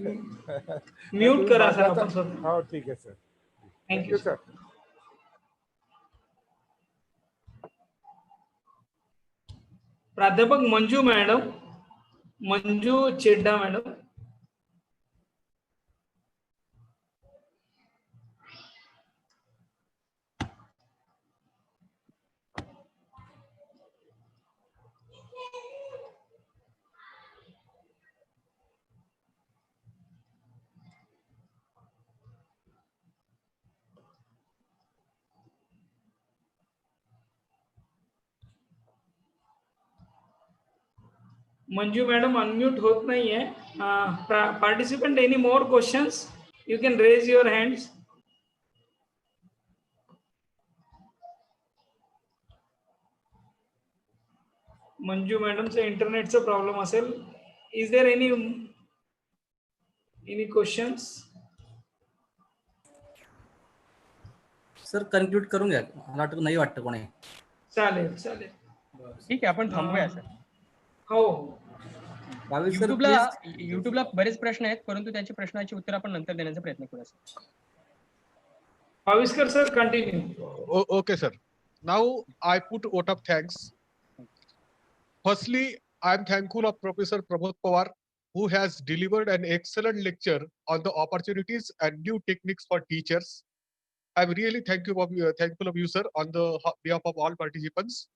Speaker 2: म्यूट
Speaker 6: तुम्ही
Speaker 2: करा सर
Speaker 6: माझ्याचा-
Speaker 2: आपण सर.
Speaker 6: हो ठीक आहे सर.
Speaker 2: Thank you
Speaker 6: thank you sir.
Speaker 2: प्राध्यापक Manju madam, Manju Chedda madam. Manju madam unmute होत नाहीये. Participant any more questions, you can raise your hands. Manju मॅडमचं इंटरनेटचा प्रॉब्लेम असेल. Is there any questions?
Speaker 7: Sir conclude करून घ्या. मला वाटतं नाही वाटतं कोणी.
Speaker 2: चालेल चालेल.
Speaker 4: ठीक आहे, आपण थांबूया सर.
Speaker 2: हो.
Speaker 7: भावेश सर
Speaker 4: युट्यूबला बरेच प्रश्न आहेत, परंतु त्यांची प्रश्नाची उत्तर आपण नंतर देण्याचा प्रयत्न करूया sir.
Speaker 2: Bhaviskar sir continue.
Speaker 1: Okay, sir. Now I put vote of thanks. Firstly, I am thankful of Professor Pramod Pawar, who has delivered an excellent lecture on the opportunities and new techniques for teachers. I'm really thankful of you, sir, on the behalf of all participants.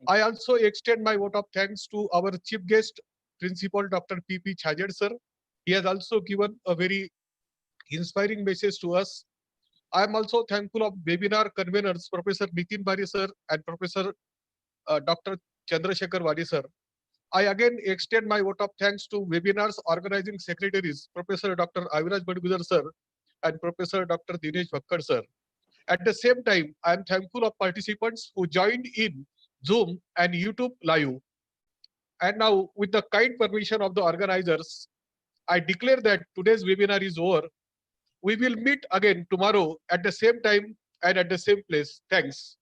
Speaker 1: I also extend my vote of thanks to our chief guest, Principal Dr. P.P. Chhajed, sir. He has also given a very inspiring message to us. I am also thankful of webinar conveners, Professor Nitin Bari, sir, and Professor Dr. Chandrasekhar Wadi, sir. I again extend my vote of thanks to webinars organizing secretaries, Professor Dr. Aviraj Badguzar, sir, and Professor Dr. Dinesh Bhakkar, sir. At the same time, I am thankful of participants who joined in Zoom and YouTube Live. And now, with the kind permission of the organizers, I declare that today's webinar is over. We will meet again tomorrow at the same time and at the same place. Thanks.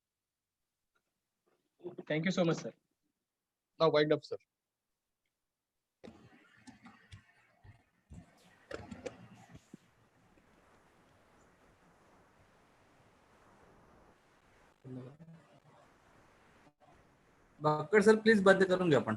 Speaker 4: Thank you so much, sir.
Speaker 1: Now wind up, sir.
Speaker 7: भाकर sir please बंद करून घ्या आपण.